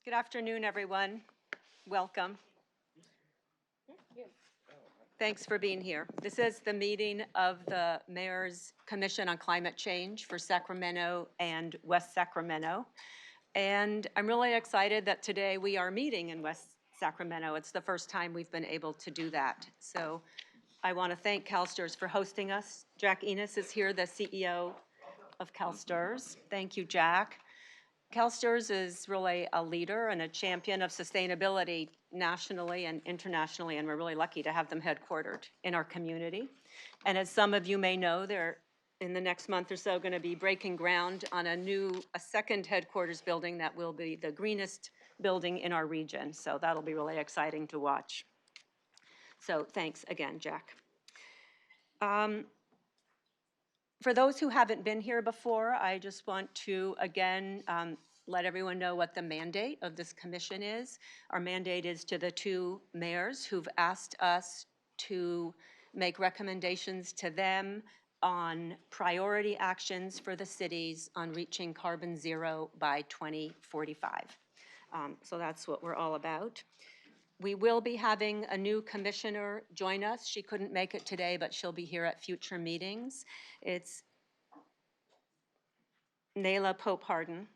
Good afternoon, everyone. Welcome. Thanks for being here. This is the meeting of the Mayor's Commission on Climate Change for Sacramento and West Sacramento. And I'm really excited that today we are meeting in West Sacramento. It's the first time we've been able to do that. So I want to thank CalSTRS for hosting us. Jack Enos is here, the CEO of CalSTRS. Thank you, Jack. CalSTRS is really a leader and a champion of sustainability nationally and internationally, and we're really lucky to have them headquartered in our community. And as some of you may know, they're in the next month or so going to be breaking ground on a second headquarters building that will be the greenest building in our region. So that'll be really exciting to watch. So thanks again, Jack. For those who haven't been here before, I just want to, again, let everyone know what the mandate of this commission is. Our mandate is to the two mayors who've asked us to make recommendations to them on priority actions for the cities on reaching carbon zero by 2045. So that's what we're all about. We will be having a new commissioner join us. She couldn't make it today, but she'll be here at future meetings. It's Nayla Pope-Harden.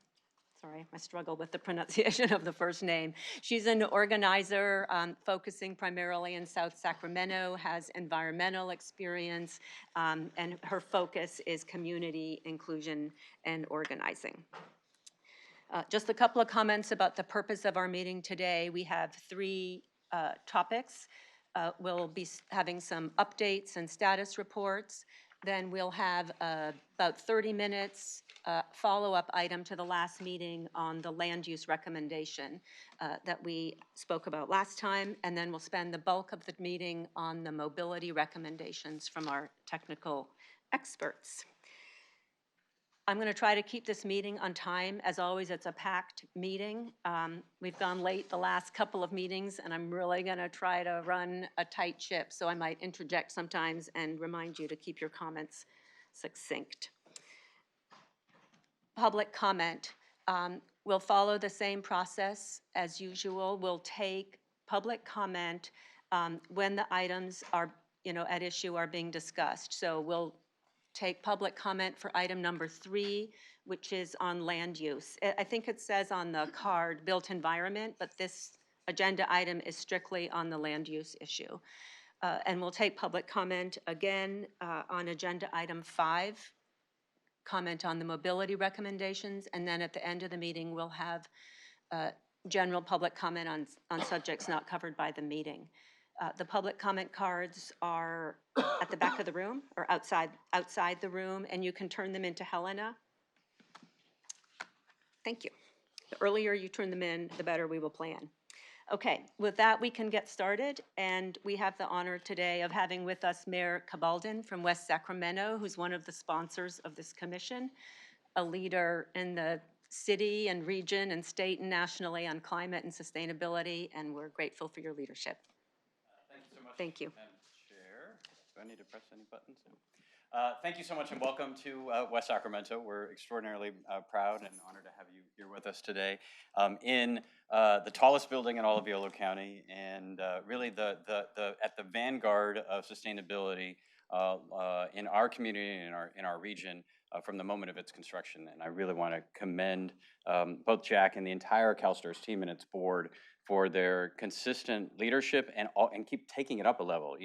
Sorry, I struggle with the pronunciation of the first name. She's an organizer focusing primarily in South Sacramento, has environmental experience, and her focus is community inclusion and organizing. Just a couple of comments about the purpose of our meeting today. We have three topics. We'll be having some updates and status reports. Then we'll have about 30 minutes follow-up item to the last meeting on the land use recommendation that we spoke about last time. And then we'll spend the bulk of the meeting on the mobility recommendations from our technical experts. I'm going to try to keep this meeting on time. As always, it's a packed meeting. We've gone late the last couple of meetings, and I'm really going to try to run a tight ship, so I might interject sometimes and remind you to keep your comments succinct. Public comment. We'll follow the same process as usual. We'll take public comment when the items are, at issue are being discussed. So we'll take public comment for item number 3, which is on land use. I think it says on the card built environment, but this agenda item is strictly on the land use issue. And we'll take public comment again on agenda item 5, comment on the mobility recommendations, and then at the end of the meeting we'll have general public comment on subjects not covered by the meeting. The public comment cards are at the back of the room or outside the room, and you can turn them into Helena. Thank you. The earlier you turn them in, the better we will plan. Okay, with that we can get started, and we have the honor today of having with us Mayor Cabaldon from West Sacramento, who's one of the sponsors of this commission, a leader in the city and region and state and nationally on climate and sustainability, and we're grateful for your leadership. Thank you so much, Thank you. Madam Chair. Do I need to press any buttons? Thank you so much and welcome to West Sacramento. We're extraordinarily proud and honored to have you here with us today in the tallest building in all of Yolo County, and really at the vanguard of sustainability in our community and in our region from the moment of its construction. And I really want to commend both Jack and the entire CalSTRS team and its board for their consistent leadership and keep taking it up a level.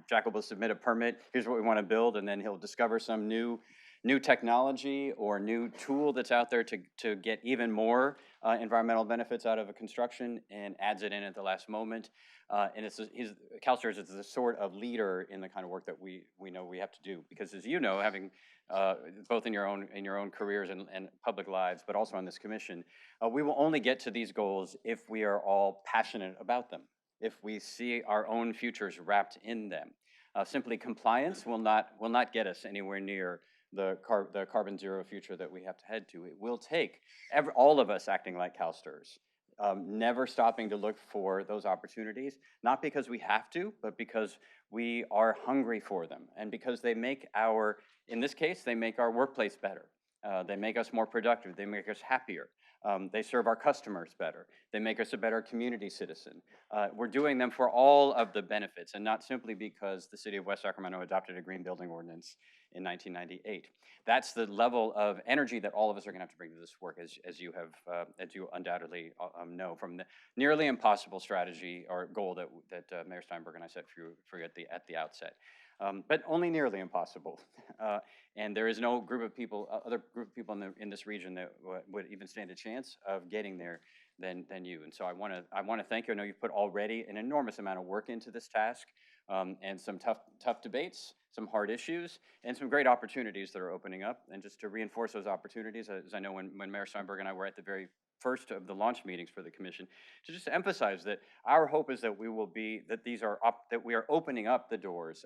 Jack will submit a permit. Here's what we want to build, and then he'll discover some new technology or new tool that's out there to get even more environmental benefits out of a construction, and adds it in at the last moment. And CalSTRS is the sort of leader in the kind of work that we know we have to do, because as you know, having both in your own careers and public lives, but also on this commission, we will only get to these goals if we are all passionate about them, if we see our own futures wrapped in them. Simply compliance will not get us anywhere near the carbon zero future that we have to head to. It will take all of us acting like CalSTRS, never stopping to look for those opportunities, not because we have to, but because we are hungry for them, and because they make in this case, they make our workplace better. They make us more productive. They make us happier. They serve our customers better. They make us a better community citizen. We're doing them for all of the benefits and not simply because the city of West Sacramento adopted a green building ordinance in 1998. That's the level of energy that all of us are going to have to bring to this work, as you undoubtedly know from the nearly impossible strategy or goal that Mayor Steinberg and I set for you at the outset. But only nearly impossible. And there is no group of people, other group of people in this region that would even stand a chance of getting there than you. And so I want to thank you. I know you've put already an enormous amount of work into this task, and some tough debates, some hard issues, and some great opportunities that are opening up. And just to reinforce those opportunities, as I know when Mayor Steinberg and I were at the very first of the launch meetings for the commission, to just emphasize that our hope is that we are opening up the doors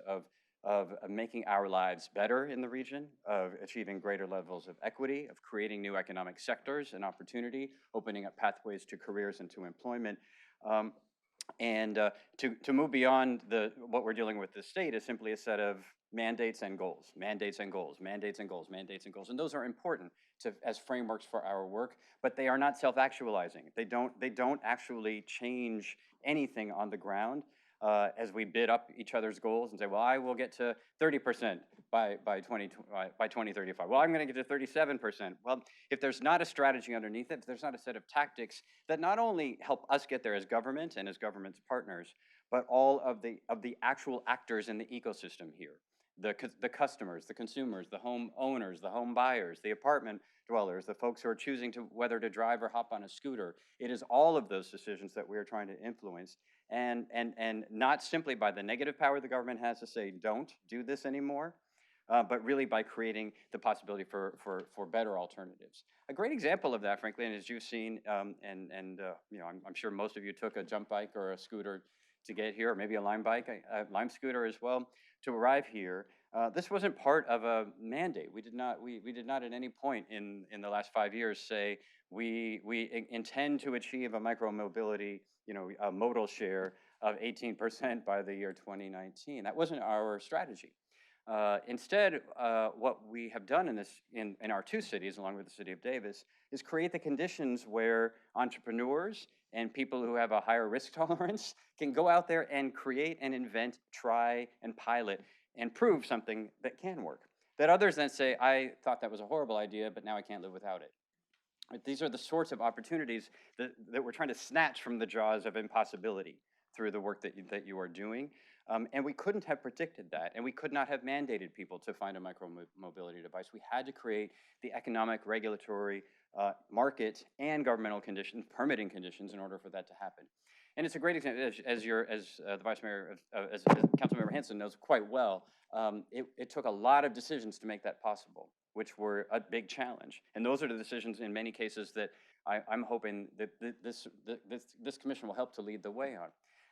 of making our lives better in the region, of achieving greater levels of equity, of creating new economic sectors and opportunity, opening up pathways to careers and to employment. To move beyond what we're dealing with the state is simply a set of mandates and goals, mandates and goals, mandates and goals, mandates and goals. And those are important as frameworks for our work, but they are not self-actualizing. They don't actually change anything on the ground. As we bid up each other's goals and say, well, I will get to 30% by 2035. Well, I'm going to get to 37%. Well, if there's not a strategy underneath it, if there's not a set of tactics that not only help us get there as government and as government's partners, but all of the actual actors in the ecosystem here, the customers, the consumers, the home owners, the home buyers, the apartment dwellers, the folks who are choosing whether to drive or hop on a scooter. It is all of those decisions that we are trying to influence. And not simply by the negative power the government has to say, don't do this anymore, but really by creating the possibility for better alternatives. A great example of that, frankly, and as you've seen, I'm sure most of you took a jump bike or a scooter to get here, or maybe a Lime bike, a Lime scooter as well, to arrive here. This wasn't part of a mandate. We did not at any point in the last 5 years say we intend to achieve a micromobility, a modal share of 18% by the year 2019. That wasn't our strategy. Instead, what we have done in our two cities, along with the city of Davis, is create the conditions where entrepreneurs and people who have a higher risk tolerance can go out there and create and invent, try and pilot and prove something that can work. That others then say, I thought that was a horrible idea, but now I can't live without it. These are the sorts of opportunities that we're trying to snatch from the jaws of impossibility through the work that you are doing. And we couldn't have predicted that, and we could not have mandated people to find a micromobility device. We had to create the economic, regulatory, market, and governmental conditions, permitting conditions in order for that to happen. And it's a great example, as the Vice Mayor, as Councilmember Hanson knows quite well, it took a lot of decisions to make that possible, which were a big challenge. And those are the decisions in many cases that I'm hoping that this commission will help to lead the way on.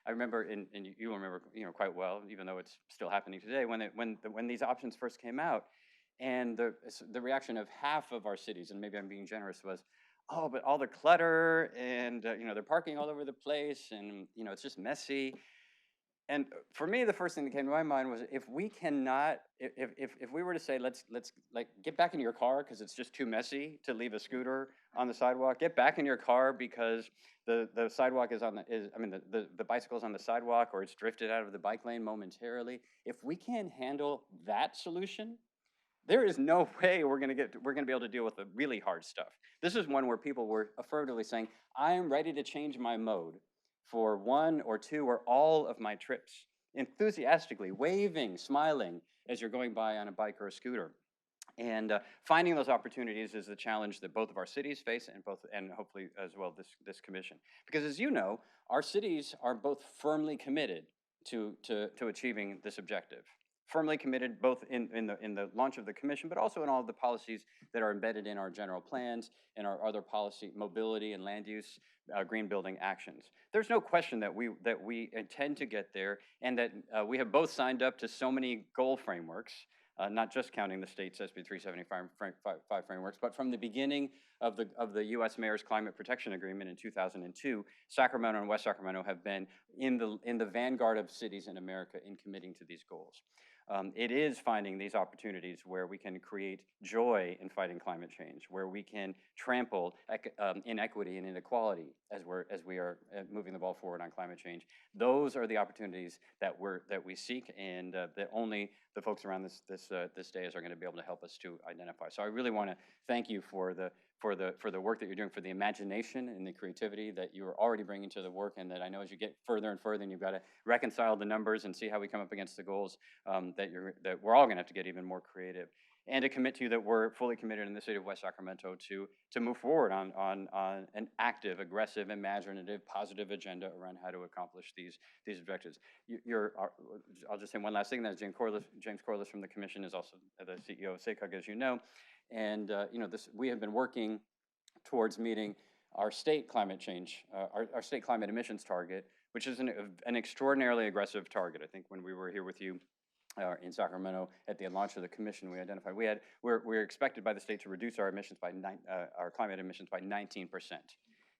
I remember, and you remember, quite well, even though it's still happening today, when these options first came out, and the reaction of half of our cities, and maybe I'm being generous, was, oh, but all the clutter, and they're parking all over the place, and it's just messy. And for me, the first thing that came to my mind was, if we cannot, if we were to say, let's like get back in your car because it's just too messy to leave a scooter on the sidewalk, get back in your car because the sidewalk the bicycle's on the sidewalk, or it's drifted out of the bike lane momentarily. If we can't handle that solution, there is no way we're going to be able to deal with the really hard stuff. This is one where people were affirmatively saying, I am ready to change my mode for one or two or all of my trips, enthusiastically waving, smiling as you're going by on a bike or a scooter. And finding those opportunities is the challenge that both of our cities face, and hopefully as well this commission. Because as you know, our cities are both firmly committed to achieving this objective. Firmly committed both in the launch of the commission, but also in all of the policies that are embedded in our general plans and our other policy, mobility and land use, green building actions. There's no question that we intend to get there, and that we have both signed up to so many goal frameworks, not just counting the state's SB 375 frameworks, but from the beginning of the U.S. Mayor's Climate Protection Agreement in 2002, Sacramento and West Sacramento have been in the vanguard of cities in America in committing to these goals. It is finding these opportunities where we can create joy in fighting climate change, where we can trample inequity and inequality as we are moving the ball forward on climate change. Those are the opportunities that we seek, and that only the folks around this dais are going to be able to help us to identify. So I really want to thank you for the work that you're doing, for the imagination and the creativity that you are already bringing to the work, and that I know as you get further and further, and you've got to reconcile the numbers and see how we come up against the goals, that we're all going to have to get even more creative, and to commit to you that we're fully committed in the city of West Sacramento to move forward on an active, aggressive, imaginative, positive agenda around how to accomplish these objectives. I'll just say one last thing. That James Corliss from the Commission is also the CEO of SACOG, as you know. And we have been working towards meeting our state climate change, our state climate emissions target, which is an extraordinarily aggressive target. I think when we were here with you in Sacramento at the launch of the commission, we identified we're expected by the state to reduce our emissions our climate emissions by 19%,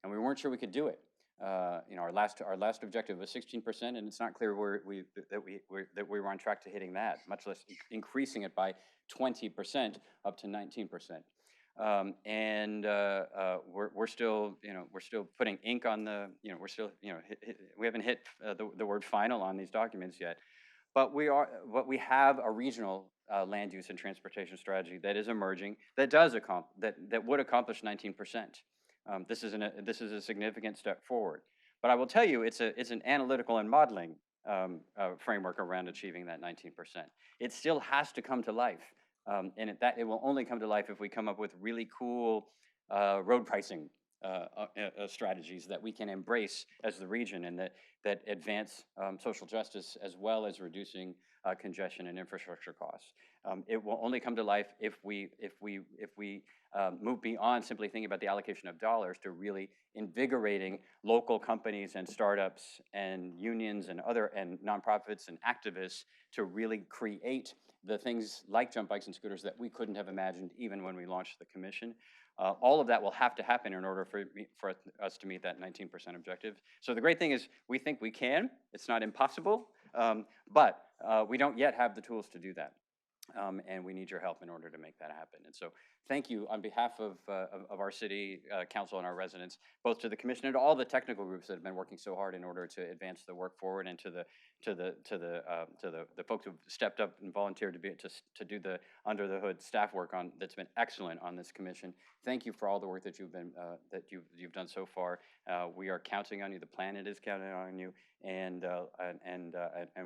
and we weren't sure we could do it. Our last objective was 16%, and it's not clear that we were on track to hitting that, much less increasing it by 20% up to 19%. We're still putting ink on the, we haven't hit the word final on these documents yet, but we have a regional land use and transportation strategy that is emerging that would accomplish 19%. This is a significant step forward. But I will tell you, it's an analytical and modeling framework around achieving that 19%. It still has to come to life, and it will only come to life if we come up with really cool road pricing strategies that we can embrace as the region, and that advance social justice as well as reducing congestion and infrastructure costs. It will only come to life if we move beyond simply thinking about the allocation of dollars to really invigorating local companies and startups and unions and nonprofits and activists to really create the things like jump bikes and scooters that we couldn't have imagined even when we launched the commission. All of that will have to happen in order for us to meet that 19% objective. So the great thing is we think we can. It's not impossible, but we don't yet have the tools to do that. And we need your help in order to make that happen. And so thank you on behalf of our city council and our residents, both to the commission and to all the technical groups that have been working so hard in order to advance the work forward, and to the folks who've stepped up and volunteered to do the under the hood staff work that's been excellent on this commission. Thank you for all the work that you've done so far. We are counting on you. The planet is counting on you, and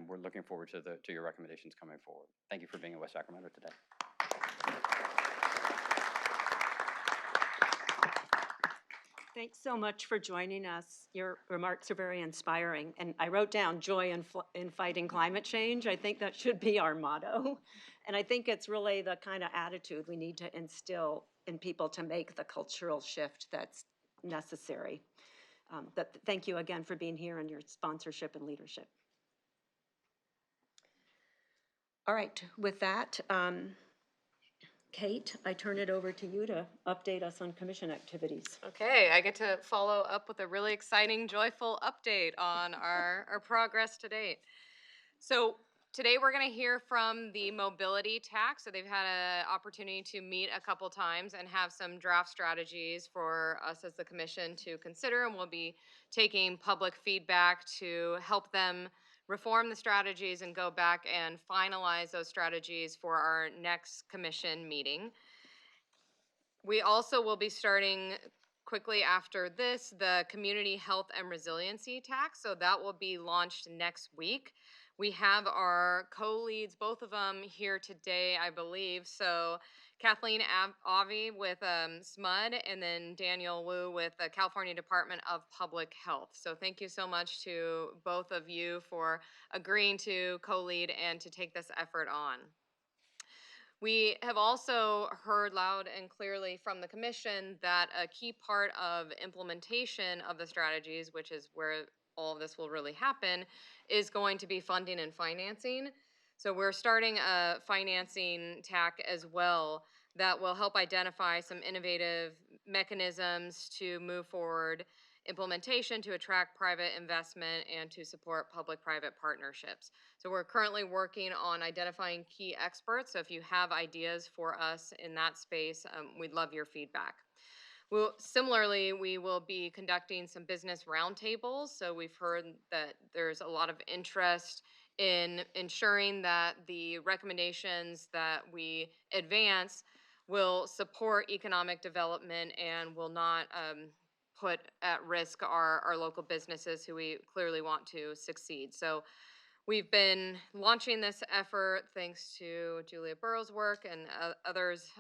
we're looking forward to your recommendations coming forward. Thank you for being in West Sacramento today. Thanks so much for joining us. Your remarks are very inspiring. And I wrote down joy in fighting climate change. I think that should be our motto. And I think it's really the kind of attitude we need to instill in people to make the cultural shift that's necessary. Thank you again for being here and your sponsorship and leadership. All right, with that, Kate, I turn it over to you to update us on commission activities. Okay, I get to follow up with a really exciting, joyful update on our progress to date. So today we're going to hear from the mobility TAC. So they've had an opportunity to meet a couple times and have some draft strategies for us as the commission to consider, and we'll be taking public feedback to help them reform the strategies and go back and finalize those strategies for our next commission meeting. We also will be starting quickly after this the Community Health and Resiliency TAC, so that will be launched next week. We have our co-leads, both of them here today, I believe. So Kathleen Avi with SMUD, and then Daniel Wu with the California Department of Public Health. So thank you so much to both of you for agreeing to co-lead and to take this effort on. We have also heard loud and clearly from the commission that a key part of implementation of the strategies, which is where all of this will really happen, is going to be funding and financing. So we're starting a financing TAC as well. that will help identify some innovative mechanisms to move forward implementation to attract private investment and to support public-private partnerships. So we're currently working on identifying key experts. So if you have ideas for us in that space, we'd love your feedback. Similarly, we will be conducting some business roundtables. So we've heard that there's a lot of interest in ensuring that the recommendations that we advance will support economic development and will not put at risk our local businesses who we clearly want to succeed. So we've been launching this effort thanks to Julia Burrow's work and others,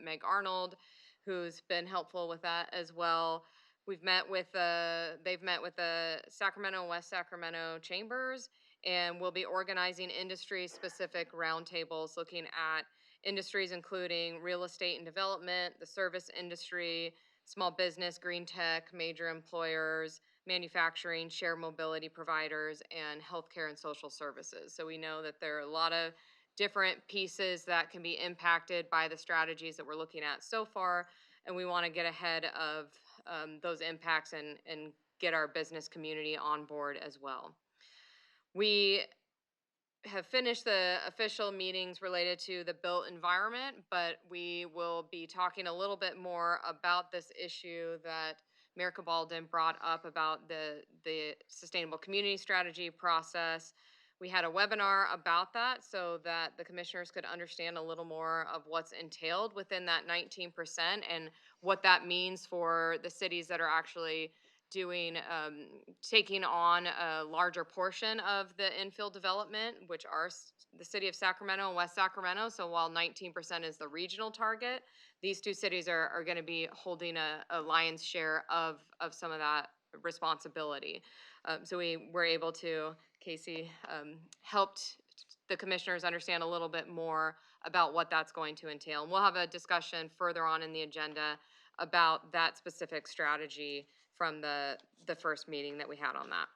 Meg Arnold, who's been helpful with that as well. They've met with the Sacramento and West Sacramento chambers, and we'll be organizing industry-specific roundtables looking at industries including real estate and development, the service industry, small business, green tech, major employers, manufacturing, shared mobility providers, and healthcare and social services. So we know that there are a lot of different pieces that can be impacted by the strategies that we're looking at so far, and we want to get ahead of those impacts and get our business community on board as well. We have finished the official meetings related to the built environment, but we will be talking a little bit more about this issue that Mayor Cabalden brought up about the sustainable community strategy process. We had a webinar about that so that the commissioners could understand a little more of what's entailed within that 19% and what that means for the cities that are actually taking on a larger portion of the infill development, which are the city of Sacramento and West Sacramento. So while 19% is the regional target, these two cities are going to be holding a lion's share of some of that responsibility. So we were able to, Casey helped the commissioners understand a little bit more about what that's going to entail. And we'll have a discussion further on in the agenda about that specific strategy from the first meeting that we had on that.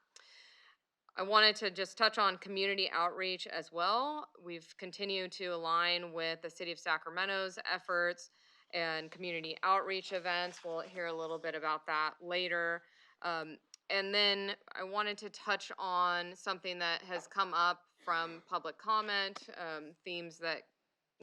I wanted to just touch on community outreach as well. We've continued to align with the City of Sacramento's efforts and community outreach events. We'll hear a little bit about that later. And then I wanted to touch on something that has come up from public comment, themes that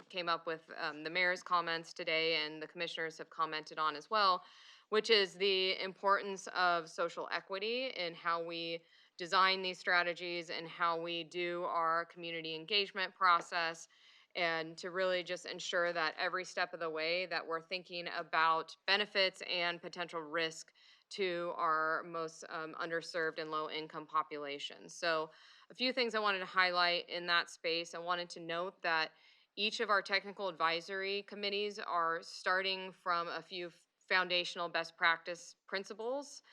came up with the mayor's comments today and the commissioners have commented on as well, which is the importance of social equity in how we design these strategies and how we do our community engagement process, and to really just ensure that every step of the way that we're thinking about benefits and potential risk to our most underserved and low-income populations. So a few things I wanted to highlight in that space. I wanted to note that each of our technical advisory committees are starting from a few foundational best practice principles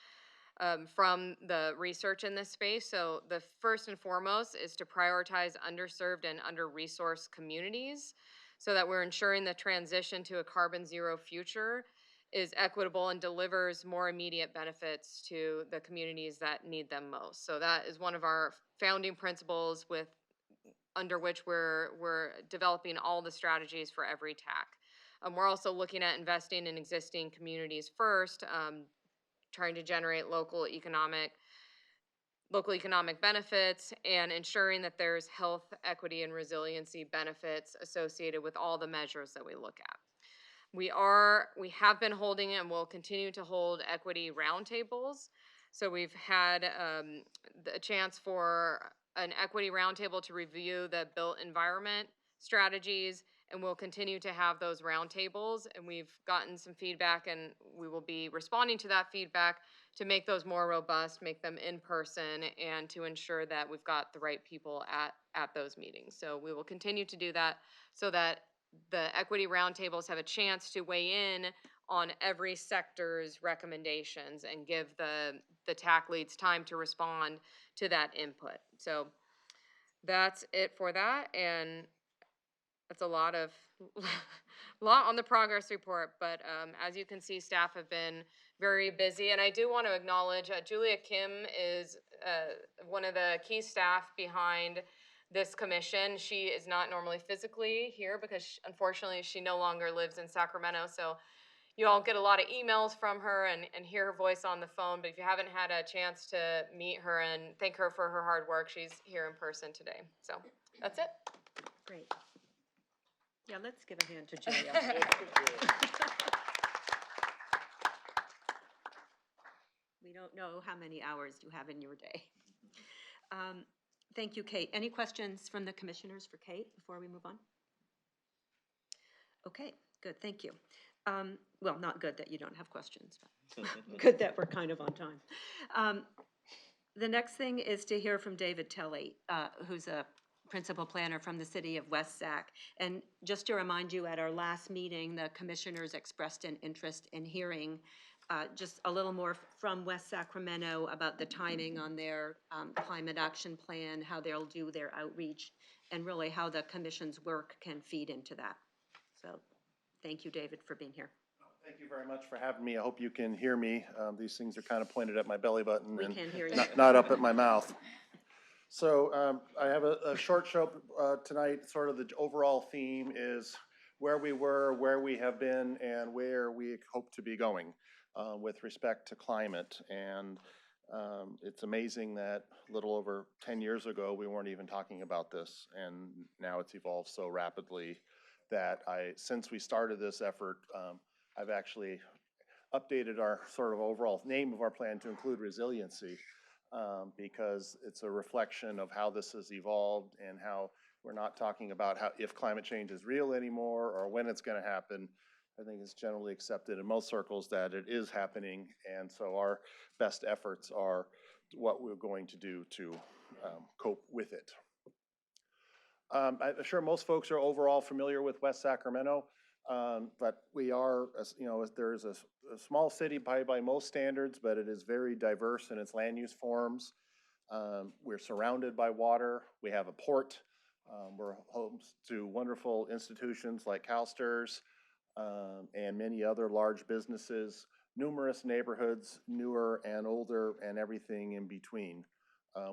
from the research in this space. So the first and foremost is to prioritize underserved and under-resourced communities so that we're ensuring the transition to a carbon zero future is equitable and delivers more immediate benefits to the communities that need them most. So that is one of our founding principles under which we're developing all the strategies for every TAC. We're also looking at investing in existing communities first, trying to generate local economic benefits and ensuring that there's health, equity, and resiliency benefits associated with all the measures that we look at. We have been holding and will continue to hold equity roundtables. So we've had a chance for an equity roundtable to review the built environment strategies, and we'll continue to have those roundtables. And we've gotten some feedback, and we will be responding to that feedback to make those more robust, make them in person, and to ensure that we've got the right people at those meetings. So we will continue to do that so that the equity roundtables have a chance to weigh in on every sector's recommendations and give the TAC leads time to respond to that input. So that's it for that, and that's a lot on the progress report. But as you can see, staff have been very busy, and I do want to acknowledge Julia Kim is one of the key staff behind this commission. She is not normally physically here because unfortunately she no longer lives in Sacramento. So you all get a lot of emails from her and hear her voice on the phone. But if you haven't had a chance to meet her and thank her for her hard work, she's here in person today. So that's it. Great. Yeah, let's give a hand to Julia. We don't know how many hours you have in your day. Thank you, Kate. Any questions from the commissioners for Kate before we move on? Okay, good, thank you. Well, not good that you don't have questions, but good that we're kind of on time. The next thing is to hear from David Tilley, who's a principal planner from the city of West Sac. And just to remind you, at our last meeting, the commissioners expressed an interest in hearing just a little more from West Sacramento about the timing on their climate action plan, how they'll do their outreach, and really how the commission's work can feed into that. So thank you, David, for being here. Thank you very much for having me. I hope you can hear me. These things are kind of pointed at my belly button We and can hear you. not up at my mouth. So I have a short show tonight. Sort of the overall theme is where we were, where we have been, and where we hope to be going with respect to climate. And it's amazing that a little over 10 years ago, we weren't even talking about this. And now it's evolved so rapidly that since we started this effort, I've actually updated our sort of overall name of our plan to include resiliency because it's a reflection of how this has evolved and how we're not talking about if climate change is real anymore or when it's going to happen. I think it's generally accepted in most circles that it is happening, and so our best efforts are what we're going to do to cope with it. I'm sure most folks are overall familiar with West Sacramento. But we are, there is a small city by most standards, but it is very diverse in its land use forms. We're surrounded by water. We have a port. We're homes to wonderful institutions like CalSTRS and many other large businesses, numerous neighborhoods, newer and older, and everything in between.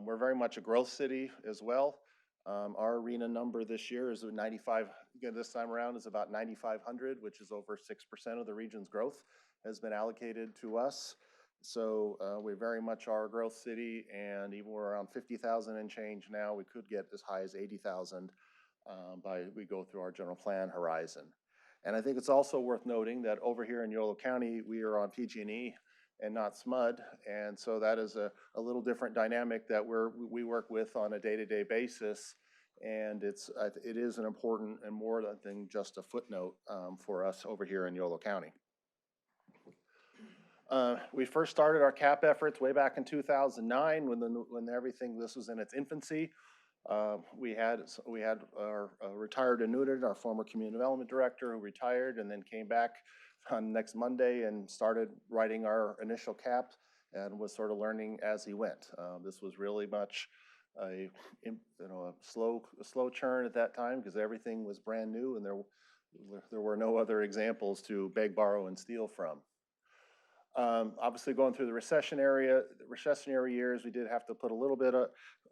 We're very much a growth city as well. Our arena number this year is 95, again, this time around is about 9,500, which is over 6% of the region's growth has been allocated to us. So we very much are a growth city, and even we're around 50,000 and change now. We could get as high as 80,000 we go through our general plan horizon. And I think it's also worth noting that over here in Yolo County, we are on PG&E and not SMUD, and so that is a little different dynamic that we work with on a day-to-day basis, and it is an important and more than just a footnote for us over here in Yolo County. We first started our CAP efforts way back in 2009 when this was in its infancy. We had our retired annuitant, our former community development director, who retired and then came back on next Monday and started writing our initial CAP and was sort of learning as he went. This was really much a slow churn at that time because everything was brand new and there were no other examples to beg, borrow, and steal from. Obviously, going through the recessionary years, we did have to put a little bit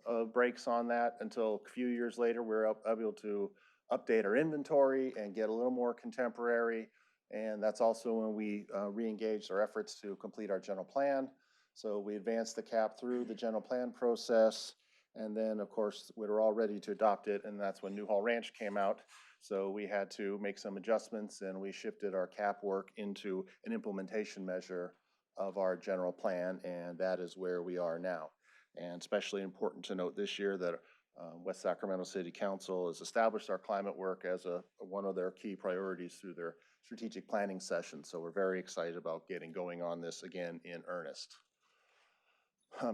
of brakes on that until a few years later, we were able to update our inventory and get a little more contemporary. And that's also when we re-engaged our efforts to complete our general plan. So we advanced the CAP through the general plan process. And then, of course, we were all ready to adopt it. And that's when Newhall Ranch came out. So we had to make some adjustments, and we shifted our CAP work into an implementation measure of our general plan. And that is where we are now. And especially important to note this year that West Sacramento City Council has established our climate work as one of their key priorities through their strategic planning session. So we're very excited about getting going on this again in earnest.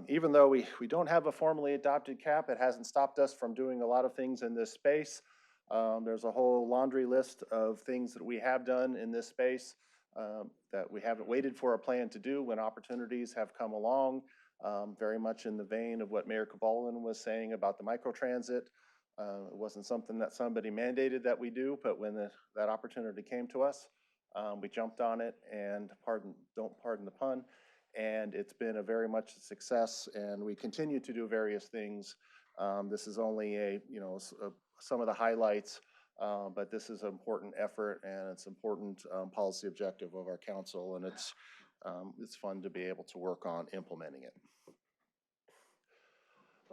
Even though we don't have a formally adopted CAP, it hasn't stopped us from doing a lot of things in this space. There's a whole laundry list of things that we have done in this space that we haven't waited for a plan to do when opportunities have come along. Very much in the vein of what Mayor Cabalin was saying about the microtransit. It wasn't something that somebody mandated that we do, but when that opportunity came to us, we jumped on it, and don't pardon the pun, and it's been a very much a success, and we continue to do various things This is only some of the highlights, but this is an important effort and it's an important policy objective of our council, and it's fun to be able to work on implementing it.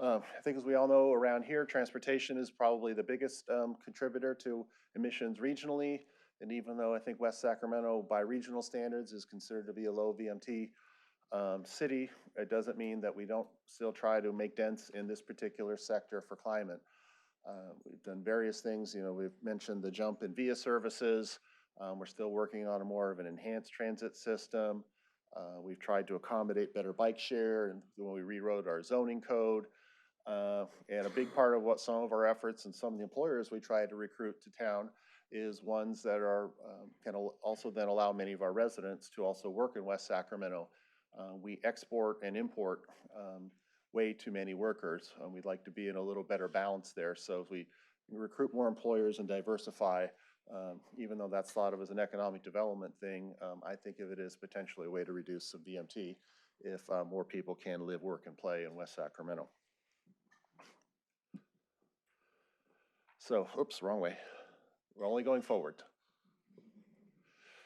I think, as we all know, around here, transportation is probably the biggest contributor to emissions regionally. And even though I think West Sacramento, by regional standards, is considered to be a low VMT city, it doesn't mean that we don't still try to make dents in this particular sector for climate. We've done various things. We've mentioned the jump in via services. We're still working on more of an enhanced transit system. We've tried to accommodate better bike share, and when we rewrote our zoning code. And a big part of what some of our efforts and some of the employers we try to recruit to town is ones that are can also then allow many of our residents to also work in West Sacramento. We export and import way too many workers. We'd like to be in a little better balance there. So if we recruit more employers and diversify, even though that's thought of as an economic development thing, I think of it as potentially a way to reduce some VMT if more people can live, work, and play in West Sacramento. So, oops, wrong way. We're only going forward.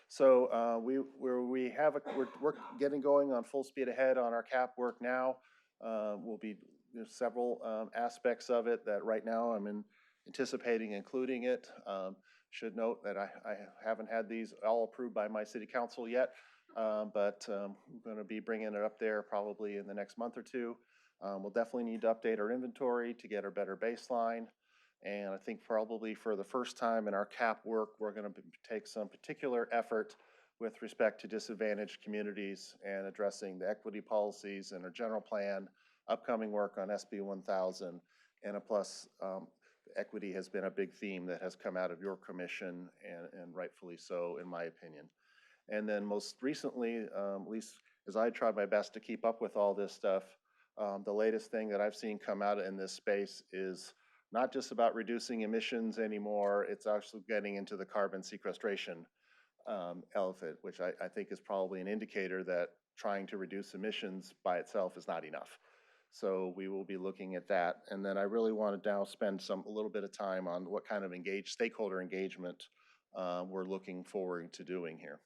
So we're getting going on full speed ahead on our CAP work now. There's several aspects of it that right now I'm anticipating including it. Should note that I haven't had these all approved by my city council yet, but I'm going to be bringing it up there probably in the next month or two. We'll definitely need to update our inventory to get a better baseline. And I think probably for the first time in our CAP work, we're going to take some particular effort with respect to disadvantaged communities and addressing the equity policies in our general plan, upcoming work on SB 1000, and plus equity has been a big theme that has come out of your commission, and rightfully so, in my opinion. And then most recently, at least as I try my best to keep up with all this stuff, the latest thing that I've seen come out in this space is not just about reducing emissions anymore, it's actually getting into the carbon sequestration elephant, which I think is probably an indicator that trying to reduce emissions by itself is not enough. So we will be looking at that. And then I really want to now spend a little bit of time on what kind of stakeholder engagement we're looking forward to doing here.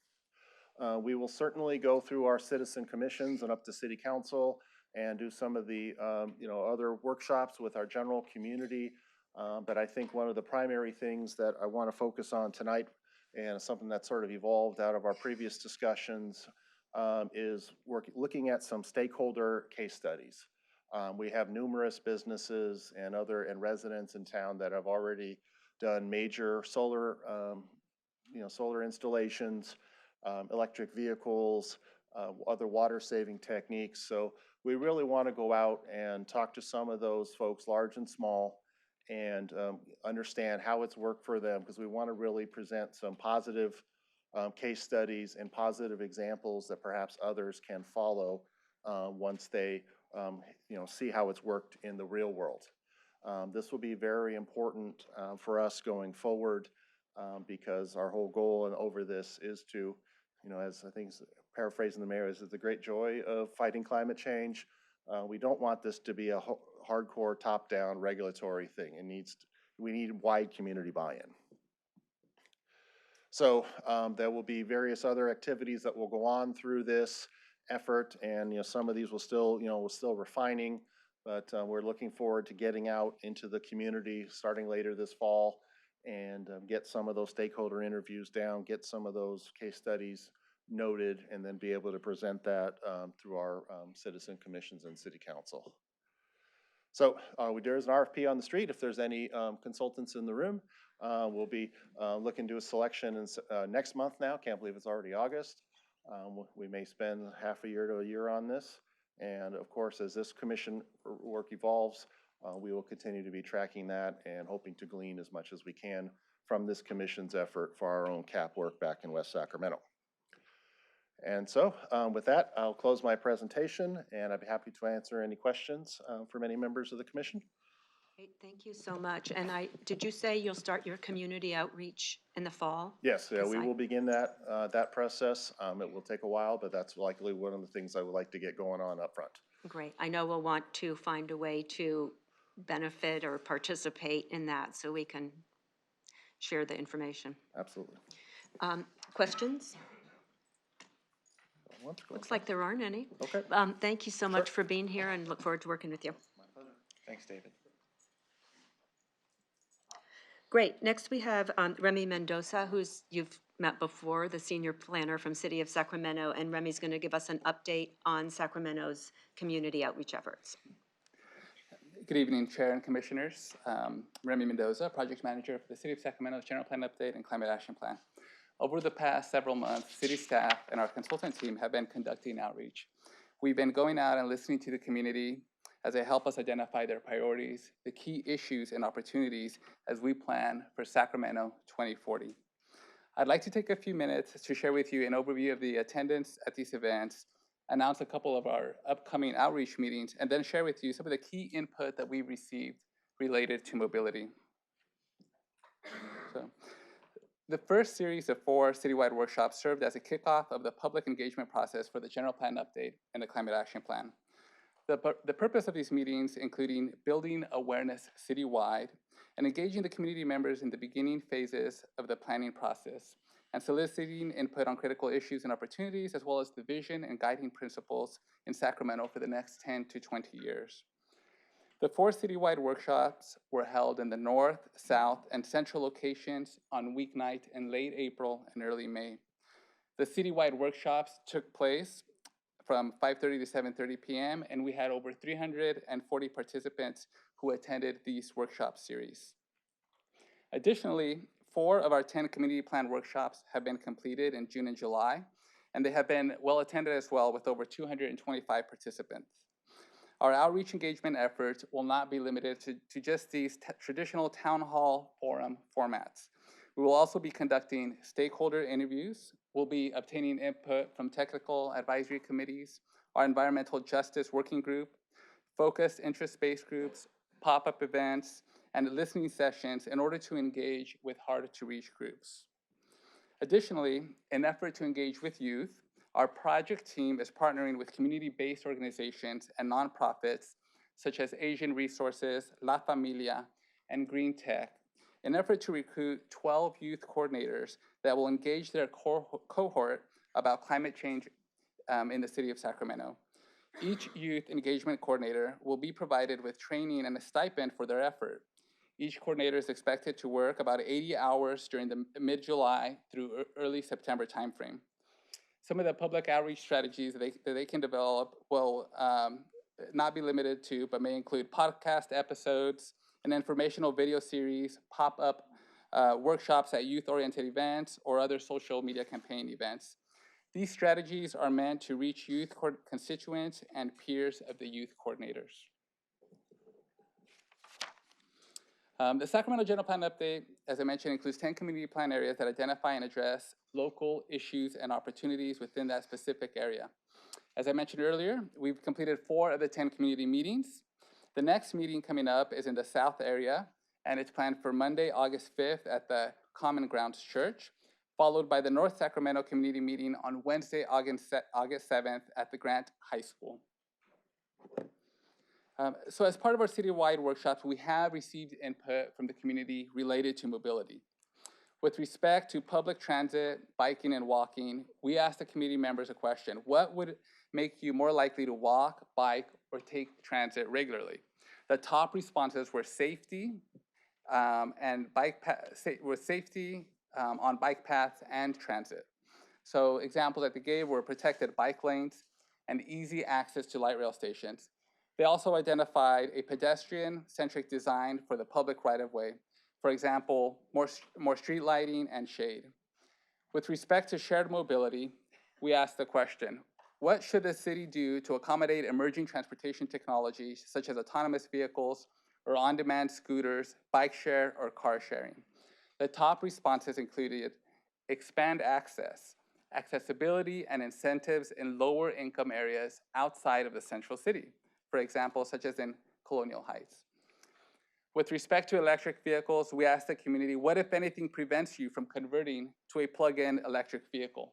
We will certainly go through our citizen commissions and up to city council and do some of the other workshops with our general community. But I think one of the primary things that I want to focus on tonight, and something that sort of evolved out of our previous discussions, is looking at some stakeholder case studies. We have numerous businesses and residents in town that have already done major solar installations, electric vehicles, other water saving techniques. So we really want to go out and talk to some of those folks, large and small, and understand how it's worked for them, because we want to really present some positive case studies and positive examples that perhaps others can follow once they see how it's worked in the real world. This will be very important for us going forward, because our whole goal over this is to, as I think, paraphrasing the mayor, is the great joy of fighting climate change. We don't want this to be a hardcore top-down regulatory thing. We need wide community buy-in. So there will be various other activities that will go on through this effort, and some of these will still, we're still refining, but we're looking forward to getting out into the community starting later this fall, and get some of those stakeholder interviews down, get some of those case studies noted, and then be able to present that through our citizen commissions and city council. So there's an RFP on the street. If there's any consultants in the room, we'll be looking to a selection next month now. Can't believe it's already August. We may spend half a year to a year on this. And of course, as this commission work evolves, we will continue to be tracking that and hoping to glean as much as we can from this commission's effort for our own CAP work back in West Sacramento. And so with that, I'll close my presentation, and I'd be happy to answer any questions from any members of the commission. Great, thank you so much. And did you say you'll start your community outreach in the fall? Yes, yeah, we will begin that process. It will take a while, but that's likely one of the things I would like to get going on up front. Great. I know we'll want to find a way to benefit or participate in that so we can share the information. Absolutely. Questions? Going once, going Looks like twice. there aren't any. Okay. Thank you so much for being here and look forward to working with you. My pleasure. Thanks, David. Great. Next we have Remy Mendoza, who's you've met before, the senior planner from City of Sacramento, and Remy's going to give us an update on Sacramento's community outreach efforts. Good evening, Chair and Commissioners. Remy Mendoza, Project Manager for the City of Sacramento's General Plan Update and Climate Action Plan. Over the past several months, city staff and our consultant team have been conducting outreach. We've been going out and listening to the community as they help us identify their priorities, the key issues and opportunities as we plan for Sacramento 2040. I'd like to take a few minutes to share with you an overview of the attendance at these events, announce a couple of our upcoming outreach meetings, and then share with you some of the key input that we received related to mobility. So, the first series of 4 citywide workshops served as a kickoff of the public engagement process for the General Plan Update and the Climate Action Plan. The purpose of these meetings, including building awareness citywide and engaging the community members in the beginning phases of the planning process, and soliciting input on critical issues and opportunities, as well as the vision and guiding principles in Sacramento for the next 10 to 20 years. The 4 citywide workshops were held in the north, south, and central locations on weeknight in late April and early May. The citywide workshops took place from 5:30 to 7:30 p.m., and we had over 340 participants who attended these workshop series. Additionally, 4 of our 10 community plan workshops have been completed in June and July, and they have been well attended as well with over 225 participants. Our outreach engagement efforts will not be limited to just these traditional town hall forum formats. We will also be conducting stakeholder interviews. We'll be obtaining input from technical advisory committees, our environmental justice working group, focused interest-based groups, pop-up events, and listening sessions in order to engage with hard-to-reach groups. Additionally, in an effort to engage with youth, our project team is partnering with community-based organizations and nonprofits such as Asian Resources, La Familia, and Green Tech in an effort to recruit 12 youth coordinators that will engage their cohort about climate change in the city of Sacramento. Each youth engagement coordinator will be provided with training and a stipend for their effort. Each coordinator is expected to work about 80 hours during the mid-July through early September timeframe. Some of the public outreach strategies that they can develop will not be limited to, but may include podcast episodes, an informational video series, pop-up workshops at youth-oriented events, or other social media campaign events. These strategies are meant to reach youth constituents and peers of the youth coordinators. The Sacramento General Plan Update, as I mentioned, includes 10 community plan areas that identify and address local issues and opportunities within that specific area. As I mentioned earlier, we've completed 4 of the 10 community meetings. The next meeting coming up is in the South area, and it's planned for Monday, August 5th at the Common Grounds Church, followed by the North Sacramento Community Meeting on Wednesday, August 7th at the Grant High School. So as part of our citywide workshops, we have received input from the community related to mobility. With respect to public transit, biking, and walking, we asked the community members a question: what would make you more likely to walk, bike, or take transit regularly? The top responses were safety and safety on bike paths and transit. So examples that they gave were protected bike lanes and easy access to light rail stations. They also identified a pedestrian-centric design for the public right-of-way. For example, more street lighting and shade. With respect to shared mobility, we asked the question: what should the city do to accommodate emerging transportation technologies such as autonomous vehicles or on-demand scooters, bike share, or car sharing? The top responses included expand access, accessibility and incentives in lower income areas outside of the central city, for example, such as in Colonial Heights. With respect to electric vehicles, we asked the community, what, if anything, prevents you from converting to a plug-in electric vehicle?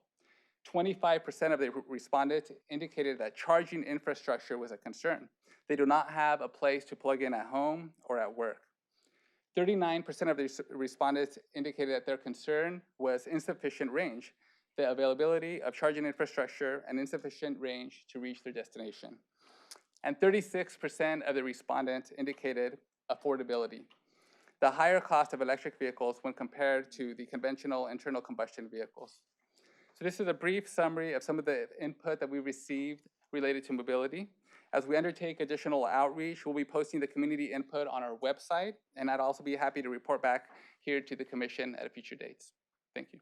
25% of the respondents indicated that charging infrastructure was a concern. They do not have a place to plug in at home or at work. 39% of the respondents indicated that their concern was insufficient range, the availability of charging infrastructure and insufficient range to reach their destination. And 36% of the respondents indicated affordability, the higher cost of electric vehicles when compared to the conventional internal combustion vehicles. So this is a brief summary of some of the input that we received related to mobility. As we undertake additional outreach, we'll be posting the community input on our website, and I'd also be happy to report back here to the commission at future dates. Thank you.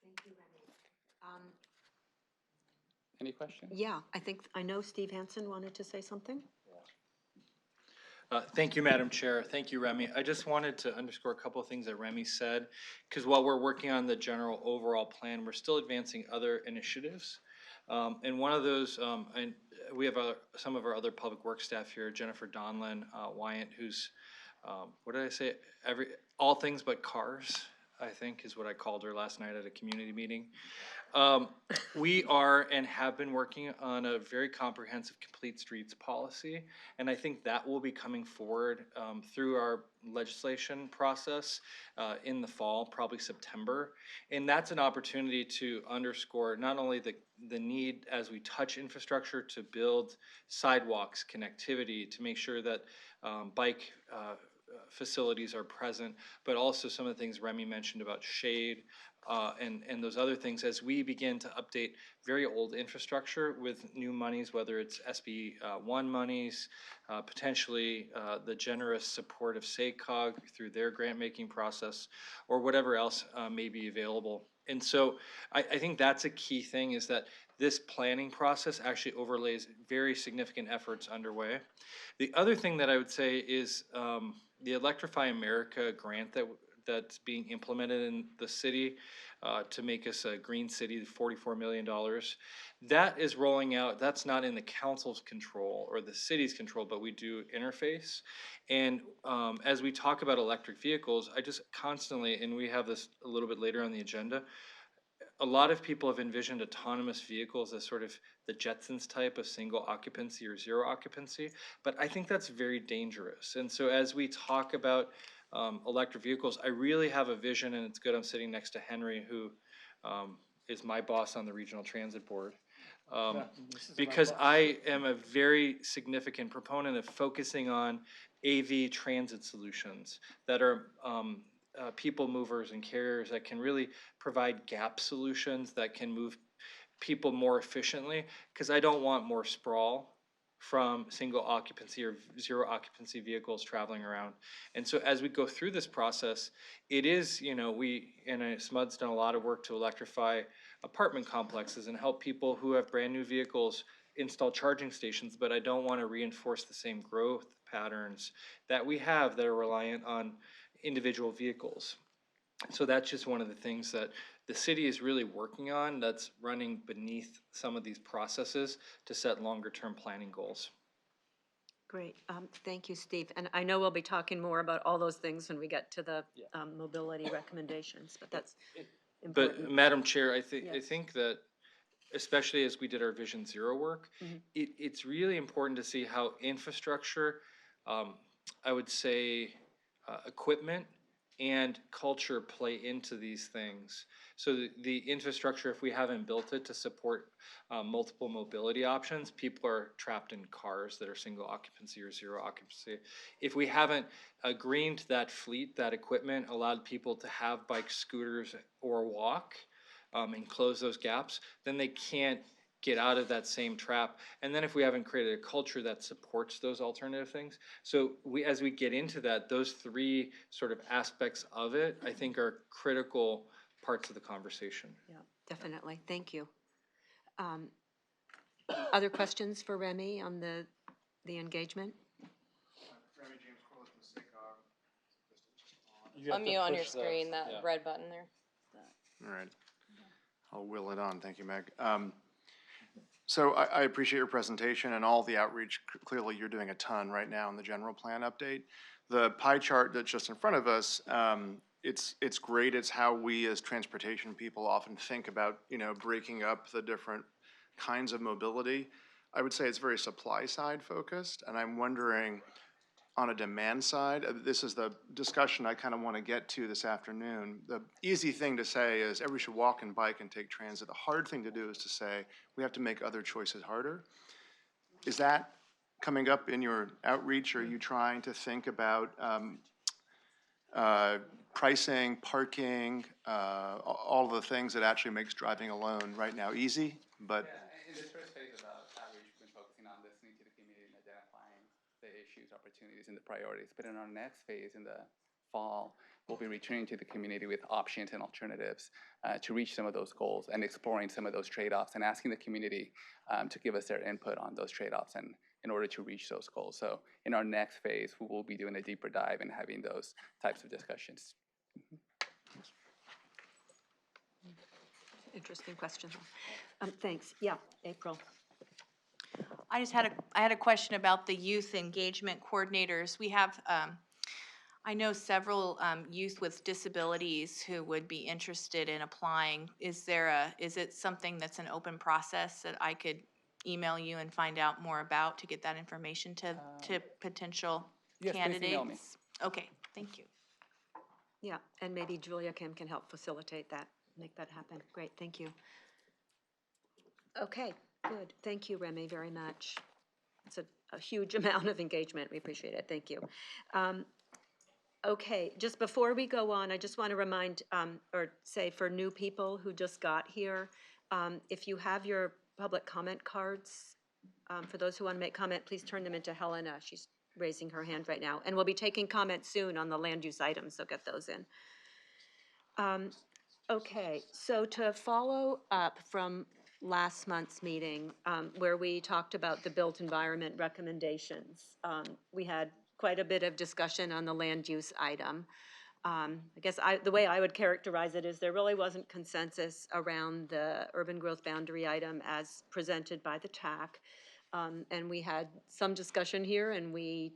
Thank you, Remy. Any questions? Yeah, I know Steve Hansen wanted to say something. Thank you, Madam Chair. Thank you, Remy. I just wanted to underscore a couple of things that Remy said, because while we're working on the general overall plan, we're still advancing other initiatives. And one of those, and we have some of our other public works staff here, Jennifer Donlan, Wyant, who's, what did I say? All things but cars, I think is what I called her last night at a community meeting. We are and have been working on a very comprehensive complete streets policy, and I think that will be coming forward through our legislation process in the fall, probably September. And that's an opportunity to underscore not only the need as we touch infrastructure to build sidewalks, connectivity, to make sure that bike facilities are present, but also some of the things Remy mentioned about shade, and those other things as we begin to update very old infrastructure with new monies, whether it's SB 1 monies, potentially the generous support of SACOG through their grant-making process, or whatever else may be available. And so I think that's a key thing, is that this planning process actually overlays very significant efforts underway. The other thing that I would say is the Electrify America grant that's being implemented in the city to make us a green city, $44 million. That is rolling out. That's not in the council's control or the city's control, but we do interface. And as we talk about electric vehicles, I just constantly, and we have this a little bit later on the agenda, a lot of people have envisioned autonomous vehicles as sort of the Jetsons type of single occupancy or zero occupancy, but I think that's very dangerous. And so as we talk about electric vehicles, I really have a vision, and it's good I'm sitting next to Henry, who is my boss on the Regional Transit Board, because I am a very significant proponent of focusing on AV transit solutions that are people movers and carriers that can really provide gap solutions that can move people more efficiently, because I don't want more sprawl from single occupancy or zero occupancy vehicles traveling around. And so as we go through this process, it is, SMUD's done a lot of work to electrify apartment complexes and help people who have brand new vehicles install charging stations, but I don't want to reinforce the same growth patterns that we have that are reliant on individual vehicles. So that's just one of the things that the city is really working on, that's running beneath some of these processes to set longer term planning goals. Great. Thank you, Steve. And I know we'll be talking more about all those things when we get to the mobility recommendations, but that's important. But Madam Chair, I Yes. think that especially as we did our Vision Zero work, it's really important to see how infrastructure, I would say equipment and culture play into these things. So the infrastructure, if we haven't built it to support multiple mobility options, people are trapped in cars that are single occupancy or zero occupancy. If we haven't greened that fleet, that equipment, allowed people to have bikes, scooters, or walk, and close those gaps, then they can't get out of that same trap. And then if we haven't created a culture that supports those alternative things. So as we get into that, those three sort of aspects of it, I think are critical parts of the conversation. Yeah, definitely. Thank you. Other questions for Remy on the engagement? Remy James Corliss from SACOG. Unmute on your screen, that red button there. All right. I'll will it on. Thank you, Meg. So I appreciate your presentation and all the outreach. Clearly, you're doing a ton right now in the general plan update. The pie chart that's just in front of us it's great. It's how we as transportation people often think about, breaking up the different kinds of mobility. I would say it's very supply side focused, and I'm wondering, on a demand side, this is the discussion I kind of want to get to this afternoon. The easy thing to say is everybody should walk and bike and take transit. The hard thing to do is to say we have to make other choices harder. Is that coming up in your outreach? Are you trying to think about pricing, parking, all of the things that actually makes driving alone right now easy, but In this first phase of outreach, we've been focusing on listening to the community and identifying the issues, opportunities, and the priorities. But in our next phase, in the fall, we'll be returning to the community with options and alternatives to reach some of those goals and exploring some of those trade-offs and asking the community to give us their input on those trade-offs and in order to reach those goals. So in our next phase, we will be doing a deeper dive and having those types of discussions. Interesting question. Thanks. Yeah, April. I had a question about the youth engagement coordinators. We have, I know several youth with disabilities who would be interested in applying. Is it something that's an open process that I could email you and find out more about to get that information to potential Yes, please candidates? email me. Okay, thank you. Yeah, and maybe Julia Kim can help facilitate that, make that happen. Great, thank you. Okay, good. Thank you, Remy, very much. It's a huge amount of engagement. We appreciate it. Thank you. Okay, just before we go on, I just want to remind, or say for new people who just got here, if you have your public comment cards, for those who want to make comment, please turn them into Helena. She's raising her hand right now. And we'll be taking comments soon on the land use items, so get those in. Okay, so to follow up from last month's meeting, where we talked about the built environment recommendations, we had quite a bit of discussion on the land use item. I guess the way I would characterize it is there really wasn't consensus around the urban growth boundary item as presented by the TAC. And we had some discussion here, and we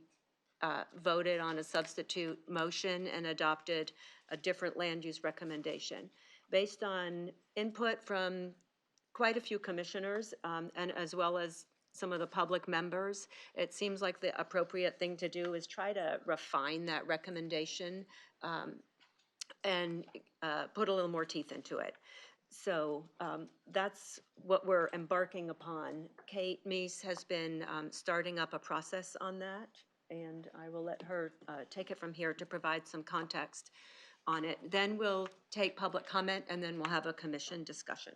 voted on a substitute motion and adopted a different land use recommendation. Based on input from quite a few commissioners, and as well as some of the public members, it seems like the appropriate thing to do is try to refine that recommendation and put a little more teeth into it. So that's what we're embarking upon. Kate Meese has been starting up a process on that, and I will let her take it from here to provide some context on it. Then we'll take public comment, and then we'll have a commission discussion.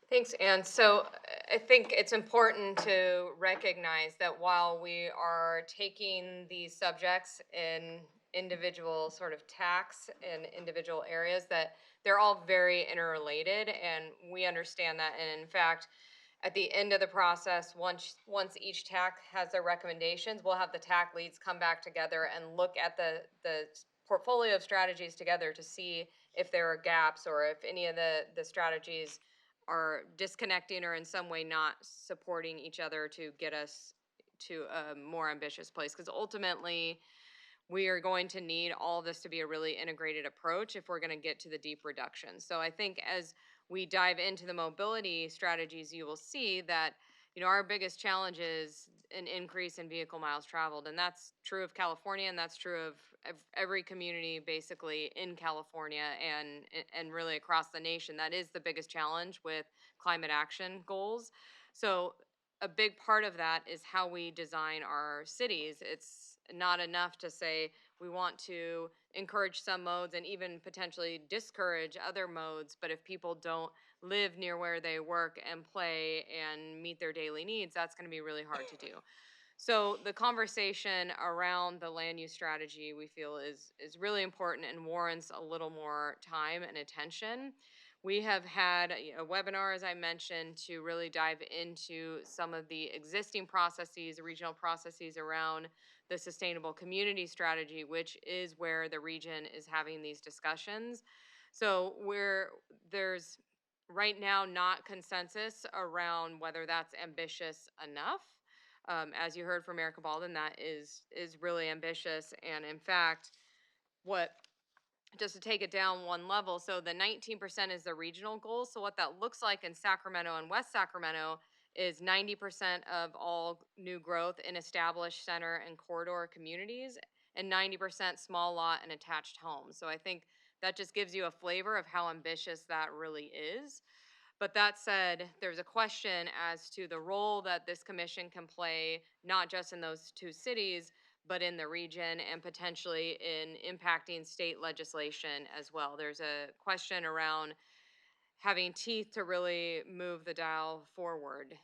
Thanks, Anne. So I think it's important to recognize that while we are taking these subjects in individual sort of tacks in individual areas, that they're all very interrelated, and we understand that. And in fact, at the end of the process, once each TAC has their recommendations, we'll have the TAC leads come back together and look at the portfolio of strategies together to see if there are gaps or if any of the strategies are disconnecting or in some way not supporting each other to get us to a more ambitious place. Because ultimately, we are going to need all of this to be a really integrated approach if we're going to get to the deep reduction. So I think as we dive into the mobility strategies, you will see that, you know, our biggest challenge is an increase in vehicle miles traveled. And that's true of California, and that's true of every community basically in California and really across the nation. That is the biggest challenge with climate action goals. So a big part of that is how we design our cities. It's not enough to say we want to encourage some modes and even potentially discourage other modes, but if people don't live near where they work and play and meet their daily needs, that's going to be really hard to do. So the conversation around the land use strategy, we feel, is really important and warrants a little more time and attention. We have had a webinar, as I mentioned, to really dive into some of the existing processes, regional processes around the sustainable community strategy, which is where the region is having these discussions. So there's right now not consensus around whether that's ambitious enough. As you heard from Erica Baldwin, that is really ambitious. And in fact, what just to take it down one level, so the 19% is the regional goal. So what that looks like in Sacramento and West Sacramento is 90% of all new growth in established center and corridor communities, and 90% small lot and attached homes. So I think that just gives you a flavor of how ambitious that really is. But that said, there's a question as to the role that this commission can play, not just in those two cities, but in the region and potentially in impacting state legislation as well. There's a question around having teeth to really move the dial forward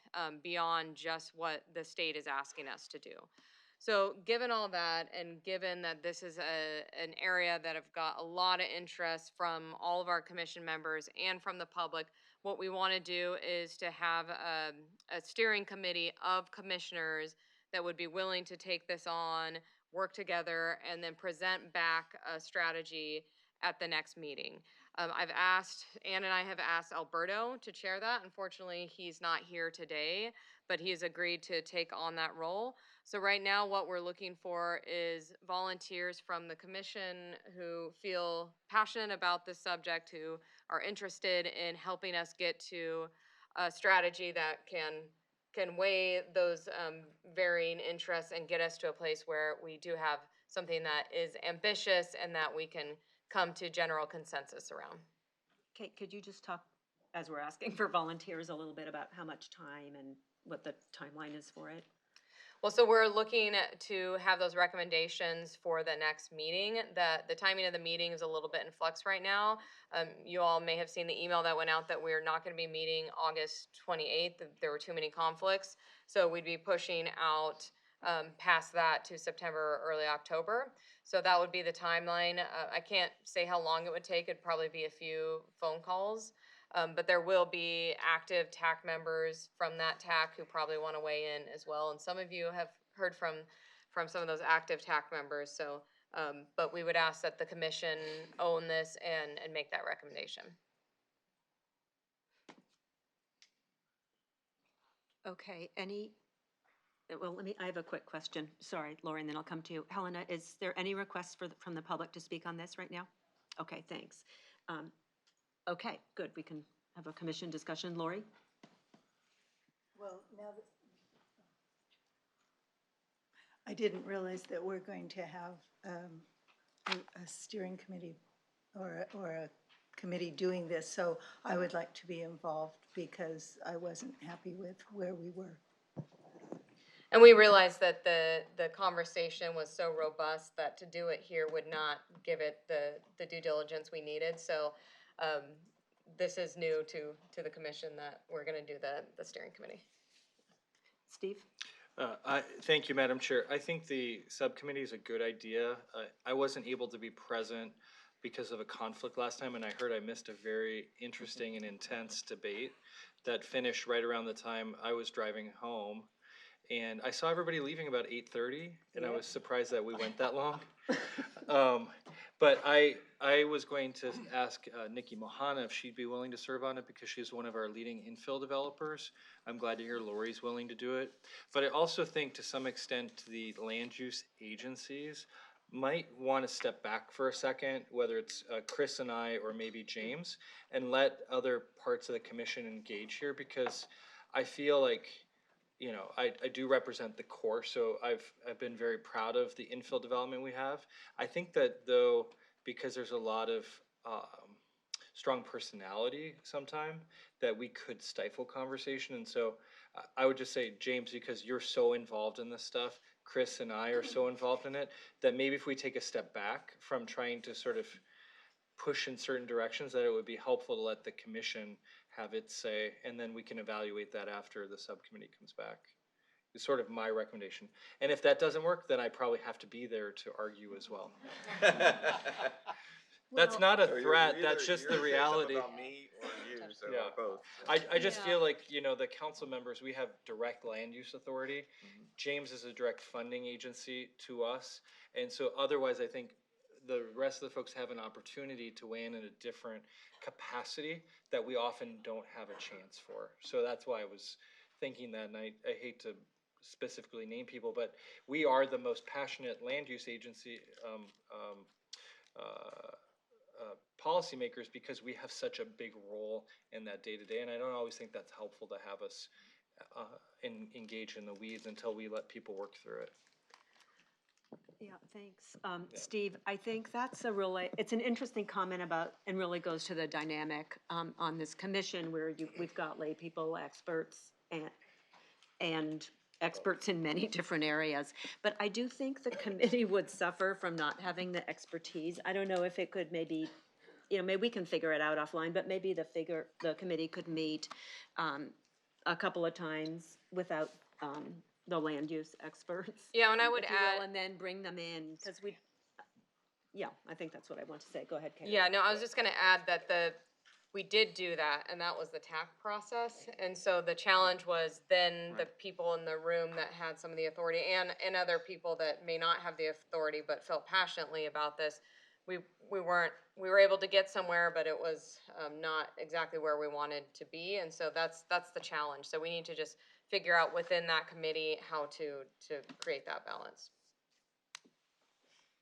beyond just what the state is asking us to do. So given all that, and given that this is an area that have got a lot of interest from all of our commission members and from the public, what we want to do is to have a steering committee of commissioners that would be willing to take this on, work together, and then present back a strategy at the next meeting. Ann and I have asked Alberto to chair that. Unfortunately, he's not here today, but he has agreed to take on that role. So right now, what we're looking for is volunteers from the commission who feel passionate about this subject, who are interested in helping us get to a strategy that can weigh those varying interests and get us to a place where we do have something that is ambitious and that we can come to general consensus around. Kate, could you just talk, as we're asking for volunteers, a little bit about how much time and what the timeline is for it? Well, so we're looking to have those recommendations for the next meeting. The timing of the meeting is a little bit in flux right now. You all may have seen the email that went out that we're not going to be meeting August 28th. There were too many conflicts. So we'd be pushing out past that to September or early October. So that would be the timeline. I can't say how long it would take. It'd probably be a few phone calls. But there will be active TAC members from that TAC who probably want to weigh in as well. And some of you have heard from some of those active TAC members. So, but we would ask that the commission own this and make that recommendation. Okay, well, I have a quick question. Sorry, Lori, and then I'll come to you. Helena, is there any requests from the public to speak on this right now? Okay, thanks. Okay, good. We can have a commission discussion. Lori? Well, now that I didn't realize that we're going to have a steering committee or a committee doing this, so I would like to be involved because I wasn't happy with where we were. And we realized that the conversation was so robust that to do it here would not give it the due diligence we needed. So this is new to the commission that we're going to do the steering committee. Steve? Thank you, Madam Chair. I think the subcommittee is a good idea. I wasn't able to be present because of a conflict last time, and I heard I missed a very interesting and intense debate that finished right around the time I was driving home. And I saw everybody leaving about 8:30, and I was surprised that we went that long. But I was going to ask Nikki Mohana if she'd be willing to serve on it because she's one of our leading infill developers. I'm glad to hear Lori's willing to do it. But I also think to some extent the land use agencies might want to step back for a second, whether it's Chris and I or maybe James, and let other parts of the commission engage here, because I feel like, you know, I do represent the core, so I've been very proud of the infill development we have. I think that though, because there's a lot of strong personality sometime, that we could stifle conversation. And so I would just say, James, because you're so involved in this stuff, Chris and I are so involved in it, that maybe if we take a step back from trying to sort of push in certain directions, that it would be helpful to let the commission have its say, and then we can evaluate that after the subcommittee comes back. It's sort of my recommendation. And if that doesn't work, then I probably have to be there to argue as well. That's not a threat, that's just the reality. About me or you, so Yeah. or both. I just feel like, you know, the council members, we have direct land use authority. James is a direct funding agency to us. And so otherwise, I think the rest of the folks have an opportunity to weigh in a different capacity that we often don't have a chance for. So that's why I was thinking that, and I hate to specifically name people, but we are the most passionate land use agency policymakers because we have such a big role in that day to day, and I don't always think that's helpful to have us engage in the weeds until we let people work through it. Yeah, thanks. Steve, I think that's it's an interesting comment about, and really goes to the dynamic on this commission where we've got lay people, experts, and experts in many different areas. But I do think the committee would suffer from not having the expertise. I don't know if it could maybe, maybe we can figure it out offline, but maybe the committee could meet a couple of times without the land use experts. Yeah, and I would if you will, add, and then bring them in, because yeah, I think that's what I want to say. Go ahead, Kate. yeah, no, I was just gonna add that we did do that, and that was the TAC process. And so the challenge was then the people in the room that had some of the authority and other people that may not have the authority but felt passionately about this, we were able to get somewhere, but it was not exactly where we wanted to be. And so that's the challenge. So we need to just figure out within that committee how to create that balance.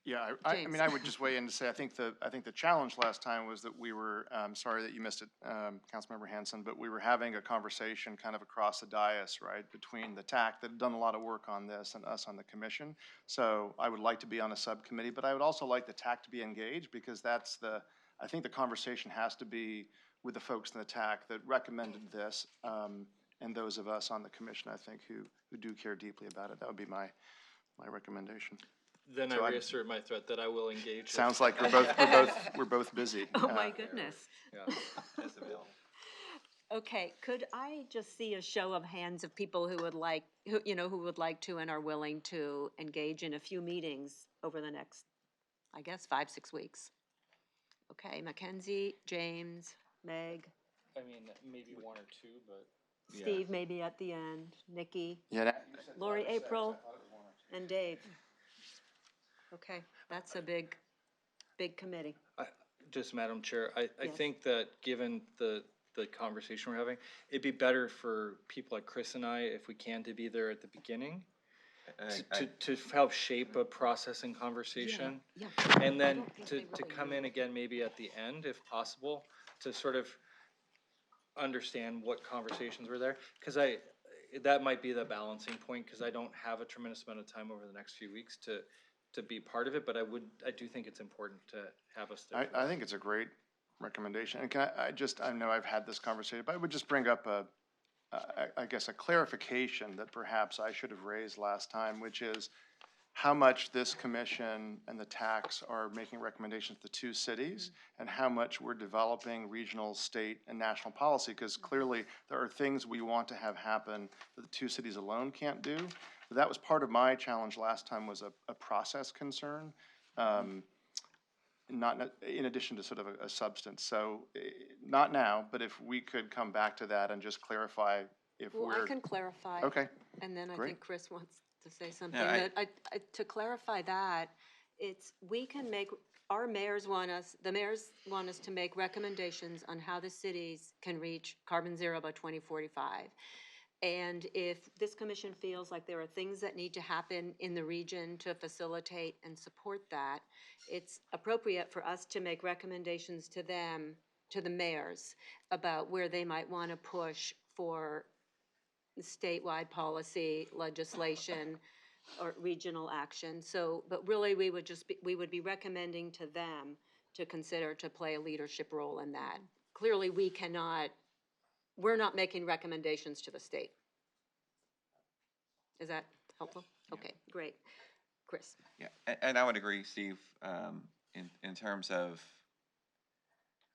Yeah, I James. mean, I would just weigh in to say, I think the challenge last time was that we were, sorry that you missed it, Councilmember Hanson, but we were having a conversation kind of across the dais, right, between the TAC that had done a lot of work on this and us on the commission. So I would like to be on a subcommittee, but I would also like the TAC to be engaged, because I think the conversation has to be with the folks in the TAC that recommended this, and those of us on the commission, I think, who do care deeply about it. That would be my recommendation. Then So I reassert my threat that I will engage. Sounds like we're both busy. Oh, my goodness. Yeah. Okay, could I just see a show of hands of people who would like, who would like to and are willing to engage in a few meetings over the next, I guess, 5-6 weeks? Okay, Mackenzie, James, Meg, I mean, maybe one or two, but. Steve maybe at the end, Nikki, Yeah, Lori, April, and Dave. Okay, that's a big committee. Just, Madam Chair, I Yes. think that given the conversation we're having, it'd be better for people like Chris and I, if we can, to be there at the beginning, to help shape a process and conversation. Yeah. And then don't think to they really come know. in again, maybe at the end, if possible, to sort of understand what conversations were there. Because that might be the balancing point, because I don't have a tremendous amount of time over the next few weeks to be part of it, but I do think it's important to have us there. I think it's a great recommendation. And I know I've had this conversation, but I would just bring up I guess a clarification that perhaps I should have raised last time, which is how much this commission and the TACs are making recommendations to the two cities, and how much we're developing regional, state, and national policy, because clearly there are things we want to have happen that the two cities alone can't do. But that was part of my challenge last time, was a process concern, not in addition to sort of a substance. So not now, but if we could come back to that and just clarify if Well, we're. I can clarify. Okay. And then I Great. think Chris wants to say something. Yeah, To clarify that, we can make, the mayors want us to make recommendations on how the cities can reach carbon zero by 2045. And if this commission feels like there are things that need to happen in the region to facilitate and support that, it's appropriate for us to make recommendations to them, to the mayors, about where they might want to push for statewide policy, legislation, or regional action. So, but really, we would be recommending to them to consider to play a leadership role in that. Clearly, we're not making recommendations to the state. Is that helpful? Okay, great. Chris? Yeah, and I would agree, Steve, in terms of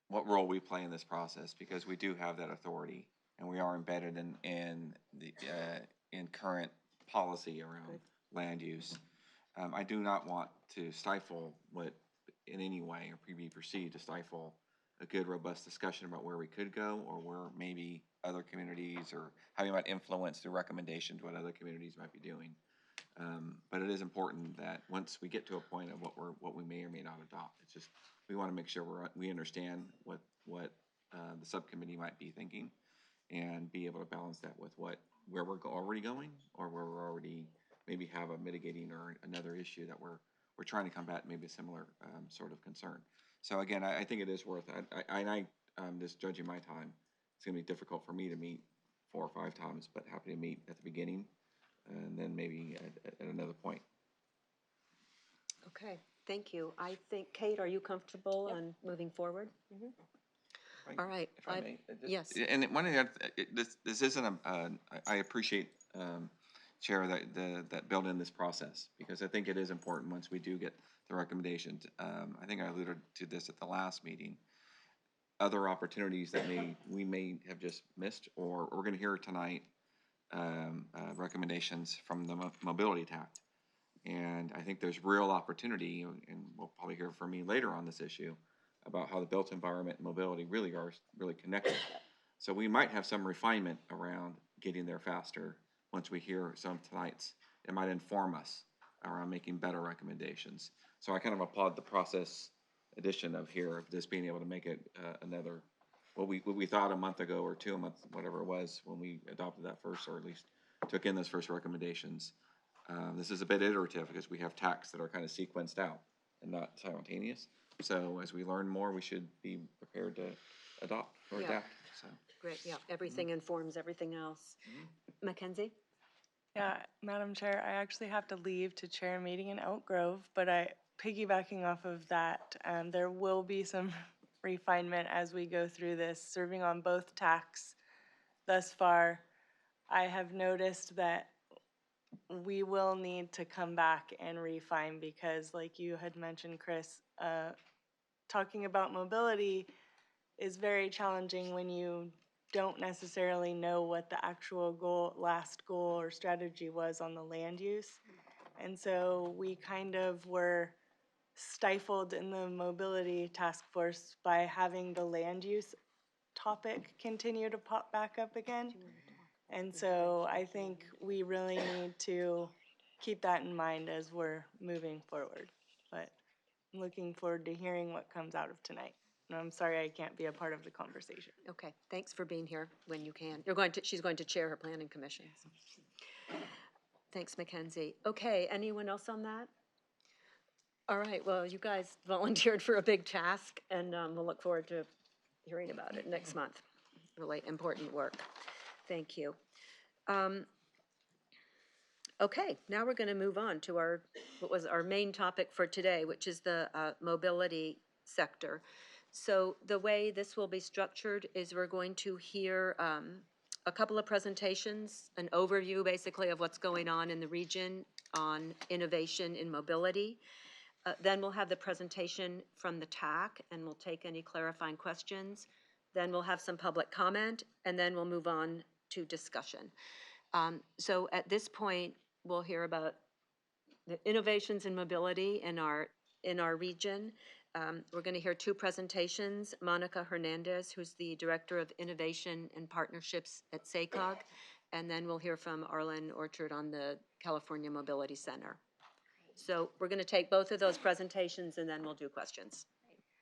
what role we play in this process, because we do have that authority, and we are embedded in current policy around land use. I do not want to stifle what, in any way, or be perceived to stifle a good, robust discussion about where we could go, or where maybe other communities, or how we might influence the recommendations what other communities might be doing. But it is important that once we get to a point of what we may or may not adopt, it's just we want to make sure we understand what the subcommittee might be thinking, and be able to balance that with where we're already going, or where we're already maybe have a mitigating or another issue that we're trying to combat, maybe a similar sort of concern. So again, I think it is worth it. I'm just judging my time. It's gonna be difficult for me to meet 4 or 5 times, but happy to meet at the beginning and then maybe at another point. Okay, thank you. I think, Kate, are you comfortable on moving forward? All right. If I may, yes. And one of the other, this isn't I appreciate, Chair, that built in this process, because I think it is important once we do get the recommendations. I think I alluded to this at the last meeting. Other opportunities that we may have just missed, or we're gonna hear tonight, recommendations from the Mobility Tact. And I think there's real opportunity, and we'll probably hear from me later on this issue, about how the built environment and mobility really are connected. So we might have some refinement around getting there faster once we hear some tonight's. It might inform us around making better recommendations. So I kind of applaud the process addition of here, of this being able to make it another, what we thought a month ago or 2 months, whatever it was, when we adopted that first, or at least took in those first recommendations. This is a bit iterative because we have TACs that are kind of sequenced out and not simultaneous. So as we learn more, we should be prepared to adopt or adapt. So. Great, yeah, everything informs everything else. Mackenzie? Yeah, Madam Chair, I actually have to leave to chair a meeting in Elk Grove, but piggybacking off of that, there will be some refinement as we go through this, serving on both TACs thus far. I have noticed that we will need to come back and refine because, like you had mentioned, Chris, talking about mobility is very challenging when you don't necessarily know what the actual last goal or strategy was on the land use. And so we kind of were stifled in the mobility task force by having the land use topic continue to pop back up again. And so I think we really need to keep that in mind as we're moving forward. But I'm looking forward to hearing what comes out of tonight. And I'm sorry I can't be a part of the conversation. Okay, thanks for being here when you can. She's going to chair her planning commission. Thanks, Mackenzie. Okay, anyone else on that? All right, well, you guys volunteered for a big task, and we'll look forward to hearing about it next month. Really important work. Thank you. Okay, now we're going to move on to what was our main topic for today, which is the mobility sector. So the way this will be structured is we're going to hear a couple of presentations, an overview basically of what's going on in the region on innovation in mobility. Then we'll have the presentation from the TAC, and we'll take any clarifying questions. Then we'll have some public comment, and then we'll move on to discussion. So at this point, we'll hear about the innovations in mobility in our region. We're going to hear 2 presentations. Monica Hernandez, who's the Director of Innovation and Partnerships at SACOG, and then we'll hear from Arlen Orchard on the California Mobility Center. So we're going to take both of those presentations, and then we'll do questions.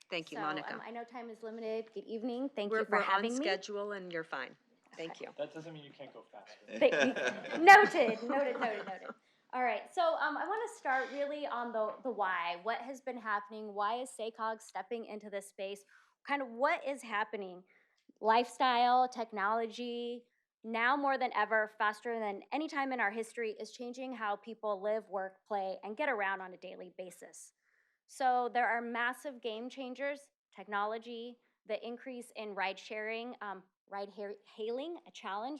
Thank you, Monica. I know time is limited. Good evening. Thank you for having me. We're on schedule, and you're fine. Thank you. That doesn't mean you can't go faster. Noted. All right, so I want to start really on the why. What has been happening? Why is SACOG stepping into this space? Kind of what is happening? Lifestyle, technology, now more than ever, faster than any time in our history, is changing how people live, work, play, and get around on a daily basis. So there are massive game changers, technology, the increase in ride sharing, hailing,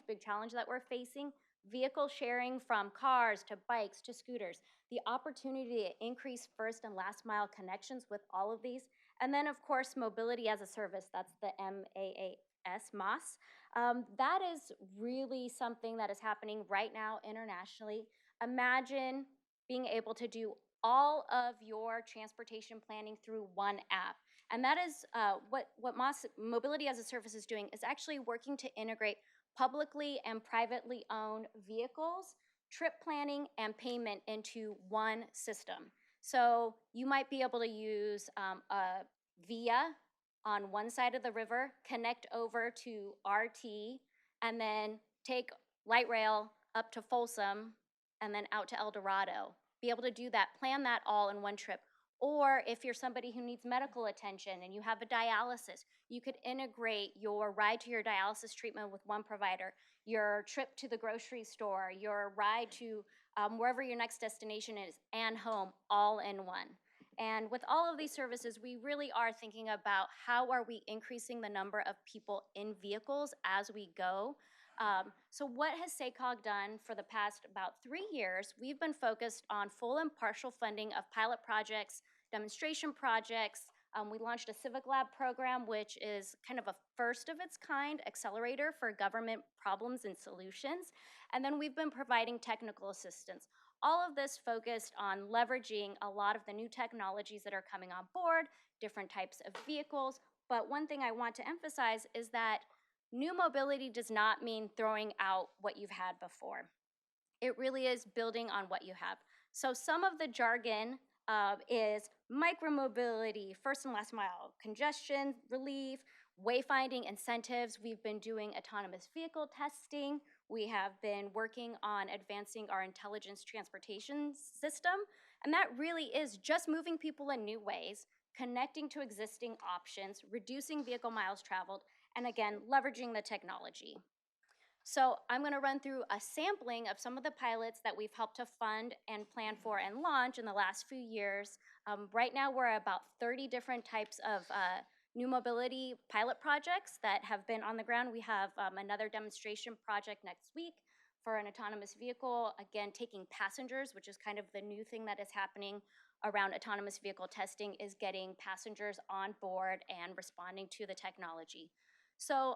big challenge that we're facing, vehicle sharing from cars to bikes to scooters, the opportunity to increase first and last mile connections with all of these, and then of course mobility as a service, that's the MAS. That is really something that is happening right now internationally. Imagine being able to do all of your transportation planning through one app. And that is what MAS, Mobility as a Service, is doing, is actually working to integrate publicly and privately owned vehicles, trip planning, and payment into one system. So you might be able to use a VIA on one side of the river, connect over to RT, and then take light rail up to Folsom, and then out to El Dorado. Be able to do that, plan that all in one trip. Or if you're somebody who needs medical attention and you have a dialysis, you could integrate your ride to your dialysis treatment with one provider, your trip to the grocery store, your ride to wherever your next destination is, and home, all in one. And with all of these services, we really are thinking about how are we increasing the number of people in vehicles as we go. So what has SACOG done for the past about 3 years? We've been focused on full and partial funding of pilot projects, demonstration projects. We launched a Civic Lab program, which is kind of a first of its kind accelerator for government problems and solutions. And then we've been providing technical assistance. All of this focused on leveraging a lot of the new technologies that are coming on board, different types of vehicles. But one thing I want to emphasize is that new mobility does not mean throwing out what you've had before. It really is building on what you have. So some of the jargon is micromobility, first and last mile, congestion relief, wayfinding incentives. We've been doing autonomous vehicle testing. We have been working on advancing our intelligence transportation system. And that really is just moving people in new ways, connecting to existing options, reducing vehicle miles traveled, and again, leveraging the technology. So I'm going to run through a sampling of some of the pilots that we've helped to fund and plan for and launch in the last few years. Right now, we're at about 30 different types of new mobility pilot projects that have been on the ground. We have another demonstration project next week for an autonomous vehicle, again, taking passengers, which is kind of the new thing that is happening around autonomous vehicle testing, is getting passengers on board and responding to the technology. So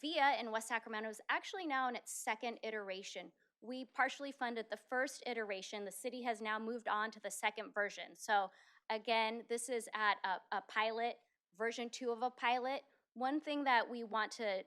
VIA in West Sacramento is actually now in its second iteration. We partially funded the first iteration. The city has now moved on to the second version. So again, this is at a pilot, version 2 of a pilot. One thing that we want to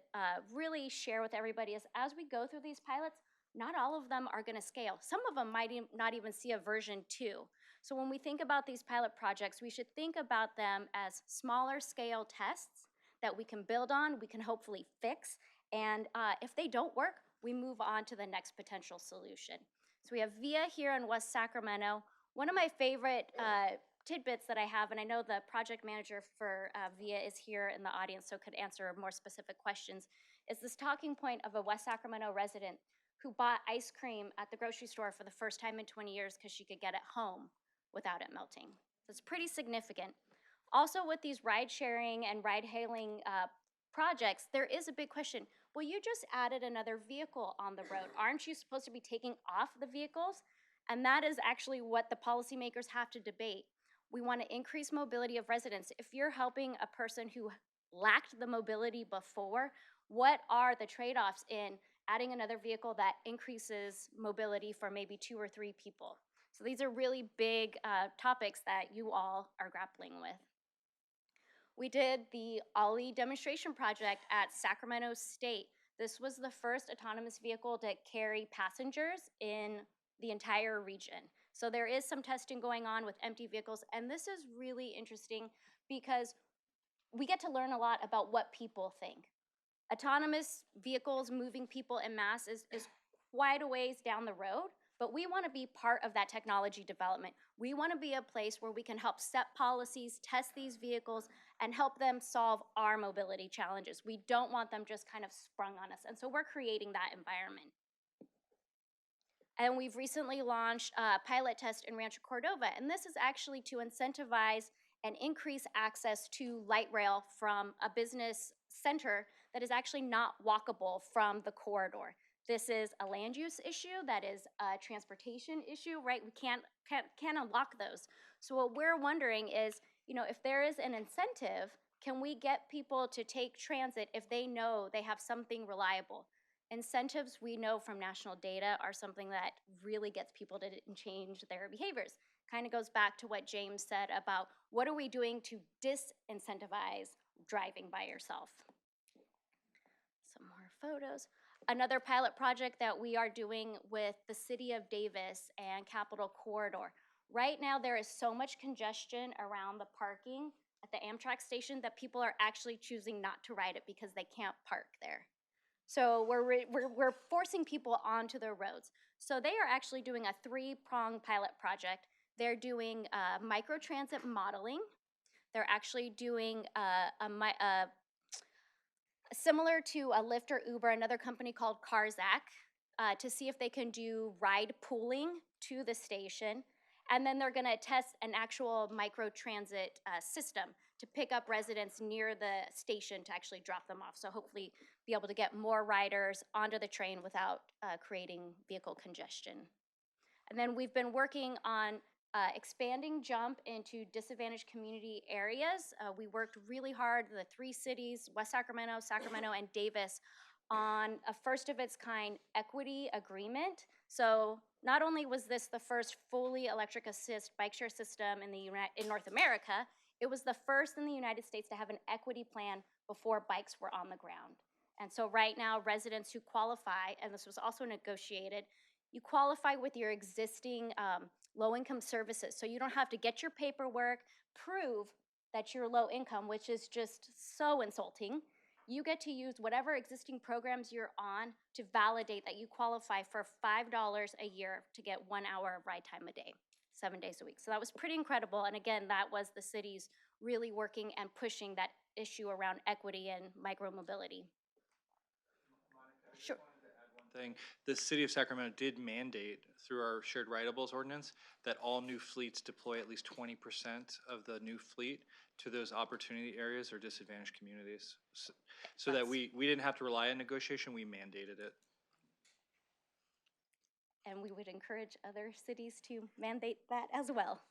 really share with everybody is as we go through these pilots, not all of them are going to scale. Some of them might not even see a version 2. So when we think about these pilot projects, we should think about them as smaller scale tests that we can build on, we can hopefully fix, and if they don't work, we move on to the next potential solution. So we have VIA here in West Sacramento. One of my favorite tidbits that I have, and I know the project manager for VIA is here in the audience, so could answer more specific questions, is this talking point of a West Sacramento resident who bought ice cream at the grocery store for the first time in 20 years because she could get it home without it melting. So it's pretty significant. Also with these ride sharing and ride hailing projects, there is a big question. Well, you just added another vehicle on the road. Aren't you supposed to be taking off the vehicles? And that is actually what the policymakers have to debate. We want to increase mobility of residents. If you're helping a person who lacked the mobility before, what are the trade-offs in adding another vehicle that increases mobility for maybe 2 or 3 people? So these are really big topics that you all are grappling with. We did the Ollie demonstration project at Sacramento State. This was the first autonomous vehicle to carry passengers in the entire region. So there is some testing going on with empty vehicles, and this is really interesting because we get to learn a lot about what people think. Autonomous vehicles moving people en masse is quite a ways down the road, but we want to be part of that technology development. We want to be a place where we can help set policies, test these vehicles, and help them solve our mobility challenges. We don't want them just kind of sprung on us, and so we're creating that environment. And we've recently launched a pilot test in Rancho Cordova, and this is actually to incentivize and increase access to light rail from a business center that is actually not walkable from the corridor. This is a land use issue, that is a transportation issue, right? We can't unlock those. So what we're wondering is, you know, if there is an incentive, can we get people to take transit if they know they have something reliable? Incentives, we know from national data, are something that really gets people to change their behaviors. Kind of goes back to what James said about what are we doing to disincentivize driving by yourself. Some more photos. Another pilot project that we are doing with the City of Davis and Capitol Corridor. Right now there is so much congestion around the parking at the Amtrak station that people are actually choosing not to ride it because they can't park there. So we're forcing people onto the roads. So they are actually doing a 3-pronged pilot project. They're doing microtransit modeling. They're actually doing similar to a Lyft or Uber, another company called Carzak, to see if they can do ride pooling to the station. And then they're gonna test an actual microtransit system to pick up residents near the station to actually drop them off. So hopefully be able to get more riders onto the train without creating vehicle congestion. And then we've been working on expanding JUMP into disadvantaged community areas. We worked really hard, the 3 cities, West Sacramento, Sacramento, and Davis, on a first of its kind equity agreement. So not only was this the first fully electric assist bike share system in North America, it was the first in the United States to have an equity plan before bikes were on the ground. And so right now, residents who qualify, and this was also negotiated, you qualify with your existing low-income services. So you don't have to get your paperwork, prove that you're low income, which is just so insulting. You get to use whatever existing programs you're on to validate that you qualify for $5 a year to get 1 hour of ride time a day, 7 days a week. So that was pretty incredible. And again, that was the cities really working and pushing that issue around equity and micromobility. Sure. Thing, the city of Sacramento did mandate through our shared rideables ordinance that all new fleets deploy at least 20% of the new fleet to those opportunity areas or disadvantaged communities. So that we didn't have to rely on negotiation, we mandated it. And we would encourage other cities to mandate that as well.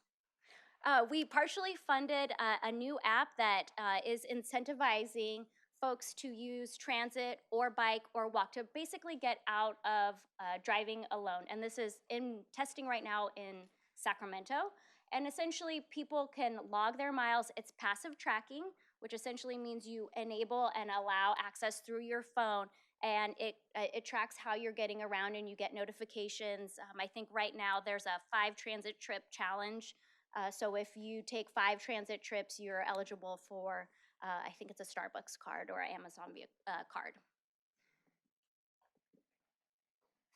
We partially funded a new app that is incentivizing folks to use transit or bike or walk to basically get out of driving alone. And this is in testing right now in Sacramento. And essentially people can log their miles. It's passive tracking, which essentially means you enable and allow access through your phone, and it tracks how you're getting around and you get notifications. I think right now there's a 5 transit trip challenge. So if you take 5 transit trips, you're eligible for I think it's a Starbucks card or an Amazon card.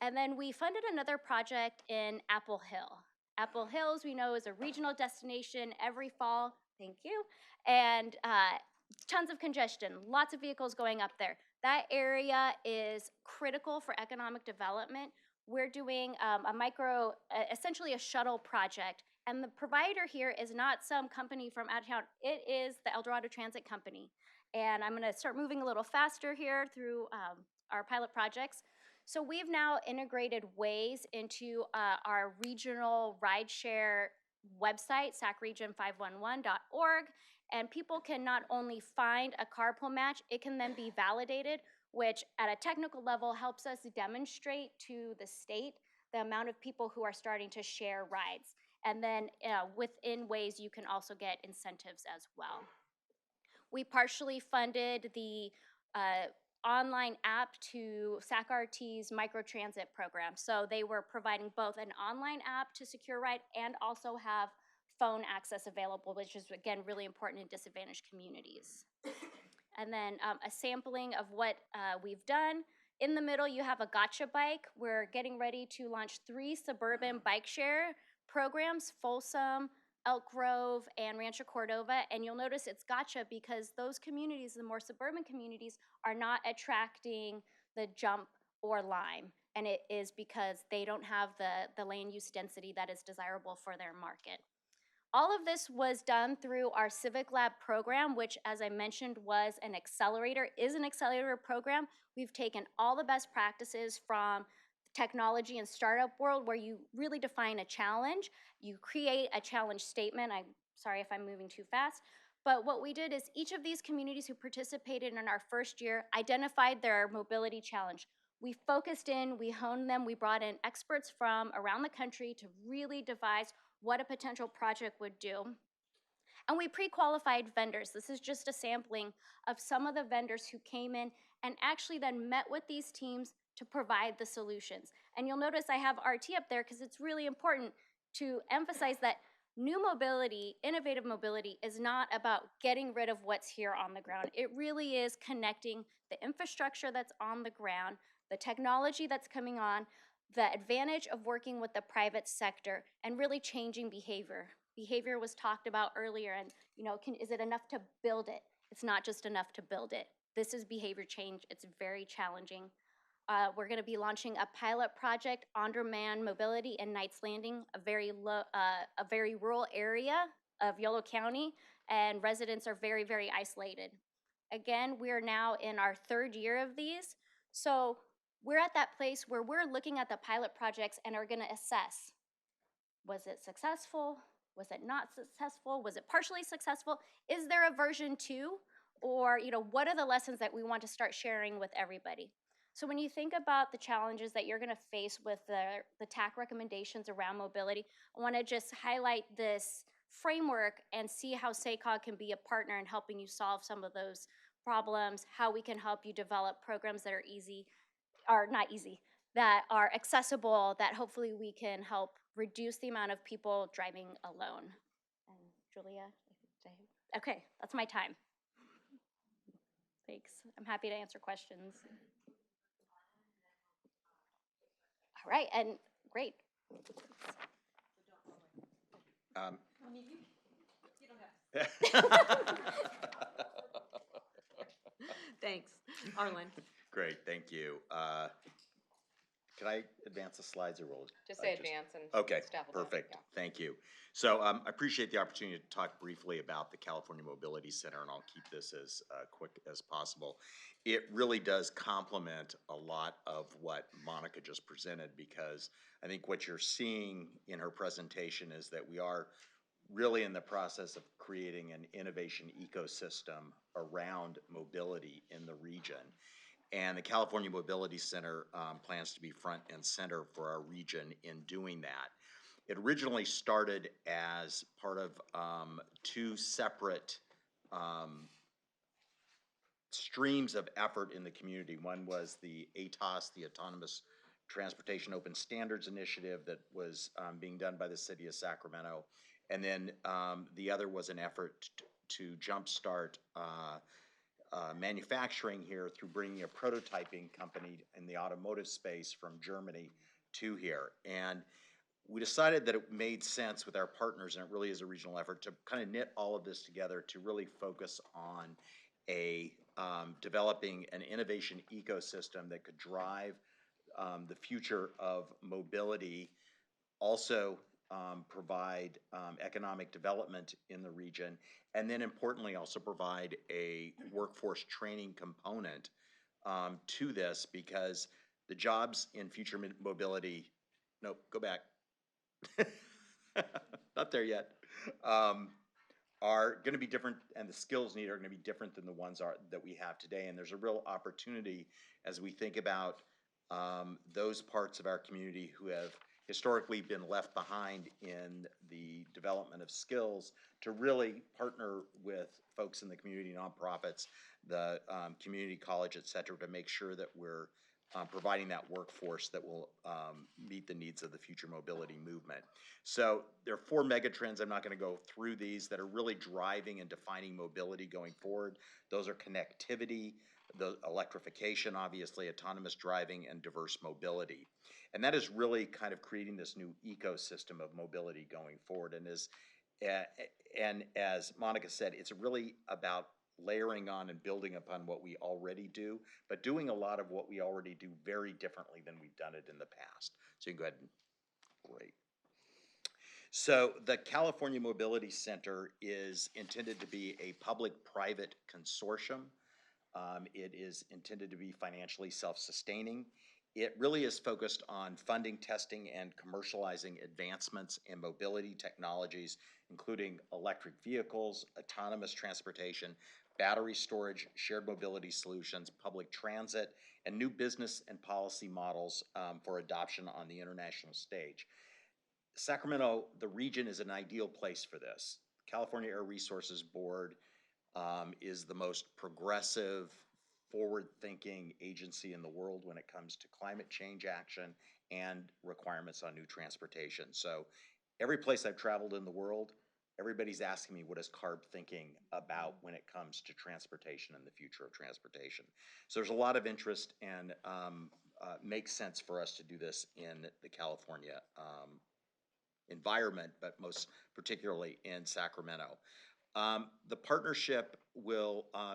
And then we funded another project in Apple Hill. Apple Hills, we know, is a regional destination every fall. Thank you. And tons of congestion, lots of vehicles going up there. That area is critical for economic development. We're doing essentially a shuttle project. And the provider here is not some company from out of town. It is the El Dorado Transit Company. And I'm going to start moving a little faster here through our pilot projects. So we've now integrated Waze into our regional rideshare website, sacregion511.org. And people can not only find a carpool match, it can then be validated, which at a technical level helps us demonstrate to the state the amount of people who are starting to share rides. And then within Waze, you can also get incentives as well. We partially funded the online app to SacRT's microtransit program. So they were providing both an online app to secure ride and also have phone access available, which is, again, really important in disadvantaged communities. And then a sampling of what we've done. In the middle, you have a gotcha bike. We're getting ready to launch 3 suburban bike share programs, Folsom, Elk Grove, and Rancho Cordova. And you'll notice it's gotcha because those communities, the more suburban communities, are not attracting the Jump or Lime. And it is because they don't have the land use density that is desirable for their market. All of this was done through our Civic Lab program, which, as I mentioned, is an accelerator program. We've taken all the best practices from technology and startup world where you really define a challenge. You create a challenge statement. I'm sorry if I'm moving too fast. But what we did is each of these communities who participated in our first year identified their mobility challenge. We focused in, we honed them, we brought in experts from around the country to really devise what a potential project would do. And we pre-qualified vendors. This is just a sampling of some of the vendors who came in and actually then met with these teams to provide the solutions. And you'll notice I have RT up there because it's really important to emphasize that new mobility, innovative mobility, is not about getting rid of what's here on the ground. It really is connecting the infrastructure that's on the ground, the technology that's coming on, the advantage of working with the private sector and really changing behavior. Behavior was talked about earlier, and is it enough to build it? It's not just enough to build it. This is behavior change. It's very challenging. We're going to be launching a pilot project on demand mobility in Knights Landing, a very rural area of Yolo County, and residents are very, very isolated. Again, we are now in our 3rd year of these, so we're at that place where we're looking at the pilot projects and are going to assess, was it successful? Was it not successful? Was it partially successful? Is there a version 2? Or, what are the lessons that we want to start sharing with everybody? So when you think about the challenges that you're going to face with the TAC recommendations around mobility, I want to just highlight this framework and see how SACOG can be a partner in helping you solve some of those problems, how we can help you develop programs that are that are accessible, that hopefully we can help reduce the amount of people driving alone. And Julia, okay, that's my time. Thanks. I'm happy to answer questions. All right, and great. Thanks, Arlen. Great, thank you. Can I advance the slides or will? Just say advance and Okay, staff will do it, perfect, yeah. thank you. So I appreciate the opportunity to talk briefly about the California Mobility Center, and I'll keep this as quick as possible. It really does complement a lot of what Monica just presented, because I think what you're seeing in her presentation is that we are really in the process of creating an innovation ecosystem around mobility in the region. And the California Mobility Center plans to be front and center for our region in doing that. It originally started as part of 2 separate streams of effort in the community. One was the ATOS, the Autonomous Transportation Open Standards Initiative, that was being done by the city of Sacramento. And then the other was an effort to jumpstart manufacturing here through bringing a prototyping company in the automotive space from Germany to here. And we decided that it made sense with our partners, and it really is a regional effort, to kind of knit all of this together to really focus on developing an innovation ecosystem that could drive the future of mobility, also provide economic development in the region, and then importantly also provide a workforce training component to this, because the jobs in future mobility, nope, go back, not there yet, are going to be different, and the skills needed are going to be different than the ones that we have today. And there's a real opportunity as we think about those parts of our community who have historically been left behind in the development of skills to really partner with folks in the community, nonprofits, the community college, et cetera, to make sure that we're providing that workforce that will meet the needs of the future mobility movement. So there are 4 megatrends. I'm not going to go through these that are really driving and defining mobility going forward. Those are connectivity, the electrification, obviously, autonomous driving, and diverse mobility. And that is really kind of creating this new ecosystem of mobility going forward. And as Monica said, it's really about layering on and building upon what we already do, but doing a lot of what we already do very differently than we've done it in the past. So you can go ahead and, great. So the California Mobility Center is intended to be a public-private consortium. It is intended to be financially self-sustaining. It really is focused on funding, testing, and commercializing advancements in mobility technologies, including electric vehicles, autonomous transportation, battery storage, shared mobility solutions, public transit, and new business and policy models for adoption on the international stage. Sacramento, the region, is an ideal place for this. California Air Resources Board is the most progressive, forward-thinking agency in the world when it comes to climate change action and requirements on new transportation. So every place I've traveled in the world, everybody's asking me, what is CARB thinking about when it comes to transportation and the future of transportation? So there's a lot of interest and makes sense for us to do this in the California environment, but most particularly in Sacramento. The partnership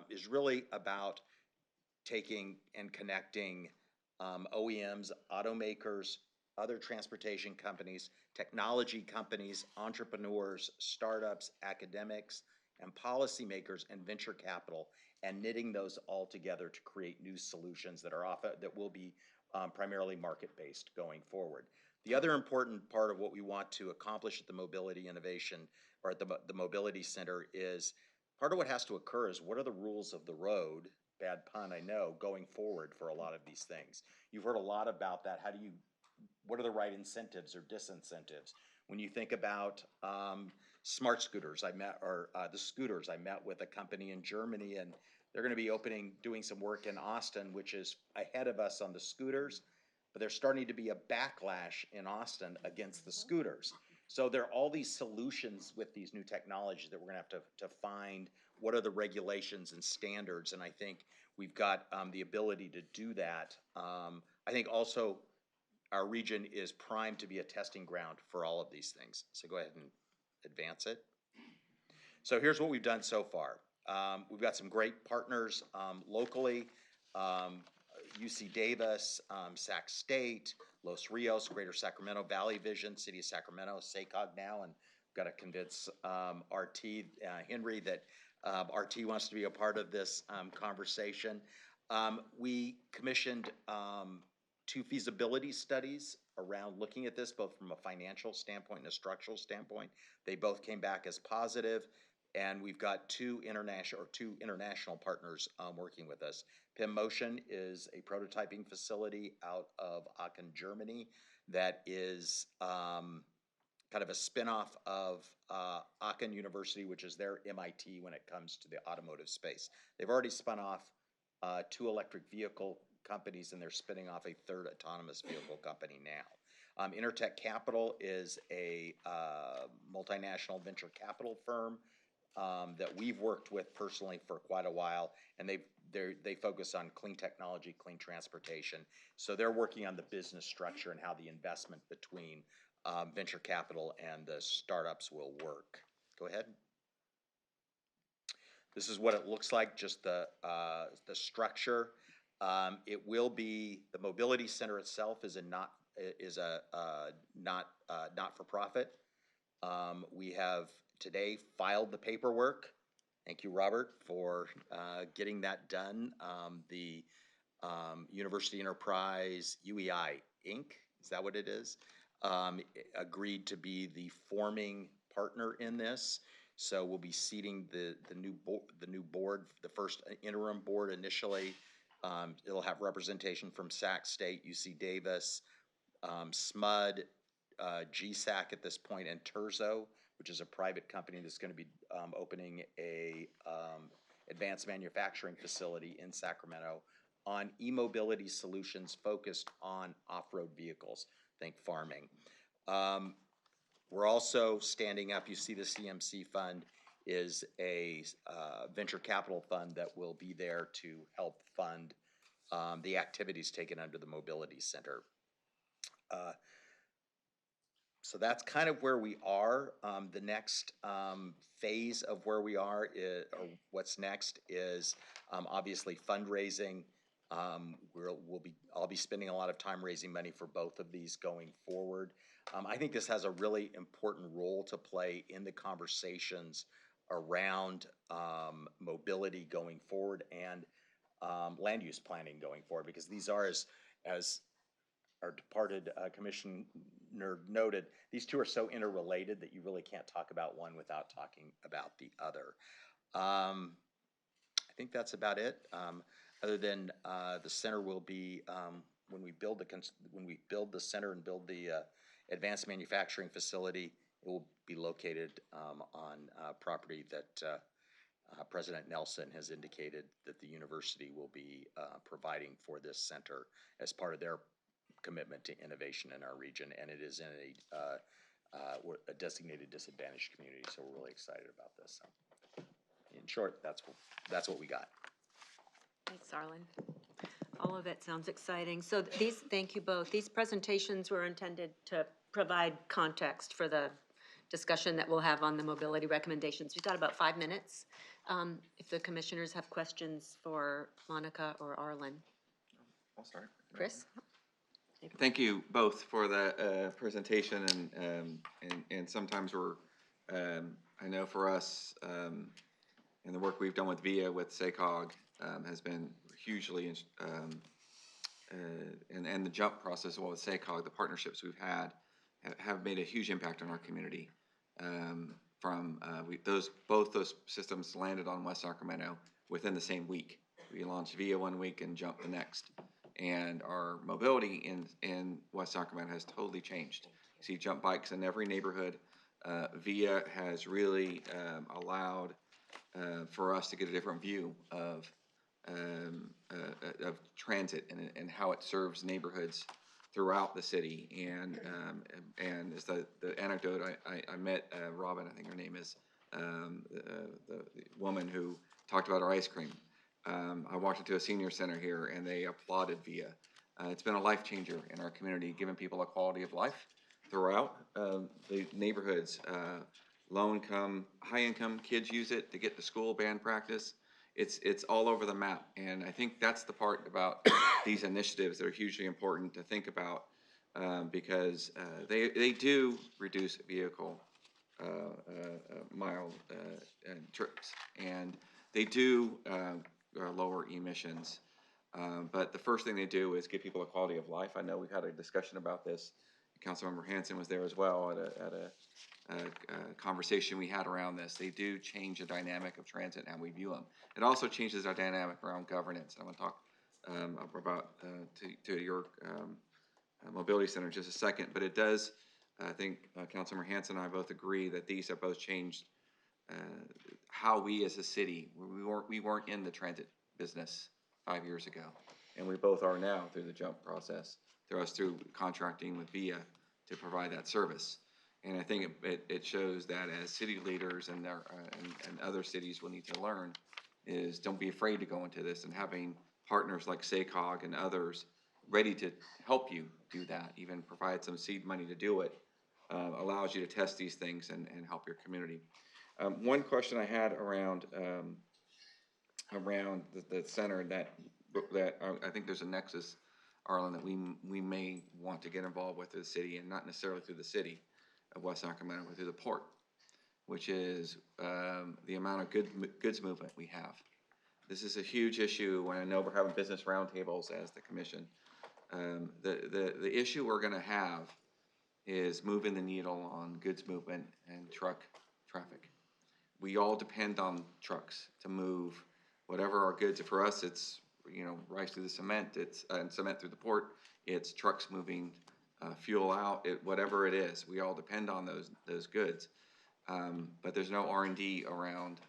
is really about taking and connecting OEMs, automakers, other transportation companies, technology companies, entrepreneurs, startups, academics, and policymakers and venture capital, and knitting those all together to create new solutions that will be primarily market-based going forward. The other important part of what we want to accomplish at the Mobility Innovation, or at the Mobility Center, is part of what has to occur is what are the rules of the road, bad pun I know, going forward for a lot of these things. You've heard a lot about that. What are the right incentives or disincentives? When you think about smart scooters, the scooters, I met with a company in Germany, and they're going to be doing some work in Austin, which is ahead of us on the scooters, but there's starting to be a backlash in Austin against the scooters. So there are all these solutions with these new technologies that we're going to have to find what are the regulations and standards, and I think we've got the ability to do that. I think also our region is primed to be a testing ground for all of these things. So go ahead and advance it. So here's what we've done so far. We've got some great partners locally. UC Davis, Sac State, Los Rios, Greater Sacramento Valley Vision, City of Sacramento, SACOG now, and got to convince RT Henry that RT wants to be a part of this conversation. We commissioned 2 feasibility studies around looking at this, both from a financial standpoint and a structural standpoint. They both came back as positive, and we've got 2 international partners working with us. PIM Motion is a prototyping facility out of Aachen, Germany, that is kind of a spinoff of Aachen University, which is their MIT when it comes to the automotive space. They've already spun off 2 electric vehicle companies, and they're spinning off a 3rd autonomous vehicle company now. Intertech Capital is a multinational venture capital firm that we've worked with personally for quite a while, and they focus on clean technology, clean transportation. So they're working on the business structure and how the investment between venture capital and the startups will work. Go ahead. This is what it looks like, just the structure. It will be, the Mobility Center itself is a not-for-profit. We have today filed the paperwork. Thank you, Robert, for getting that done. The University Enterprise UEI Inc., is that what it is? Agreed to be the forming partner in this. So we'll be seating the new board, the first interim board initially. It'll have representation from Sac State, UC Davis, SMUD, GSAC at this point, and Terzo, which is a private company that's going to be opening a advanced manufacturing facility in Sacramento on e-mobility solutions focused on off-road vehicles, think farming. We're also standing up, you see the CMC fund is a venture capital fund that will be there to help fund the activities taken under the Mobility Center. So that's kind of where we are. The next phase of where we are, or what's next, is obviously fundraising. I'll be spending a lot of time raising money for both of these going forward. I think this has a really important role to play in the conversations around mobility going forward and land use planning going forward, because these are, as our departed commissioner noted, these 2 are so interrelated that you really can't talk about one without talking about the other. I think that's about it. Other than the center will be, when we build the center and build the advanced manufacturing facility, it will be located on property that President Nelson has indicated that the university will be providing for this center as part of their commitment to innovation in our region, and it is in a designated disadvantaged community, so we're really excited about this. So, in short, that's what we got. Thanks, Arlen. All of it sounds exciting. So thank you both. These presentations were intended to provide context for the discussion that we'll have on the mobility recommendations. We've got about 5 minutes. If the commissioners have questions for Monica or Arlen. I'll start. Chris? Thank you both for the presentation, and sometimes we're, I know for us, and the work we've done with VIA, with SACOG, has been hugely, and the jump process as well with SACOG, the partnerships we've had have made a huge impact on our community. Both those systems landed on West Sacramento within the same week. We launched VIA one week and Jump the next. And our mobility in West Sacramento has totally changed. You see jump bikes in every neighborhood. VIA has really allowed for us to get a different view of transit and how it serves neighborhoods throughout the city. And as the anecdote, I met Robin, I think her name is, the woman who talked about our ice cream. I walked into a senior center here and they applauded VIA. It's been a life changer in our community, giving people a quality of life throughout the neighborhoods. Low income, high income kids use it to get to school, band practice. It's all over the map. And I think that's the part about these initiatives that are hugely important to think about, because they do reduce vehicle mile trips, and they do lower emissions, but the first thing they do is give people a quality of life. I know we've had a discussion about this. Councilmember Hanson was there as well at a conversation we had around this. They do change the dynamic of transit and how we view them. It also changes our dynamic around governance. I want to talk about to your mobility center in just a second, but it does. I think Councilmember Hanson and I both agree that these have both changed how we as a city, we weren't in the transit business 5 years ago, and we both are now through the jump process, through contracting with VIA to provide that service. And I think it shows that as city leaders and other cities will need to learn is don't be afraid to go into this, and having partners like SACOG and others ready to help you do that, even provide some seed money to do it, allows you to test these things and help your community. One question I had around the center that I think there's a nexus, Arlen, that we may want to get involved with the city, and not necessarily through the city of West Sacramento, but through the port, which is the amount of goods movement we have. This is a huge issue. When I know we're having business roundtables as the commission, the issue we're going to have is moving the needle on goods movement and truck traffic. We all depend on trucks to move whatever our goods. For us, it's rice through the cement. It's cement through the port. It's trucks moving fuel out. Whatever it is, we all depend on those goods. But there's no R&D around.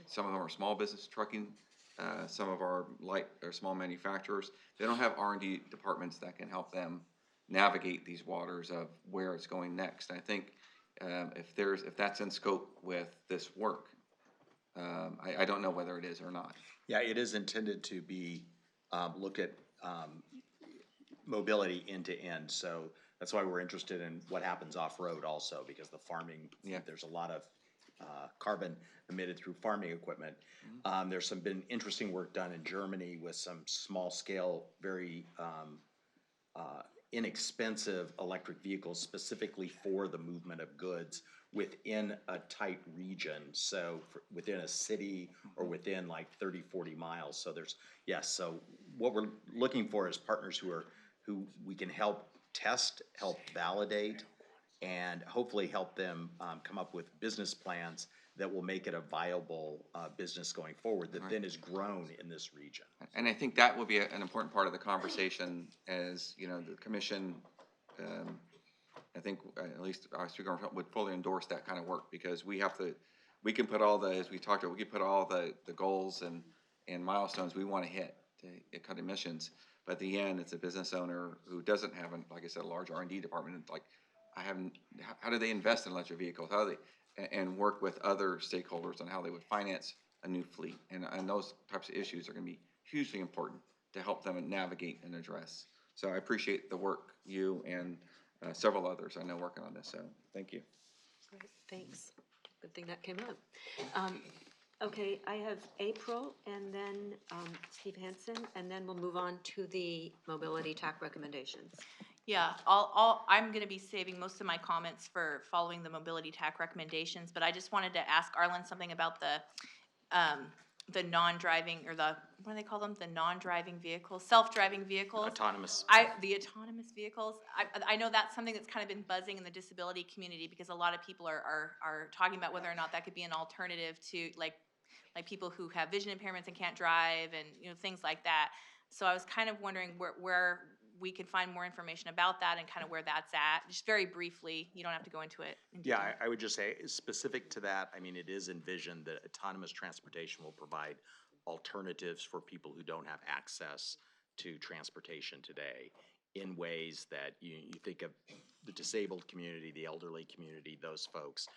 Some of them are small business trucking. Some of our light or small manufacturers, they don't have R&D departments that can help them navigate these waters of where it's going next. And I think if that's in scope with this work, I don't know whether it is or not. Yeah, it is intended to be looked at mobility end to end. So that's why we're interested in what happens off-road also, because the farming, there's a lot of carbon emitted through farming equipment. There's been interesting work done in Germany with some small scale, very inexpensive electric vehicles specifically for the movement of goods within a tight region. So within a city or within like 30, 40 miles. So so what we're looking for is partners who we can help test, help validate, and hopefully help them come up with business plans that will make it a viable business going forward that then is grown in this region. And I think that will be an important part of the conversation as, the commission, I think at least our speaker would fully endorse that kind of work, because we can put all as we talked about, we can put all the goals and milestones we want to hit to cut emissions. But at the end, it's a business owner who doesn't have, like I said, a large R&D department. Like, how do they invest in electric vehicles? How do they, and work with other stakeholders on how they would finance a new fleet? And those types of issues are going to be hugely important to help them navigate and address. So I appreciate the work you and several others I know working on this, so thank you. Great, thanks. Good thing that came up. Okay, I have April and then Steve Hansen, and then we'll move on to the mobility TAC recommendations. Yeah, I'm gonna be saving most of my comments for following the mobility TAC recommendations, but I just wanted to ask Arlen something about the non-driving, or what do they call them? The non-driving vehicles, self-driving vehicles? Autonomous. The autonomous vehicles. I know that's something that's kind of been buzzing in the disability community, because a lot of people are talking about whether or not that could be an alternative to, like people who have vision impairments and can't drive, and, things like that. So I was kind of wondering where we could find more information about that and kind of where that's at, just very briefly. You don't have to go into it in detail. Yeah, I would just say, specific to that, I mean, it is envisioned that autonomous transportation will provide alternatives for people who don't have access to transportation today, in ways that you think of the disabled community, the elderly community, those folks,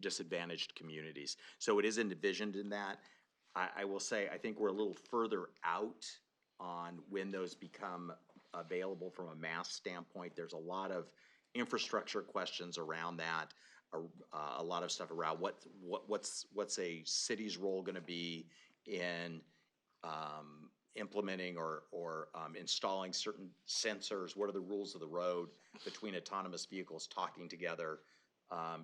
disadvantaged communities. So it is envisioned in that. I will say, I think we're a little further out on when those become available from a mass standpoint. There's a lot of infrastructure questions around that, a lot of stuff around what's a city's role going to be in implementing or installing certain sensors. What are the rules of the road between autonomous vehicles talking together? A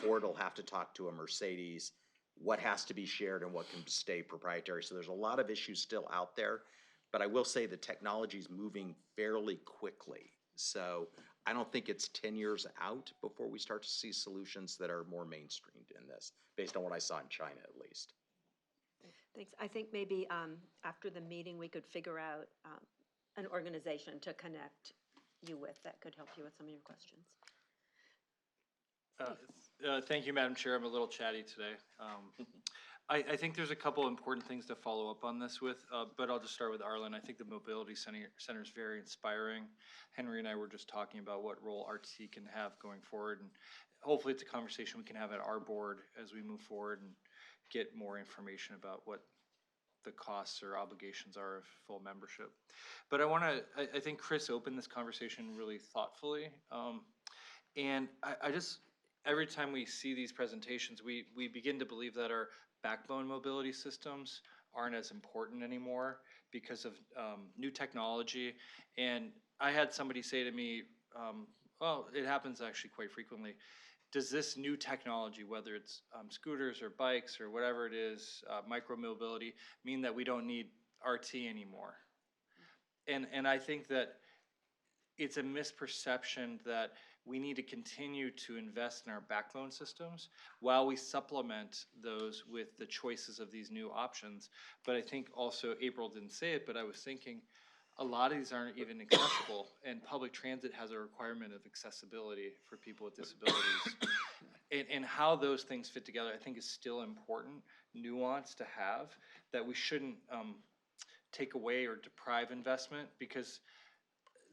Ford will have to talk to a Mercedes. What has to be shared and what can stay proprietary? So there's a lot of issues still out there, but I will say the technology is moving fairly quickly. So I don't think it's 10 years out before we start to see solutions that are more mainstreamed in this, based on what I saw in China at least. Thanks. I think maybe after the meeting, we could figure out an organization to connect you with that could help you with some of your questions. Thank you, Madam Chair. I'm a little chatty today. I think there's a couple important things to follow up on this with, but I'll just start with Arlen. I think the Mobility Center is very inspiring. Henry and I were just talking about what role RT can have going forward, and hopefully it's a conversation we can have at our board as we move forward and get more information about what the costs or obligations are of full membership. But I think Chris opened this conversation really thoughtfully, and I just, every time we see these presentations, we begin to believe that our backbone mobility systems aren't as important anymore because of new technology. And I had somebody say to me, well, it happens actually quite frequently, does this new technology, whether it's scooters or bikes or whatever it is, micro-mobility, mean that we don't need RT anymore? And I think that it's a misperception that we need to continue to invest in our backbone systems while we supplement those with the choices of these new options. But I think also, April didn't say it, but I was thinking a lot of these aren't even accessible, and public transit has a requirement of accessibility for people with disabilities. And how those things fit together, I think, is still important nuance to have, that we shouldn't take away or deprive investment, because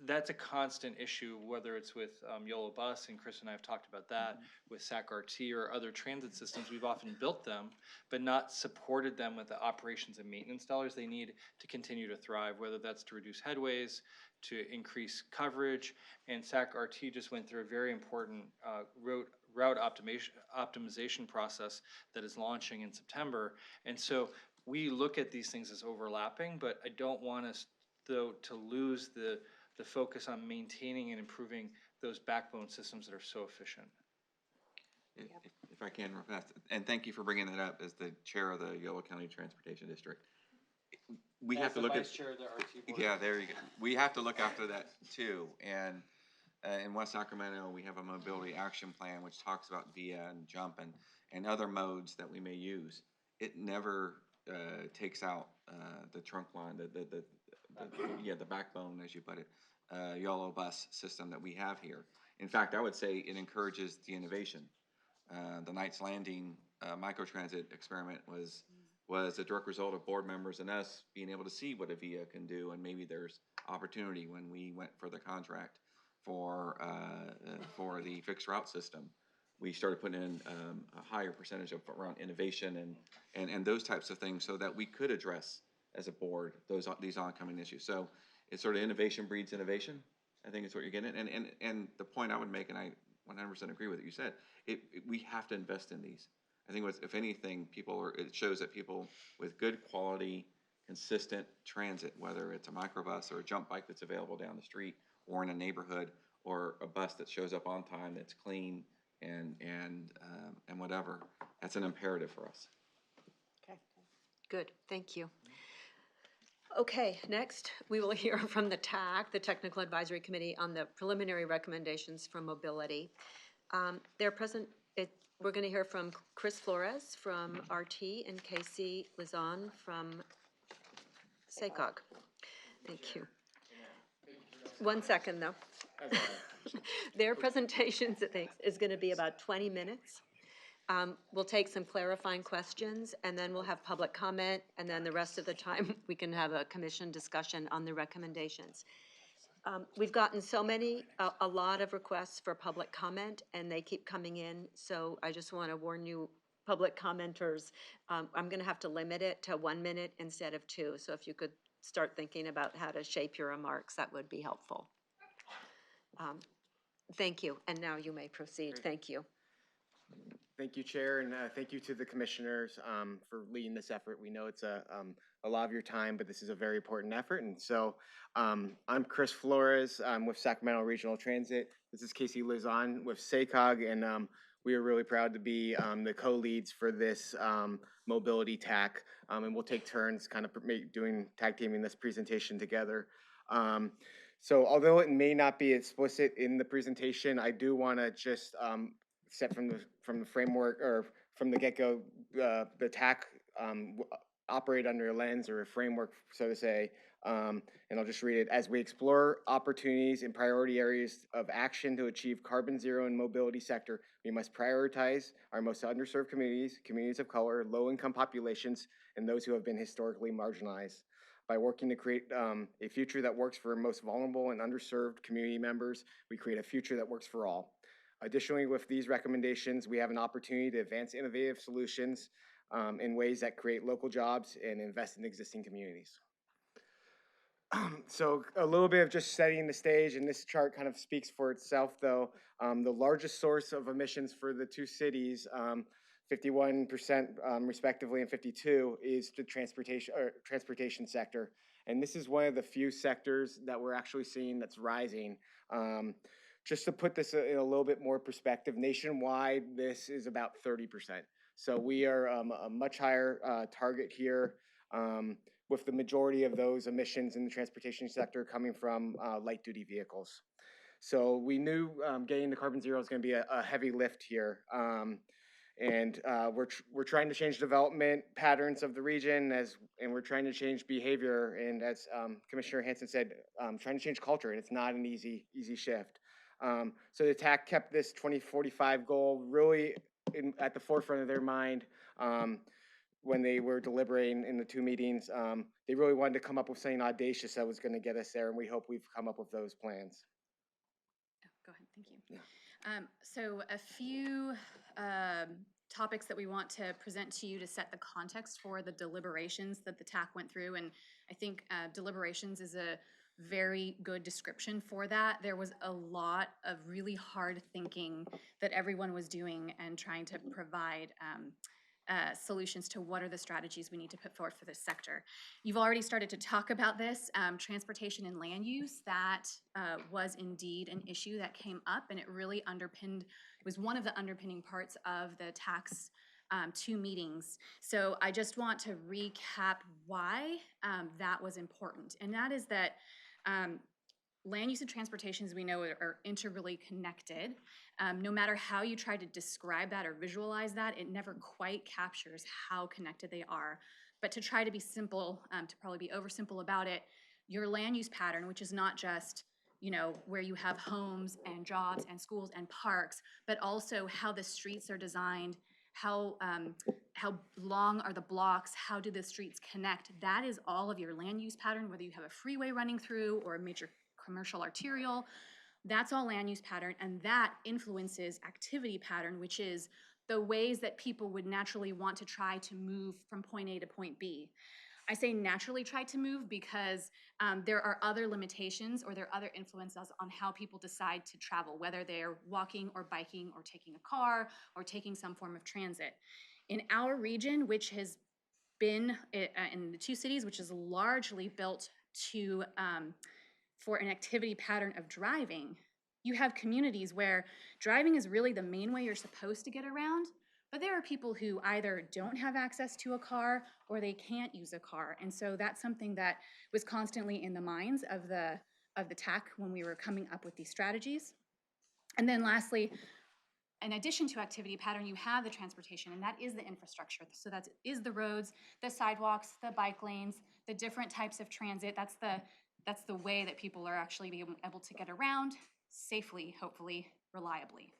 that's a constant issue, whether it's with YOLO Bus, and Chris and I have talked about that, with SAC RT or other transit systems. We've often built them, but not supported them with the operations and maintenance dollars they need to continue to thrive, whether that's to reduce headways, to increase coverage. And SAC RT just went through a very important route optimization process that is launching in September. And so we look at these things as overlapping, but I don't want us, though, to lose the focus on maintaining and improving those backbone systems that are so efficient. If I can, real fast, and thank you for bringing that up as the chair of the Yolo County Transportation District. We have to look at. Chair of the RT board. Yeah, there you go. We have to look after that too. And in West Sacramento, we have a mobility action plan which talks about VIA and jump and other modes that we may use. It never takes out the trunk line, the backbone, as you put it, YOLO bus system that we have here. In fact, I would say it encourages the innovation. The Knights Landing microtransit experiment was a direct result of board members and us being able to see what a VIA can do, and maybe there's opportunity when we went for the contract for the fixed route system. We started putting in a higher percentage of around innovation and those types of things, so that we could address as a board, these oncoming issues. So it's sort of innovation breeds innovation. I think it's what you're getting at. And the point I would make, and I 100% agree with what you said, we have to invest in these. I think if anything, it shows that people with good quality, consistent transit, whether it's a microbus or a jump bike that's available down the street or in a neighborhood, or a bus that shows up on time, that's clean and whatever, that's an imperative for us. Okay, good, thank you. Okay, next we will hear from the TAC, the Technical Advisory Committee, on the preliminary recommendations for mobility. We're going to hear from Chris Flores from RT and Casey Lizon from SACOG. Thank you. 1 second, though. Their presentations, I think, is going to be about 20 minutes. We'll take some clarifying questions, and then we'll have public comment, and then the rest of the time we can have a commission discussion on the recommendations. We've gotten a lot of requests for public comment, and they keep coming in, so I just want to warn you, public commenters, I'm going to have to limit it to 1 minute instead of 2, so if you could start thinking about how to shape your remarks, that would be helpful. Thank you, and now you may proceed. Thank you. Thank you, Chair, and thank you to the commissioners for leading this effort. We know it's a lot of your time, but this is a very important effort. And so I'm Chris Flores. I'm with Sacramento Regional Transit. This is Casey Lizon with SACOG, and we are really proud to be the co-leads for this mobility TAC. And we'll take turns kind of tag teaming this presentation together. So although it may not be explicit in the presentation, I do want to just set from the framework, or from the get-go, the TAC operate under a lens or a framework, so to say, and I'll just read it. As we explore opportunities in priority areas of action to achieve carbon zero in mobility sector, we must prioritize our most underserved communities of color, low-income populations, and those who have been historically marginalized. By working to create a future that works for most vulnerable and underserved community members, we create a future that works for all. Additionally, with these recommendations, we have an opportunity to advance innovative solutions in ways that create local jobs and invest in existing communities. So a little bit of just setting the stage, and this chart kind of speaks for itself, though. The largest source of emissions for the two cities, 51% respectively and 52%, is the transportation sector. And this is one of the few sectors that we're actually seeing that's rising. Just to put this in a little bit more perspective, nationwide, this is about 30%. So we are a much higher target here, with the majority of those emissions in the transportation sector coming from light-duty vehicles. So we knew getting to carbon zero is going to be a heavy lift here. And we're trying to change development patterns of the region, and we're trying to change behavior. And as Commissioner Hansen said, trying to change culture, and it's not an easy shift. So the TAC kept this 2045 goal really at the forefront of their mind when they were deliberating in the two meetings. They really wanted to come up with something audacious that was going to get us there, and we hope we've come up with those plans. Go ahead, thank you. Yeah. So a few topics that we want to present to you to set the context for the deliberations that the TAC went through, and I think deliberations is a very good description for that. There was a lot of really hard thinking that everyone was doing and trying to provide solutions to what are the strategies we need to put forward for this sector. You've already started to talk about this, transportation and land use. That was indeed an issue that came up, and it really was one of the underpinning parts of the TAC's two meetings. So I just want to recap why that was important, and that is that land use and transportation, as we know, are integrally connected. No matter how you try to describe that or visualize that, it never quite captures how connected they are. But to try to be simple, to probably be oversimple about it, your land use pattern, which is not just, where you have homes and jobs and schools and parks, but also how the streets are designed, how long are the blocks, how do the streets connect. That is all of your land use pattern, whether you have a freeway running through or a major commercial arterial. That's all land use pattern, and that influences activity pattern, which is the ways that people would naturally want to try to move from point A to point B. I say naturally try to move because there are other limitations or there are other influences on how people decide to travel, whether they're walking or biking or taking a car or taking some form of transit. In our region, which has been in the two cities, which is largely built to for an activity pattern of driving, you have communities where driving is really the main way you're supposed to get around, but there are people who either don't have access to a car or they can't use a car. And so that's something that was constantly in the minds of the TAC when we were coming up with these strategies. And then lastly, in addition to activity pattern, you have the transportation, and that is the infrastructure. So that is the roads, the sidewalks, the bike lanes, the different types of transit. That's the way that people are actually being able to get around safely, hopefully, reliably.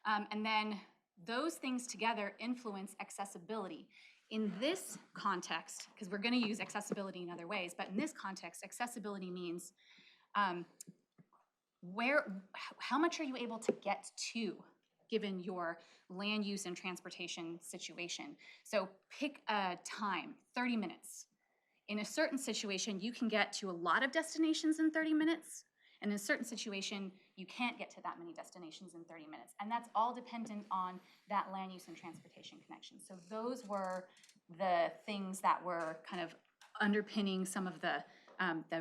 And then those things together influence accessibility. In this context, because we're going to use accessibility in other ways, but in this context, accessibility means how much are you able to get to given your land use and transportation situation. So pick a time, 30 minutes. In a certain situation, you can get to a lot of destinations in 30 minutes. And in a certain situation, you can't get to that many destinations in 30 minutes. And that's all dependent on that land use and transportation connection. So those were the things that were kind of underpinning some of the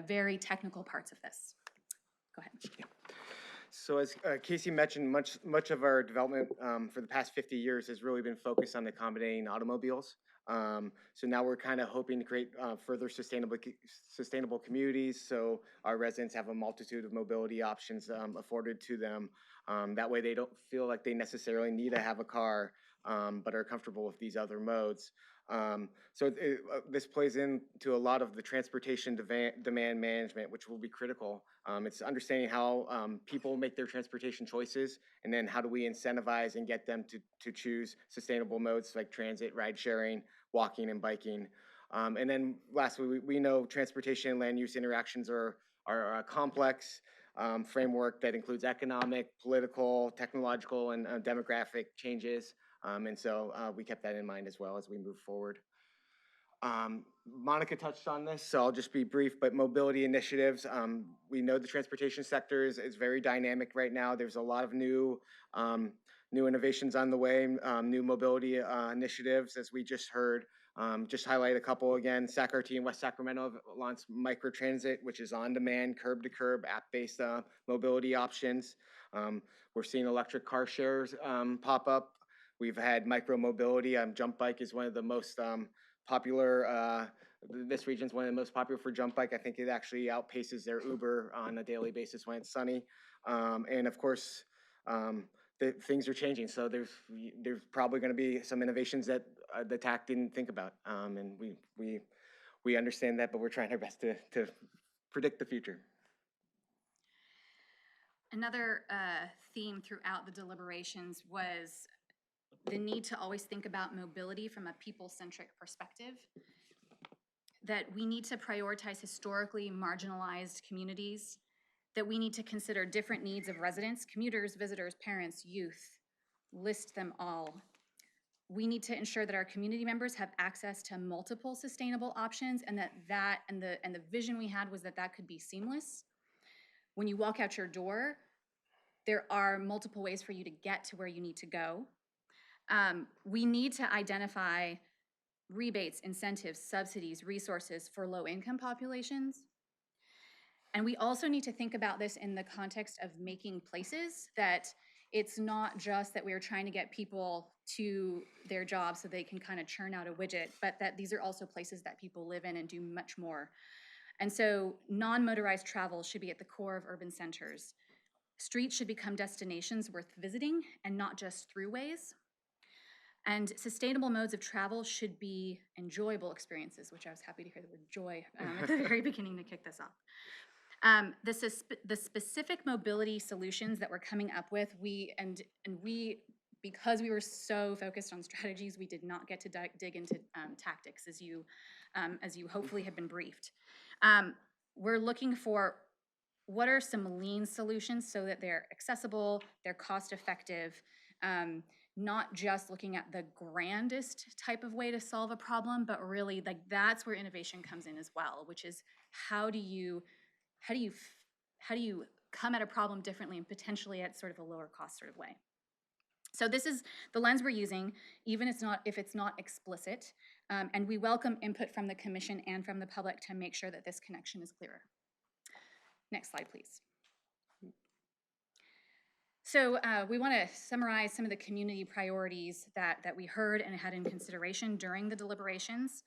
very technical parts of this. Go ahead. Yeah. So as Casey mentioned, much of our development for the past 50 years has really been focused on accommodating automobiles. So now we're kind of hoping to create further sustainable communities, so our residents have a multitude of mobility options afforded to them. That way they don't feel like they necessarily need to have a car, but are comfortable with these other modes. So this plays into a lot of the transportation demand management, which will be critical. It's understanding how people make their transportation choices, and then how do we incentivize and get them to choose sustainable modes like transit, ride sharing, walking, and biking. And then lastly, we know transportation and land use interactions are a complex framework that includes economic, political, technological, and demographic changes. And so we kept that in mind as well as we move forward. Monica touched on this, so I'll just be brief, but mobility initiatives. We know the transportation sector is very dynamic right now. There's a lot of new innovations on the way, new mobility initiatives, as we just heard. Just highlight a couple again. SacRT in West Sacramento have launched microtransit, which is on-demand, curb-to-curb, app-based mobility options. We're seeing electric car shares pop up. We've had micro-mobility. Jump Bike is one of the most popular. This region is one of the most popular for Jump Bike. I think it actually outpaces their Uber on a daily basis when it's sunny. And of course, things are changing. So there's probably going to be some innovations that the TAC didn't think about. And we understand that, but we're trying our best to predict the future. Another theme throughout the deliberations was the need to always think about mobility from a people-centric perspective, that we need to prioritize historically marginalized communities, that we need to consider different needs of residents, commuters, visitors, parents, youth, list them all. We need to ensure that our community members have access to multiple sustainable options, and the vision we had was that could be seamless. When you walk out your door, there are multiple ways for you to get to where you need to go. We need to identify rebates, incentives, subsidies, resources for low-income populations. And we also need to think about this in the context of making places, that it's not just that we're trying to get people to their jobs so they can kind of churn out a widget, but that these are also places that people live in and do much more. And so non-motorized travel should be at the core of urban centers. Streets should become destinations worth visiting and not just throughways. And sustainable modes of travel should be enjoyable experiences, which I was happy to hear the word joy at the very beginning to kick this off. The specific mobility solutions that we're coming up with, because we were so focused on strategies, we did not get to dig into tactics, as you hopefully have been briefed. We're looking for what are some lean solutions so that they're accessible, they're cost effective, not just looking at the grandest type of way to solve a problem, but really like that's where innovation comes in as well, which is how do you come at a problem differently and potentially at sort of a lower cost sort of way. So this is the lens we're using, even if it's not explicit, and we welcome input from the commission and from the public to make sure that this connection is clearer. Next slide, please. So we want to summarize some of the community priorities that we heard and had in consideration during the deliberations.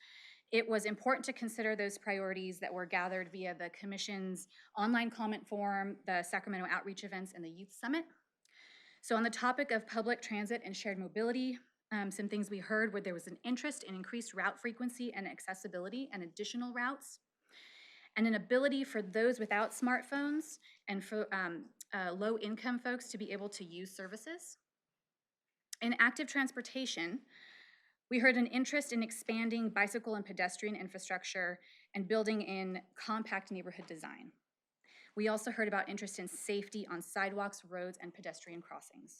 It was important to consider those priorities that were gathered via the Commission's online comment form, the Sacramento outreach events, and the Youth Summit. So on the topic of public transit and shared mobility, some things we heard were there was an interest in increased route frequency and accessibility and additional routes, and an ability for those without smartphones and for low-income folks to be able to use services. In active transportation, we heard an interest in expanding bicycle and pedestrian infrastructure and building in compact neighborhood design. We also heard about interest in safety on sidewalks, roads, and pedestrian crossings.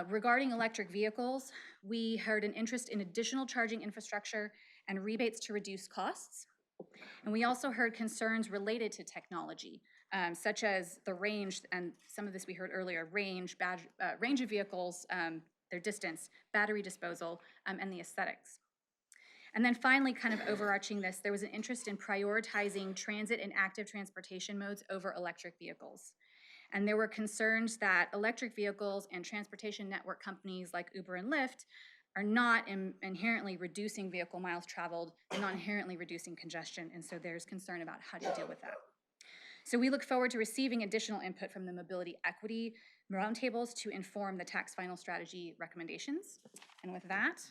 Regarding electric vehicles, we heard an interest in additional charging infrastructure and rebates to reduce costs. And we also heard concerns related to technology, such as the range, and some of this we heard earlier, range of vehicles, their distance, battery disposal, and the aesthetics. And then finally, kind of overarching this, there was an interest in prioritizing transit and active transportation modes over electric vehicles. And there were concerns that electric vehicles and transportation network companies like Uber and Lyft are not inherently reducing vehicle miles traveled and not inherently reducing congestion. And so there's concern about how to deal with that. So we look forward to receiving additional input from the mobility equity roundtables to inform the TAC's final strategy recommendations. And with that.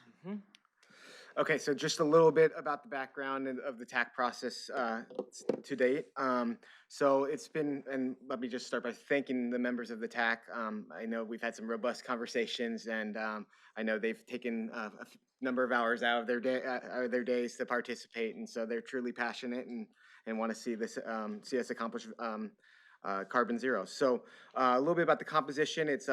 Okay, so just a little bit about the background of the TAC process to date. So it's been, and let me just start by thanking the members of the TAC. I know we've had some robust conversations, and I know they've taken a number of hours out of their days to participate, and so they're truly passionate and want to see this see us accomplish carbon zero. So a little bit about the composition. It's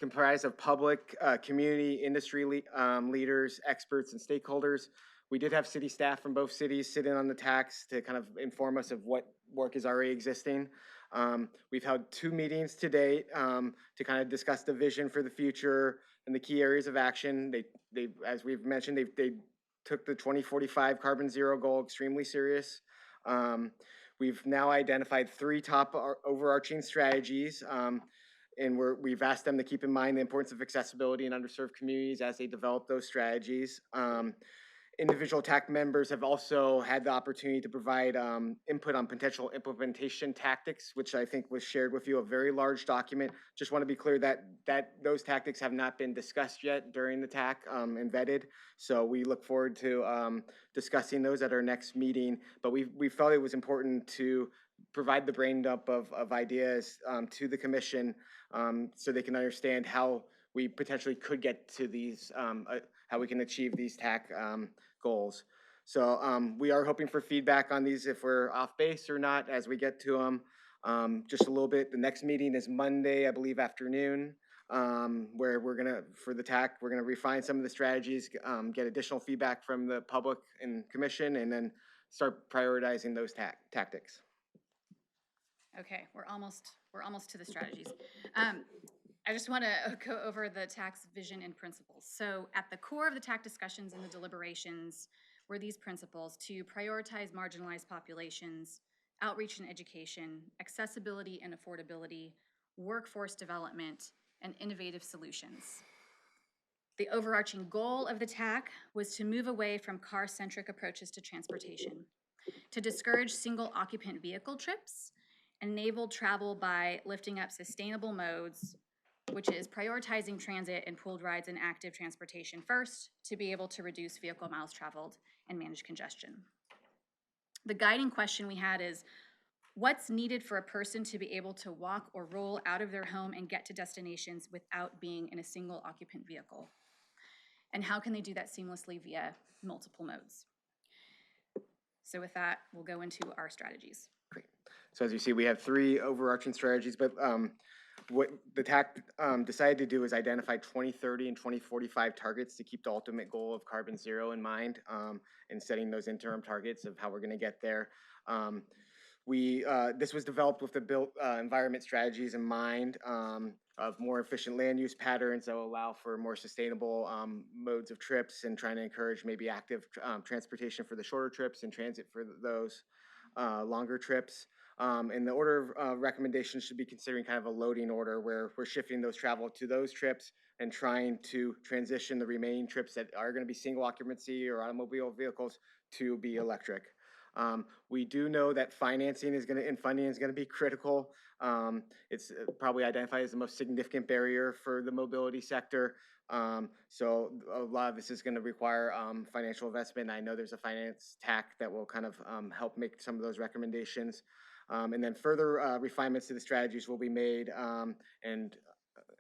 comprised of public, community, industry leaders, experts, and stakeholders. We did have city staff from both cities sit in on the TACs to kind of inform us of what work is already existing. We've held 2 meetings to date to kind of discuss the vision for the future and the key areas of action. They as we've mentioned, they took the 2045 carbon zero goal extremely serious. We've now identified 3 top overarching strategies, and we've asked them to keep in mind the importance of accessibility in underserved communities as they develop those strategies. Individual TAC members have also had the opportunity to provide input on potential implementation tactics, which I think was shared with you, a very large document. Just want to be clear that those tactics have not been discussed yet during the TAC and vetted. So we look forward to discussing those at our next meeting. But we felt it was important to provide the brain dump of ideas to the commission so they can understand how we potentially could get to these, how we can achieve these TAC goals. So we are hoping for feedback on these if we're off base or not as we get to them. Just a little bit, the next meeting is Monday, I believe, afternoon, where we're gonna, for the TAC, we're gonna refine some of the strategies, get additional feedback from the public and commission, and then start prioritizing those tactics. Okay, we're almost to the strategies. I just want to go over the TAC's vision and principles. So at the core of the TAC discussions and the deliberations were these principles: to prioritize marginalized populations, outreach and education, accessibility and affordability, workforce development, and innovative solutions. The overarching goal of the TAC was to move away from car-centric approaches to transportation, to discourage single-occupant vehicle trips, enable travel by lifting up sustainable modes, which is prioritizing transit and pooled rides and active transportation first to be able to reduce vehicle miles traveled and manage congestion. The guiding question we had is, what's needed for a person to be able to walk or roll out of their home and get to destinations without being in a single occupant vehicle? And how can they do that seamlessly via multiple modes? So with that, we'll go into our strategies. Great. So as you see, we have 3 overarching strategies, but what the TAC decided to do is identify 2030 and 2045 targets to keep the ultimate goal of carbon zero in mind, and setting those interim targets of how we're going to get there. This was developed with the built environment strategies in mind, of more efficient land use patterns that will allow for more sustainable modes of trips, and trying to encourage maybe active transportation for the shorter trips and transit for those longer trips. And the order of recommendations should be considering kind of a loading order where we're shifting those travel to those trips and trying to transition the remaining trips that are going to be single occupancy or automobile vehicles to be electric. We do know that financing is going to, and funding is going to be critical. It's probably identified as the most significant barrier for the mobility sector. So a lot of this is going to require financial investment. I know there's a finance TAC that will kind of help make some of those recommendations. And then further refinements to the strategies will be made and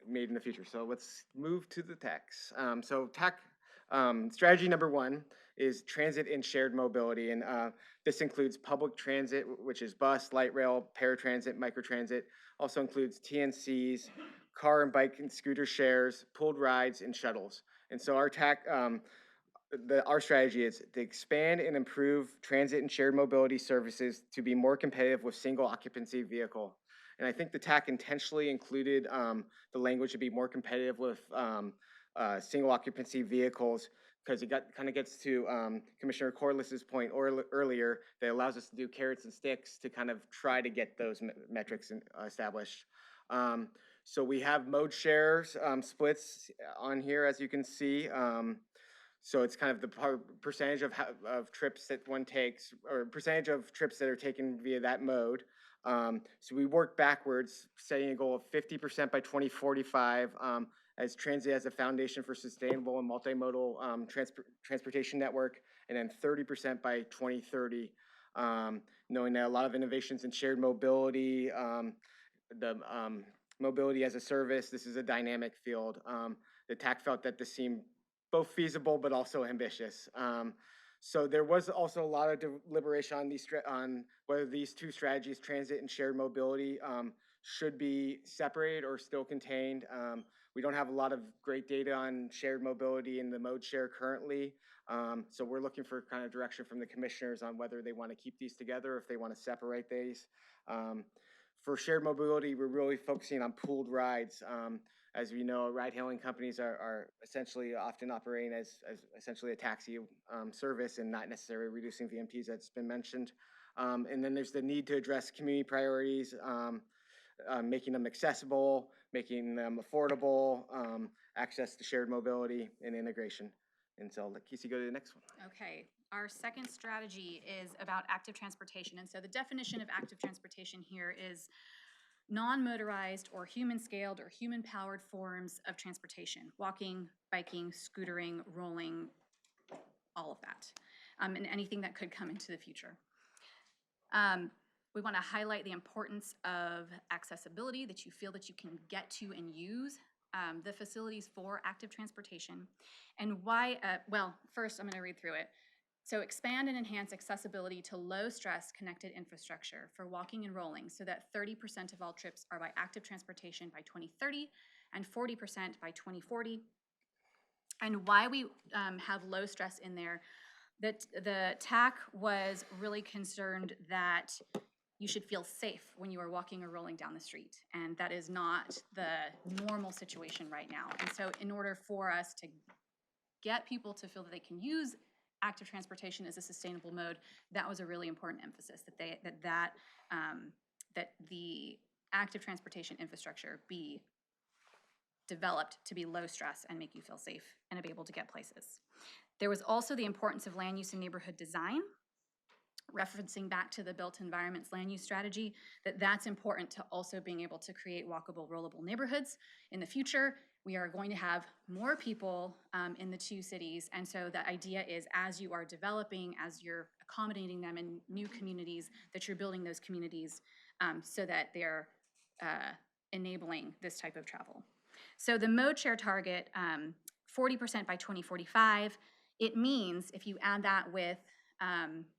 made in the future. So let's move to the TACs. So TAC strategy number 1 is transit and shared mobility. And this includes public transit, which is bus, light rail, paratransit, microtransit. Also includes TNCs, car and bike and scooter shares, pooled rides, and shuttles. And so our TAC, our strategy is to expand and improve transit and shared mobility services to be more competitive with single occupancy vehicle. And I think the TAC intentionally included the language to be more competitive with single occupancy vehicles, because it kind of gets to Commissioner Corliss's point earlier that allows us to do carrots and sticks to kind of try to get those metrics established. So we have mode shares splits on here, as you can see. So it's kind of the percentage of trips that one takes, or percentage of trips that are taken via that mode. So we work backwards, setting a goal of 50% by 2045 as transit as a foundation for sustainable and multimodal transportation network, and then 30% by 2030. Knowing that a lot of innovations in shared mobility, mobility as a service, this is a dynamic field. The TAC felt that this seemed both feasible but also ambitious. So there was also a lot of deliberation on whether these two strategies, transit and shared mobility, should be separated or still contained. We don't have a lot of great data on shared mobility in the mode share currently. So we're looking for kind of direction from the commissioners on whether they want to keep these together or if they want to separate these. For shared mobility, we're really focusing on pooled rides. As we know, ride-hailing companies are essentially often operating as essentially a taxi service and not necessarily reducing VMTs, that's been mentioned. And then there's the need to address community priorities, making them accessible, making them affordable, access to shared mobility, and integration. And so let Casey go to the next one. Okay, our second strategy is about active transportation. And so the definition of active transportation here is non-motorized or human-scaled or human-powered forms of transportation: walking, biking, scootering, rolling, all of that, and anything that could come into the future. We want to highlight the importance of accessibility, that you feel that you can get to and use the facilities for active transportation. And why, well, first I'm going to read through it. So expand and enhance accessibility to low-stress connected infrastructure for walking and rolling so that 30% of all trips are by active transportation by 2030 and 40% by 2040. And why we have low stress in there, that the TAC was really concerned that you should feel safe when you are walking or rolling down the street. And that is not the normal situation right now. And so in order for us to get people to feel that they can use active transportation as a sustainable mode, that was a really important emphasis, that the active transportation infrastructure be developed to be low stress and make you feel safe and be able to get places. There was also the importance of land use and neighborhood design, referencing back to the built environments land use strategy, that's important to also being able to create walkable, rollable neighborhoods. In the future, we are going to have more people in the two cities, and so the idea is as you are developing, as you're accommodating them in new communities, that you're building those communities so that they're enabling this type of travel. So the mode share target, 40% by 2045, it means if you add that with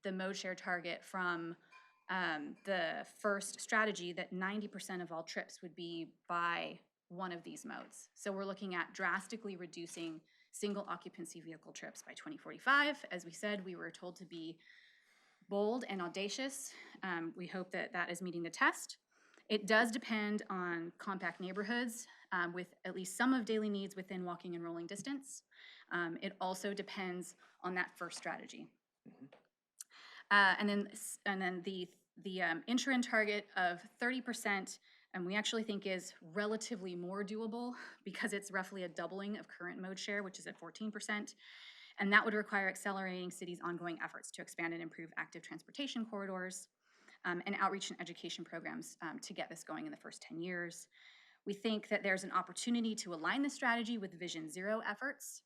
the mode share target from the first strategy that 90% of all trips would be by one of these modes. So we're looking at drastically reducing single occupancy vehicle trips by 2045. As we said, we were told to be bold and audacious. We hope that that is meeting the test. It does depend on compact neighborhoods with at least some of daily needs within walking and rolling distance. It also depends on that first strategy. And then the interim target of 30%, we actually think is relatively more doable because it's roughly a doubling of current mode share, which is at 14%. And that would require accelerating cities' ongoing efforts to expand and improve active transportation corridors and outreach and education programs to get this going in the first 10 years. We think that there's an opportunity to align the strategy with Vision Zero efforts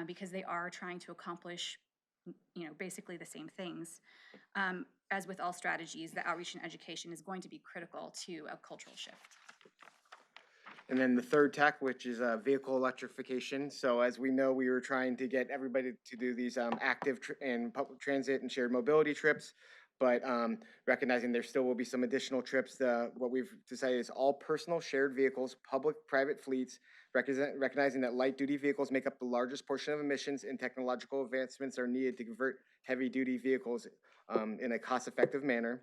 because they are trying to accomplish basically the same things. As with all strategies, the outreach and education is going to be critical to a cultural shift. And then the third tack, which is vehicle electrification. So as we know, we were trying to get everybody to do these active and public transit and shared mobility trips, but recognizing there still will be some additional trips. What we've decided is all personal shared vehicles, public-private fleets, recognizing that light-duty vehicles make up the largest portion of emissions and technological advancements are needed to convert heavy-duty vehicles in a cost-effective manner.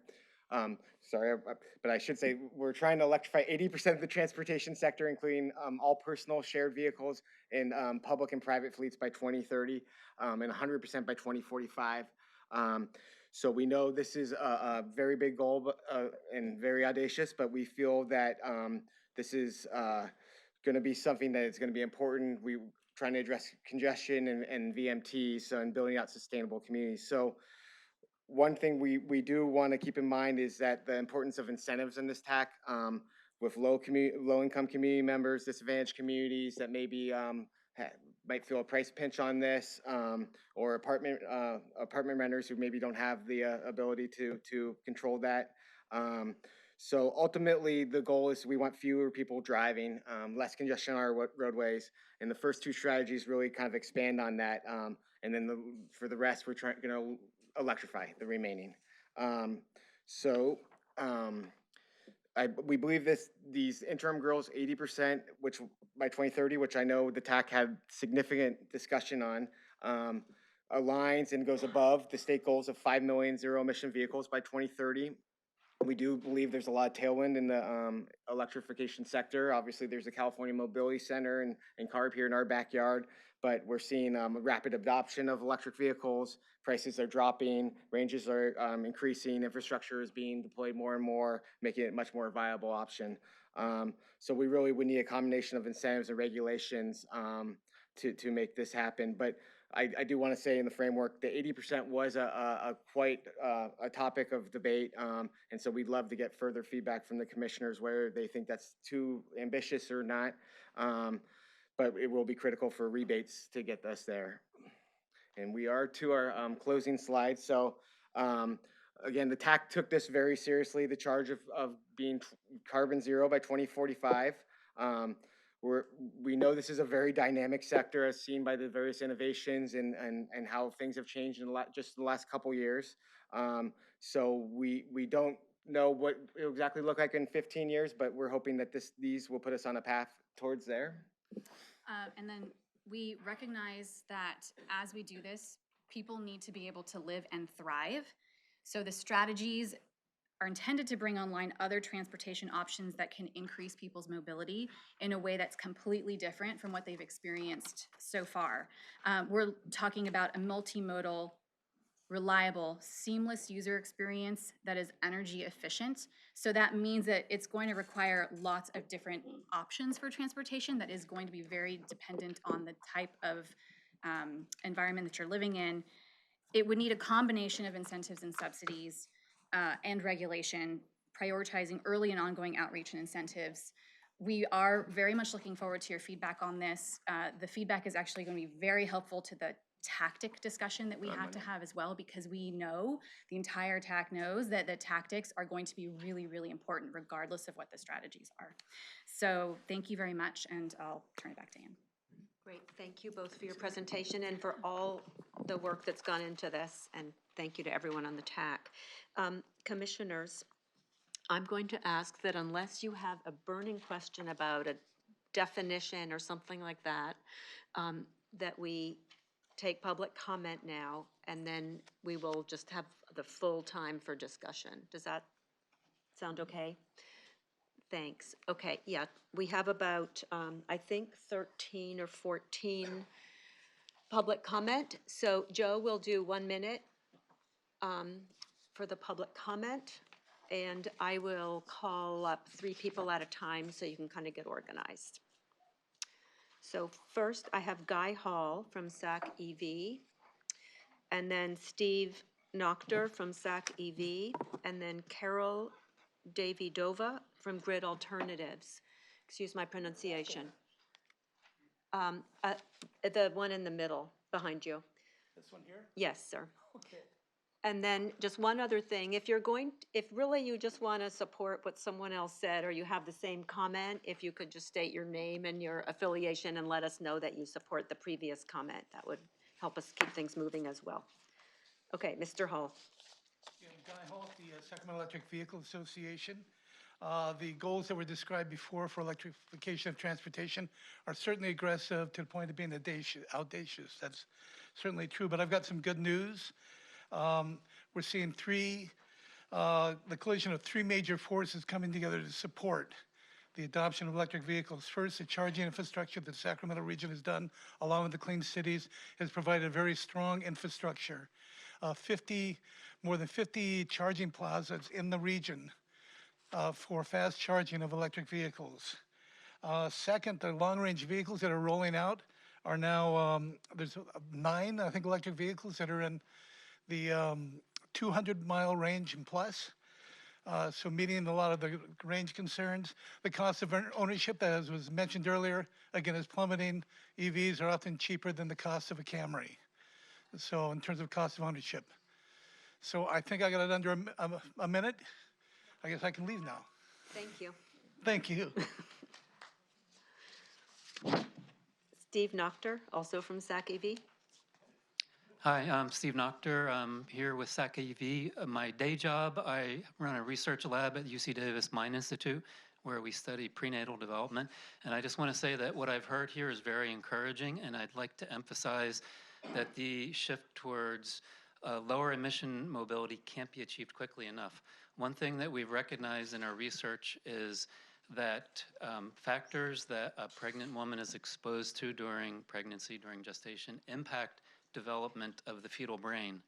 Sorry, but I should say we're trying to electrify 80% of the transportation sector, including all personal shared vehicles and public and private fleets by 2030 and 100% by 2045. So we know this is a very big goal and very audacious, but we feel that this is going to be something that is going to be important. We're trying to address congestion and VMTs and building out sustainable communities. So one thing we do want to keep in mind is that the importance of incentives in this TAC with low-income community members, disadvantaged communities that maybe might feel a price pinch on this, or apartment renters who maybe don't have the ability to control that. So ultimately, the goal is we want fewer people driving, less congestion on our roadways, and the first two strategies really kind of expand on that. And then for the rest, we're going to electrify the remaining. We believe these interim goals, 80%, which by 2030, which I know the TAC had significant discussion on, aligns and goes above the state goals of 5 million zero-emission vehicles by 2030. We do believe there's a lot of tailwind in the electrification sector. Obviously, there's the California Mobility Center and CARB here in our backyard, but we're seeing a rapid adoption of electric vehicles. Prices are dropping, ranges are increasing, infrastructure is being deployed more and more, making it a much more viable option. So we really would need a combination of incentives and regulations to make this happen. But I do want to say in the framework, the 80% was quite a topic of debate, and so we'd love to get further feedback from the commissioners whether they think that's too ambitious or not. But it will be critical for rebates to get us there. And we are to our closing slide. So again, the TAC took this very seriously, the charge of being carbon zero by 2045. We know this is a very dynamic sector as seen by the various innovations and how things have changed in just the last couple years. So we don't know what it'll exactly look like in 15 years, but we're hoping that these will put us on a path towards there. And then we recognize that as we do this, people need to be able to live and thrive. So the strategies are intended to bring online other transportation options that can increase people's mobility in a way that's completely different from what they've experienced so far. We're talking about a multimodal, reliable, seamless user experience that is energy efficient. So that means that it's going to require lots of different options for transportation that is going to be very dependent on the type of environment that you're living in. It would need a combination of incentives and subsidies and regulation, prioritizing early and ongoing outreach and incentives. We are very much looking forward to your feedback on this. The feedback is actually going to be very helpful to the tactic discussion that we have to have as well, because we know, the entire TAC knows that the tactics are going to be really, really important regardless of what the strategies are. So thank you very much, and I'll turn it back to Ann. Great, thank you both for your presentation and for all the work that's gone into this, and thank you to everyone on the TAC. Commissioners, I'm going to ask that unless you have a burning question about a definition or something like that, that we take public comment now, and then we will just have the full time for discussion. Does that sound okay? Thanks. Okay, yeah, we have about, I think, 13 or 14 public comment. So Joe will do 1 minute for the public comment, and I will call up 3 people at a time so you can kind of get organized. So first, I have Guy Hall from SAC EV, and then Steve Noctor from SAC EV, and then Carol Davidova from Grid Alternatives. Excuse my pronunciation. The one in the middle, behind you. This one here? Yes, sir. Okay. And then just one other thing, if really you just want to support what someone else said, or you have the same comment, if you could just state your name and your affiliation and let us know that you support the previous comment, that would help us keep things moving as well. Okay, Mr. Hall. Yeah, Guy Hall, the Sacramento Electric Vehicle Association. The goals that were described before for electrification of transportation are certainly aggressive to the point of being audacious. That's certainly true, but I've got some good news. We're seeing the collision of 3 major forces coming together to support the adoption of electric vehicles. First, the charging infrastructure that the Sacramento region has done, along with the Clean Cities, has provided a very strong infrastructure. More than 50 charging plazas in the region for fast charging of electric vehicles. Second, the long-range vehicles that are rolling out are now, there's 9, I think, electric vehicles that are in the 200-mile range and plus. So meeting a lot of the range concerns. The cost of ownership, as was mentioned earlier, again, is plummeting. EVs are often cheaper than the cost of a Camry. So in terms of cost of ownership. So I think I got it under a minute. I guess I can leave now. Thank you. Thank you. Steve Noctor, also from SAC EV. Hi, I'm Steve Noctor. I'm here with SAC EV. My day job, I run a research lab at UC Davis Mine Institute, where we study prenatal development. And I just want to say that what I've heard here is very encouraging, and I'd like to emphasize that the shift towards lower emission mobility can't be achieved quickly enough. One thing that we've recognized in our research is that factors that a pregnant woman is exposed to during pregnancy, during gestation, impact development of the fetal brain.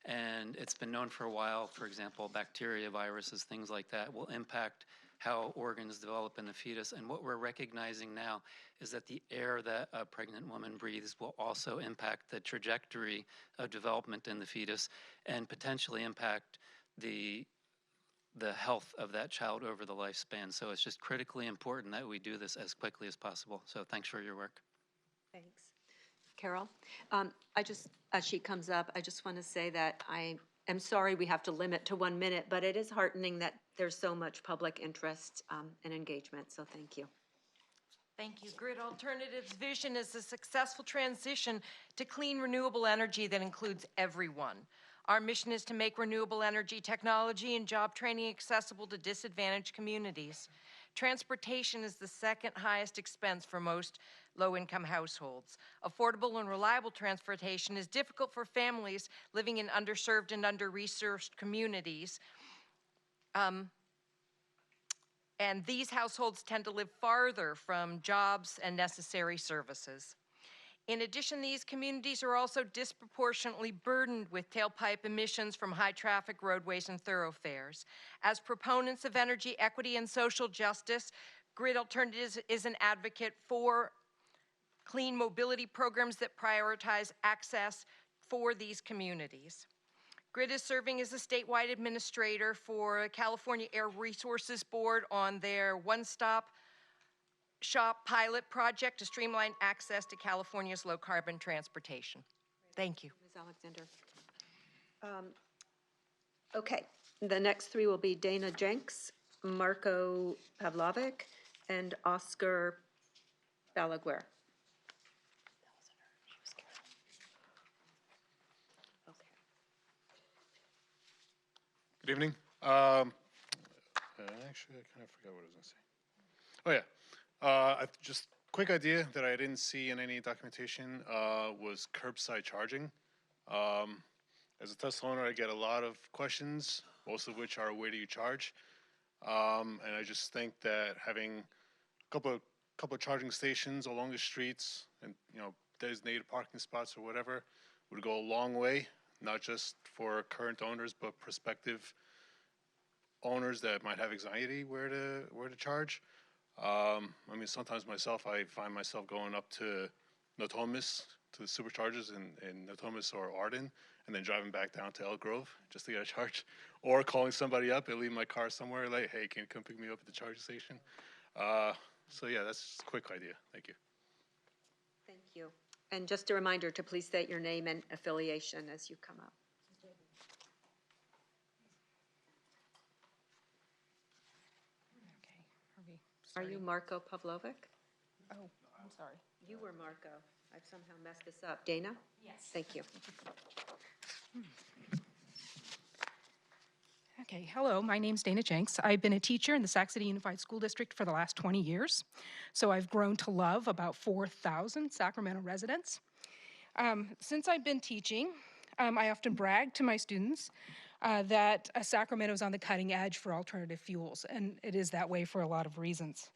And it's been known for a while, for example, bacteria, viruses, things like that will impact how organs develop in the fetus. And what we're recognizing now is that the air that a pregnant woman breathes will also impact the trajectory of development in the fetus and potentially impact the health of that child over the lifespan. So it's just critically important that we do this as quickly as possible. So thanks for your work. Thanks. Carol, as she comes up, I just want to say that I am sorry we have to limit to 1 minute, but it is heartening that there's so much public interest and engagement, so thank you. Thank you. Grid Alternatives' vision is a successful transition to clean, renewable energy that includes everyone. Our mission is to make renewable energy technology and job training accessible to disadvantaged communities. Transportation is the second highest expense for most low-income households. Affordable and reliable transportation is difficult for families living in underserved and under-resourced communities. And these households tend to live farther from jobs and necessary services. In addition, these communities are also disproportionately burdened with tailpipe emissions from high-traffic roadways and thoroughfares. As proponents of energy equity and social justice, Grid Alternatives is an advocate for clean mobility programs that prioritize access for these communities. Grid is serving as a statewide administrator for California Air Resources Board on their one-stop shop pilot project to streamline access to California's low-carbon transportation. Thank you. Ms. Alexander. Okay, the next 3 will be Dana Jenks, Marco Pavlovic, and Oscar Balaguer. Good evening. Actually, I kind of forgot what I was going to say. Oh, yeah. Just quick idea that I didn't see in any documentation was curbside charging. As a Tesla owner, I get a lot of questions, most of which are, where do you charge? And I just think that having a couple of charging stations along the streets and, designated parking spots or whatever would go a long way, not just for current owners, but prospective owners that might have anxiety where to charge. Sometimes myself, I find myself going up to Notomis, to the superchargers in Notomis or Arden, and then driving back down to Elk Grove just to get a charge, or calling somebody up and leaving my car somewhere, like, hey, can you come pick me up at the charging station? So yeah, that's just a quick idea. Thank you. Thank you. And just a reminder to please state your name and affiliation as you come up. Are you Marco Pavlovic? Oh, I'm sorry. You were Marco. I've somehow messed this up. Dana? Yes. Thank you. Okay, hello, my name's Dana Jenks. I've been a teacher in the Sac City Unified School District for the last 20 years. So I've grown to love about 4,000 Sacramento residents. Since I've been teaching, I often brag to my students that Sacramento is on the cutting edge for alternative fuels, and it is that way for a lot of reasons.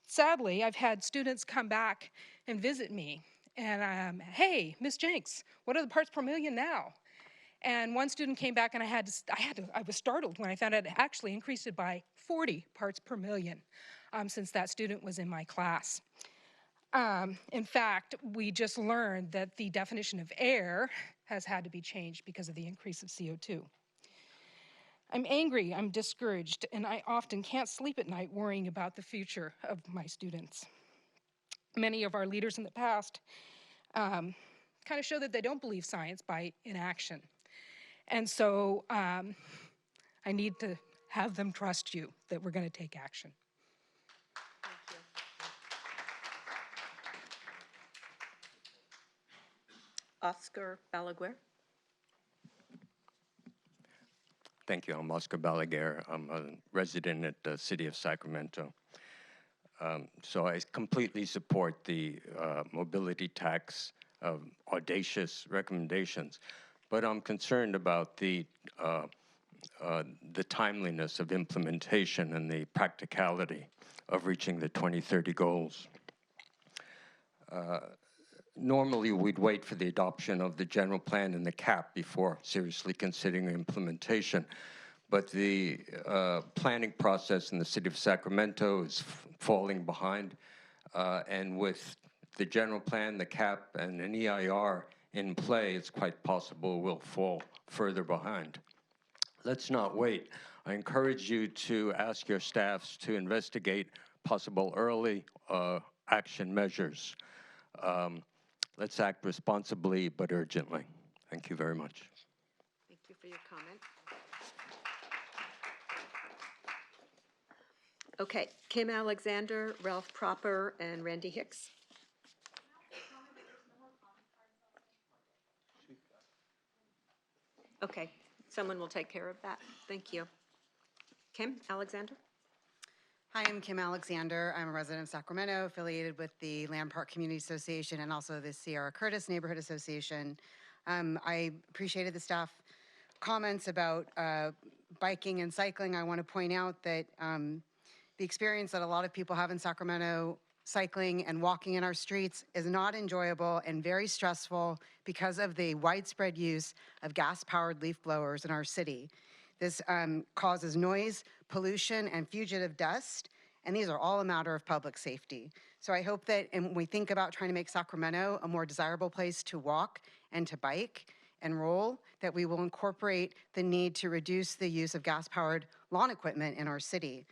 Sadly, I've had students come back and visit me, and hey, Miss Jenks, what are the parts per million now? And one student came back, and I was startled when I found out it actually increased it by 40 parts per million since that student was in my class. In fact, we just learned that the definition of air has had to be changed because of the increase of CO2. I'm angry, I'm discouraged, and I often can't sleep at night worrying about the future of my students. Many of our leaders in the past kind of show that they don't believe science by inaction. And so I need to have them trust you that we're going to take action. Oscar Balaguer. Thank you. I'm Oscar Balaguer. I'm a resident at the City of Sacramento. So I completely support the mobility tax audacious recommendations, but I'm concerned about the timeliness of implementation and the practicality of reaching the 2030 goals. Normally, we'd wait for the adoption of the general plan and the cap before seriously considering implementation. But the planning process in the city of Sacramento is falling behind. And with the general plan, the cap, and an EIR in play, it's quite possible we'll fall further behind. Let's not wait. I encourage you to ask your staffs to investigate possible early action measures. Let's act responsibly but urgently. Thank you very much. Thank you for your comment. Okay, Kim Alexander, Ralph Proper, and Randy Hicks. Okay, someone will take care of that. Thank you. Kim Alexander? Hi, I'm Kim Alexander. I'm a resident of Sacramento, affiliated with the Land Park Community Association and also the Sierra Curtis Neighborhood Association. I appreciated the staff comments about biking and cycling. I want to point out that the experience that a lot of people have in Sacramento cycling and walking in our streets is not enjoyable and very stressful because of the widespread use of gas-powered leaf blowers in our city. This causes noise, pollution, and fugitive dust, and these are all a matter of public safety. So I hope that when we think about trying to make Sacramento a more desirable place to walk and to bike and roll, that we will incorporate the need to reduce the use of gas-powered lawn equipment in our city.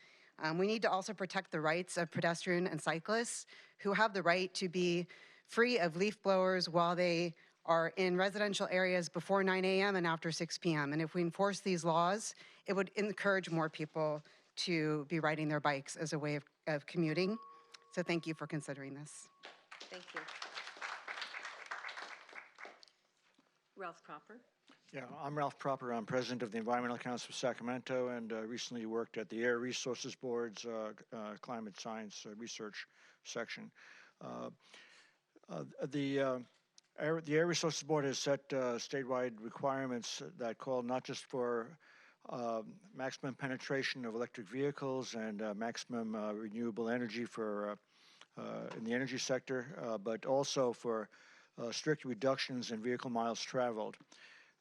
We need to also protect the rights of pedestrian and cyclists who have the right to be free of leaf blowers while they are in residential areas before 9 a.m. and after 6 p.m. And if we enforce these laws, it would encourage more people to be riding their bikes as a way of commuting. So thank you for considering this. Thank you. Ralph Proper. Yeah, I'm Ralph Proper. I'm president of the Environmental Council of Sacramento and recently worked at the Air Resources Board's climate science research section. The Air Resources Board has set statewide requirements that call not just for maximum penetration of electric vehicles and maximum renewable energy for in the energy sector, but also for strict reductions in vehicle miles traveled.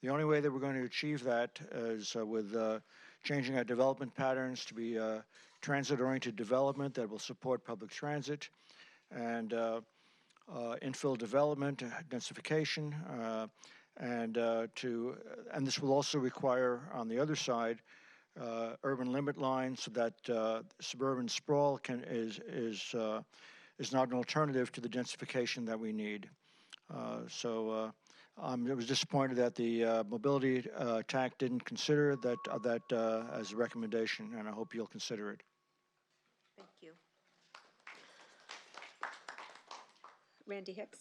The only way that we're going to achieve that is with changing our development patterns to be transit-oriented development that will support public transit and infill development, densification, and this will also require, on the other side, urban limit lines so that suburban sprawl is not an alternative to the densification that we need. I was disappointed that the mobility TAC didn't consider that as a recommendation, and I hope you'll consider it. Thank you. Randy Hicks.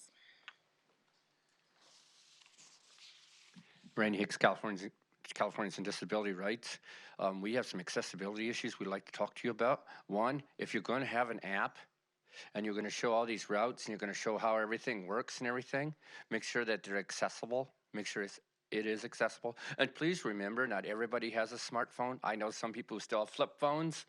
Randy Hicks, Californians and Disability Rights. We have some accessibility issues we'd like to talk to you about. One, if you're going to have an app and you're going to show all these routes and you're going to show how everything works and everything, make sure that they're accessible. Make sure it is accessible. And please remember, not everybody has a smartphone. I know some people who still have flip phones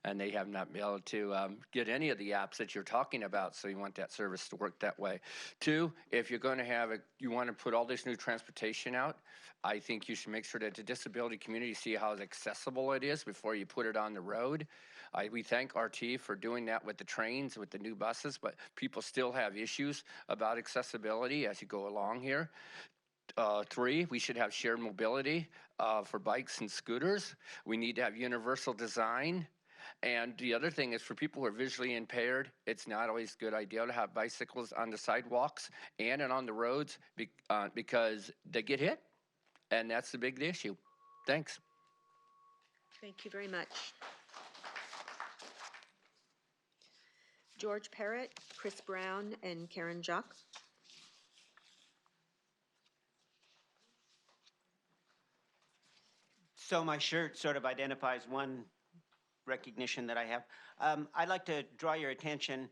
and they have not been able to get any of the apps that you're talking about, so you want that service to work that way. Two, if you're going to you want to put all this new transportation out, I think you should make sure that the disability community see how accessible it is before you put it on the road. We thank RT for doing that with the trains, with the new buses, but people still have issues about accessibility as you go along here. Three, we should have shared mobility for bikes and scooters. We need to have universal design. And the other thing is, for people who are visually impaired, it's not always a good idea to have bicycles on the sidewalks and on the roads because they get hit, and that's the big issue. Thanks. Thank you very much. George Parrott, Chris Brown, and Karen Jock. So my shirt sort of identifies one recognition that I have. I'd like to draw your attention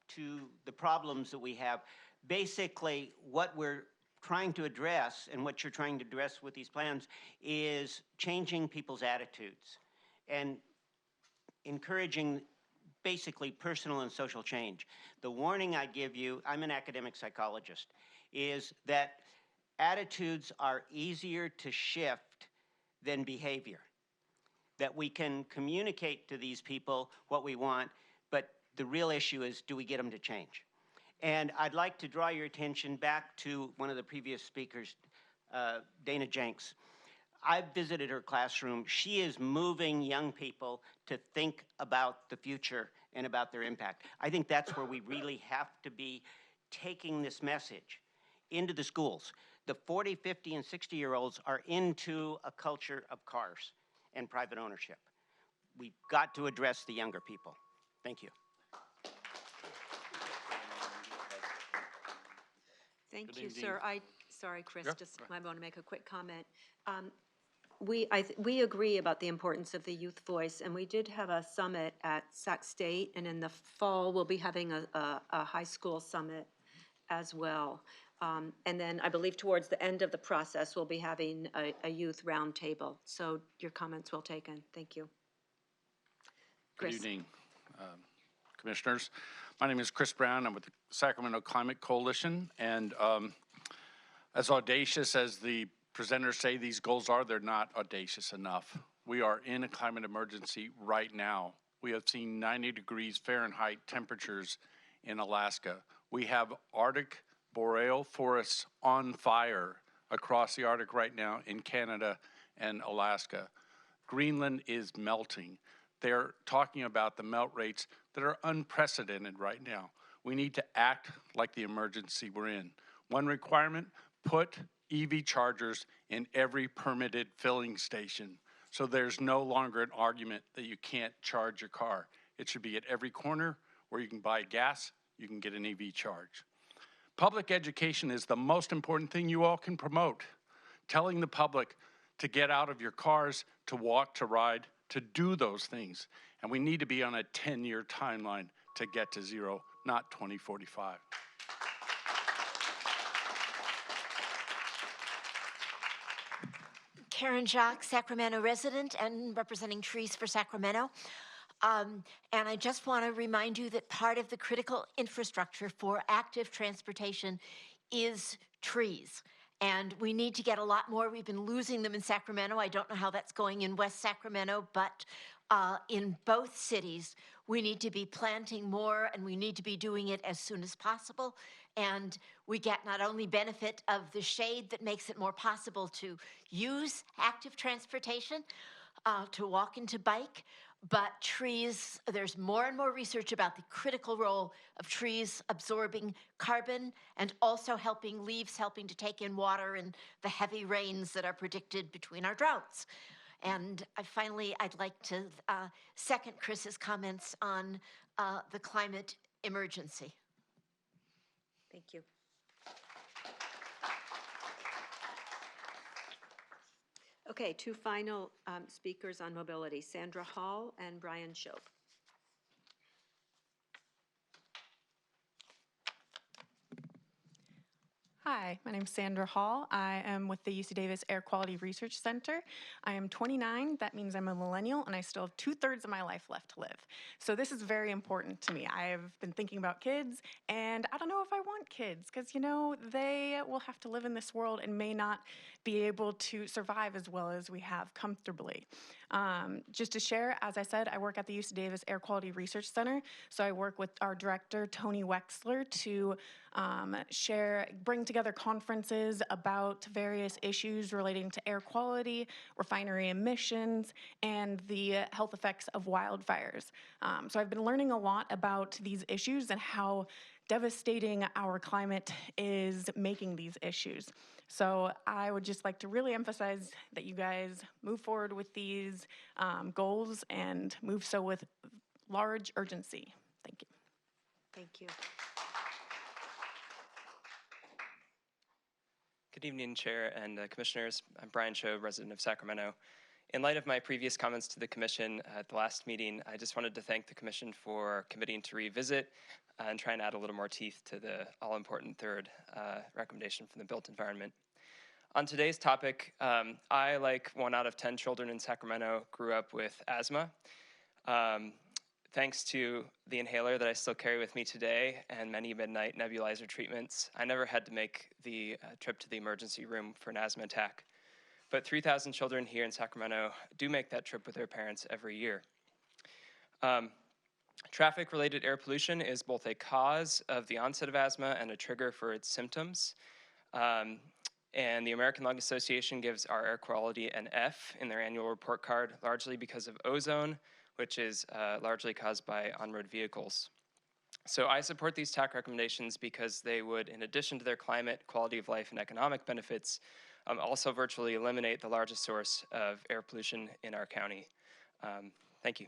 to the problems that we have. Basically, what we're trying to address and what you're trying to address with these plans is changing people's attitudes and encouraging basically personal and social change. The warning I give you, I'm an academic psychologist, is that attitudes are easier to shift than behavior. That we can communicate to these people what we want, but the real issue is, do we get them to change? And I'd like to draw your attention back to one of the previous speakers, Dana Jenks. I've visited her classroom. She is moving young people to think about the future and about their impact. I think that's where we really have to be taking this message into the schools. The 40, 50, and 60-year-olds are into a culture of cars and private ownership. We've got to address the younger people. Thank you. Thank you, sir. Sorry, Chris, Yeah, just I want to make a quick comment. We agree about the importance of the youth voice, and we did have a summit at Sac State, and in the fall we'll be having a high school summit as well. And then I believe towards the end of the process we'll be having a youth roundtable. So your comments well taken. Thank you. Good Chris. evening, commissioners. My name is Chris Brown. I'm with the Sacramento Climate Coalition, and as audacious as the presenters say these goals are, they're not audacious enough. We are in a climate emergency right now. We have seen 90 degrees Fahrenheit temperatures in Alaska. We have Arctic boreal forests on fire across the Arctic right now in Canada and Alaska. Greenland is melting. They're talking about the melt rates that are unprecedented right now. We need to act like the emergency we're in. One requirement, put EV chargers in every permitted filling station so there's no longer an argument that you can't charge your car. It should be at every corner where you can buy gas, you can get an EV charge. Public education is the most important thing you all can promote. telling the public to get out of your cars, to walk, to ride, to do those things. And we need to be on a 10-year timeline to get to zero, not 2045. Karen Jacques, Sacramento resident and representing Trees for Sacramento. And I just want to remind you that part of the critical infrastructure for active transportation is trees. And we need to get a lot more. We've been losing them in Sacramento. I don't know how that's going in West Sacramento, but in both cities, we need to be planting more, and we need to be doing it as soon as possible. And we get not only benefit of the shade that makes it more possible to use active transportation, to walk and to bike, but trees, there's more and more research about the critical role of trees absorbing carbon and also helping leaves, helping to take in water and the heavy rains that are predicted between our droughts. And I'd like to second Chris's comments on the climate emergency. Thank you. Okay, two final speakers on mobility, Sandra Hall and Brian Shope. Hi, my name is Sandra Hall. I am with the UC Davis Air Quality Research Center. I am 29. That means I'm a millennial, and I still have 2/3 of my life left to live. So this is very important to me. I've been thinking about kids, and I don't know if I want kids because, you know, they will have to live in this world and may not be able to survive as well as we have comfortably. Just to share, as I said, I work at the UC Davis Air Quality Research Center. So I work with our director, Tony Wexler, to bring together conferences about various issues relating to air quality, refinery emissions, and the health effects of wildfires. So I've been learning a lot about these issues and how devastating our climate is making these issues. So I would just like to really emphasize that you guys move forward with these goals and move so with large urgency. Thank you. Thank you. Good evening, Chair and Commissioners. I'm Brian Shope, resident of Sacramento. In light of my previous comments to the Commission at the last meeting, I just wanted to thank the Commission for committing to revisit and try and add a little more teeth to the all-important third recommendation from the built environment. On today's topic, I, like 1 out of 10 children in Sacramento, grew up with asthma. Thanks to the inhaler that I still carry with me today and many midnight nebulizer treatments, I never had to make the trip to the emergency room for an asthma attack. But 3,000 children here in Sacramento do make that trip with their parents every year. Traffic-related air pollution is both a cause of the onset of asthma and a trigger for its symptoms. And the American Lung Association gives our air quality an F in their annual report card, largely because of ozone, which is largely caused by on-road vehicles. So I support these TAC recommendations because they would, in addition to their climate, quality of life, and economic benefits, also virtually eliminate the largest source of air pollution in our county. Thank you.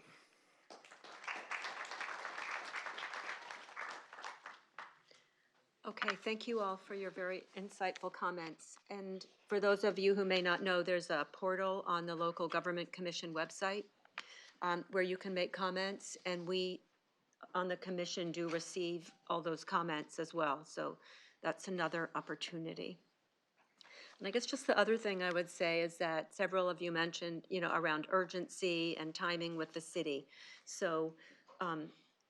Okay, thank you all for your very insightful comments. And for those of you who may not know, there's a portal on the local government commission website where you can make comments, and we on the commission do receive all those comments as well. So that's another opportunity. And I guess just the other thing I would say is that several of you mentioned, you know, around urgency and timing with the city. So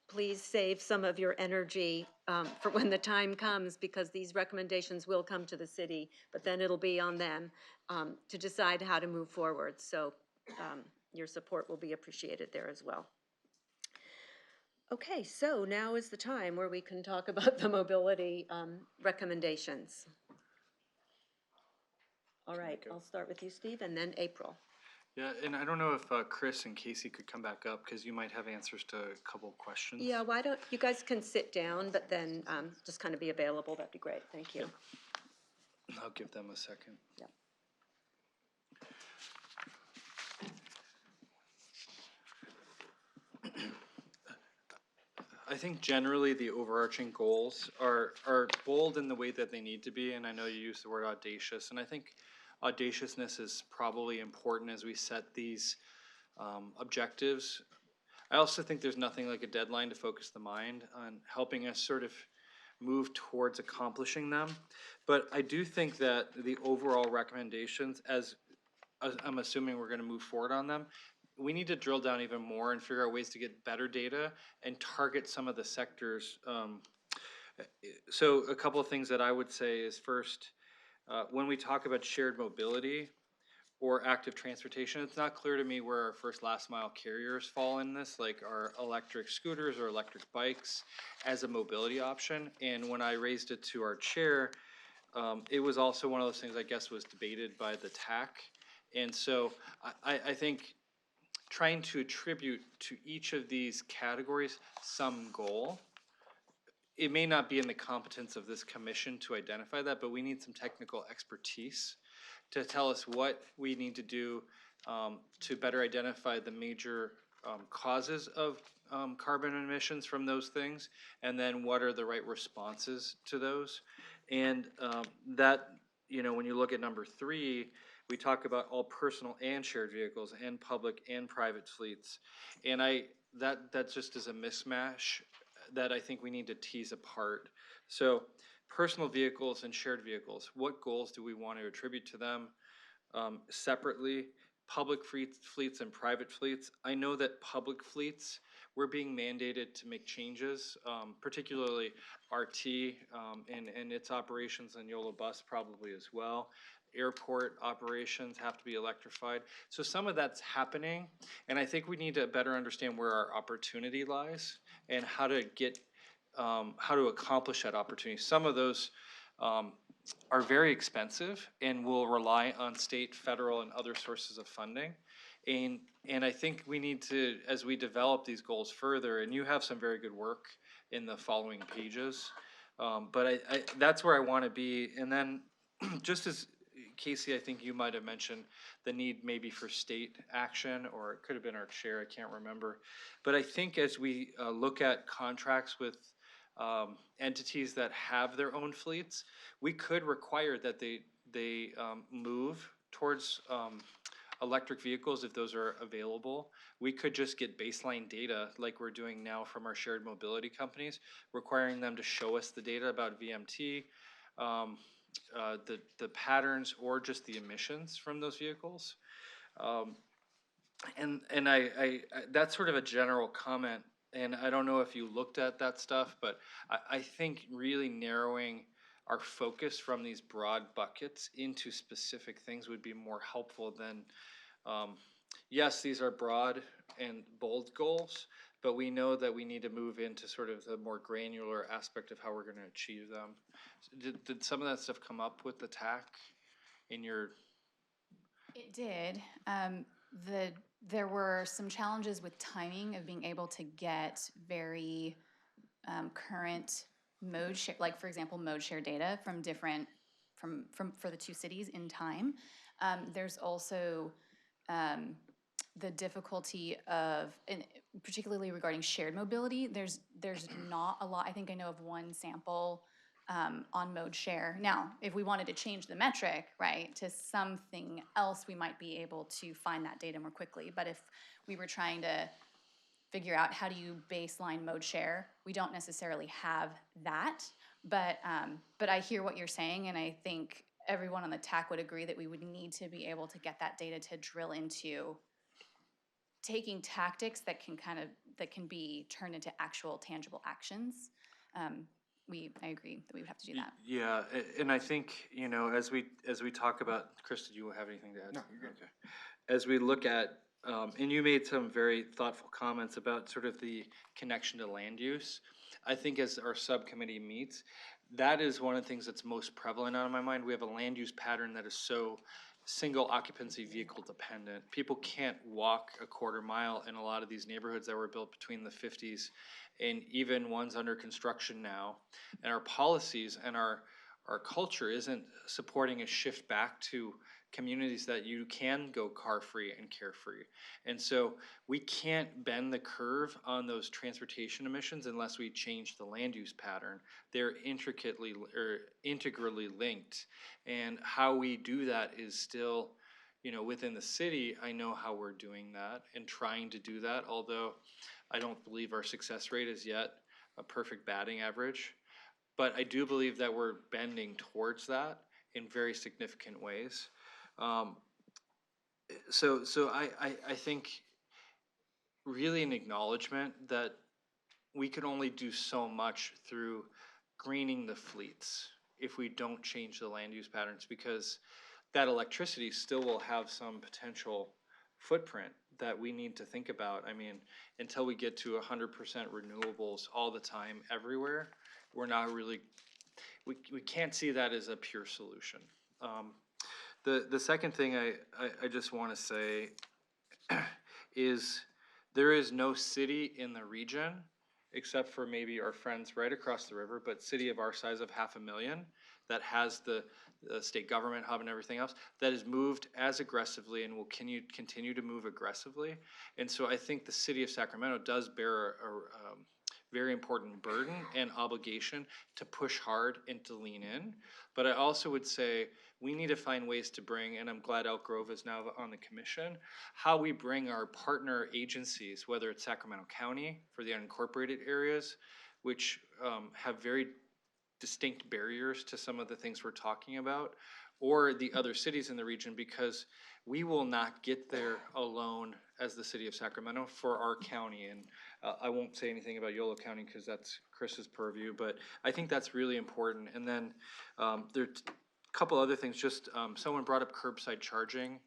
please save some of your energy for when the time comes, because these recommendations will come to the city, but then it'll be on them to decide how to move forward. So your support will be appreciated there as well. Okay, so now is the time where we can talk about the mobility recommendations. All right, I'll start with you, Steve, and then April. Yeah, and I don't know if Chris and Casey could come back up because you might have answers to a couple questions. Yeah, why don't you guys can sit down, but then just kind of be available. That'd be great. Thank you. I'll give them a second. Yeah. I think generally the overarching goals are bold in the way that they need to be, and I know you used the word audacious, and I think audaciousness is probably important as we set these objectives. I also think there's nothing like a deadline to focus the mind on helping us sort of move towards accomplishing them. But I do think that the overall recommendations, as I'm assuming we're going to move forward on them, we need to drill down even more and figure out ways to get better data and target some of the sectors. So a couple of things that I would say is first, when we talk about shared mobility or active transportation, it's not clear to me where our first last mile carriers fall in this, like our electric scooters or electric bikes as a mobility option. And when I raised it to our chair, it was also one of those things I guess was debated by the TAC. And so I think trying to attribute to each of these categories some goal, it may not be in the competence of this commission to identify that, but we need some technical expertise to tell us what we need to do to better identify the major causes of carbon emissions from those things, and then what are the right responses to those. And that, you know, when you look at number 3, we talk about all personal and shared vehicles and public and private fleets. And that just is a mismatch that I think we need to tease apart. So personal vehicles and shared vehicles, what goals do we want to attribute to them separately? Public fleets and private fleets. I know that public fleets, we're being mandated to make changes, particularly RT and its operations, and YOLO Bus probably as well. Airport operations have to be electrified. So some of that's happening, and I think we need to better understand where our opportunity lies and how to get, how to accomplish that opportunity. Some of those are very expensive and will rely on state, federal, and other sources of funding. And I think we need to, as we develop these goals further, and you have some very good work in the following pages, but that's where I want to be. And then just as Casey, I think you might have mentioned the need maybe for state action, or it could have been our chair, I can't remember. But I think as we look at contracts with entities that have their own fleets, we could require that they move towards electric vehicles if those are available. We could just get baseline data like we're doing now from our shared mobility companies, requiring them to show us the data about VMT, the patterns, or just the emissions from those vehicles. And I that's sort of a general comment, and I don't know if you looked at that stuff, but I think really narrowing our focus from these broad buckets into specific things would be more helpful than, yes, these are broad and bold goals, but we know that we need to move into sort of the more granular aspect of how we're going to achieve them. Did some of that stuff come up with the TAC in your? It did. There were some challenges with timing of being able to get very current mode share, like for example, mode share data from different, for the 2 cities in time. There's also the difficulty of, and particularly regarding shared mobility, there's not a lot. I think I know of one sample on mode share. Now, if we wanted to change the metric, right, to something else, we might be able to find that data more quickly. But if we were trying to figure out how do you baseline mode share, we don't necessarily have that. But I hear what you're saying, and I think everyone on the TAC would agree that we would need to be able to get that data to drill into taking tactics that can be turned into actual tangible actions. I agree that we would have to do that. Yeah, and I think, you know, as we talk about, Chris, did you have anything to add? No, you're good. Okay. As we look at, and you made some very thoughtful comments about sort of the connection to land use. I think as our subcommittee meets, that is one of the things that's most prevalent on my mind. We have a land use pattern that is so single occupancy vehicle dependent. People can't walk a quarter mile in a lot of these neighborhoods that were built between the 50s and even ones under construction now. And our policies and our culture isn't supporting a shift back to communities that you can go car-free and carefree. And so we can't bend the curve on those transportation emissions unless we change the land use pattern. They're intricately or integrally linked. And how we do that is still, you know, within the city. I know how we're doing that and trying to do that, although I don't believe our success rate is yet a perfect batting average. But I do believe that we're bending towards that in very significant ways. So I think really an acknowledgement that we can only do so much through greening the fleets if we don't change the land use patterns, because that electricity still will have some potential footprint that we need to think about. I mean, until we get to 100% renewables all the time, everywhere, we're not really, we can't see that as a pure solution. The second thing I just want to say is there is no city in the region, except for maybe our friends right across the river, but city of our size of 500,000 that has the state government hub and everything else, that has moved as aggressively and will continue to move aggressively. And so I think the city of Sacramento does bear a very important burden and obligation to push hard and to lean in. But I also would say we need to find ways to bring, and I'm glad Elk Grove is now on the commission, how we bring our partner agencies, whether it's Sacramento County for the unincorporated areas, which have very distinct barriers to some of the things we're talking about, or the other cities in the region, because we will not get there alone as the city of Sacramento for our county. And I won't say anything about Yolo County because that's Chris's purview, but I think that's really important. And then there are a couple other things. Just someone brought up curbside charging.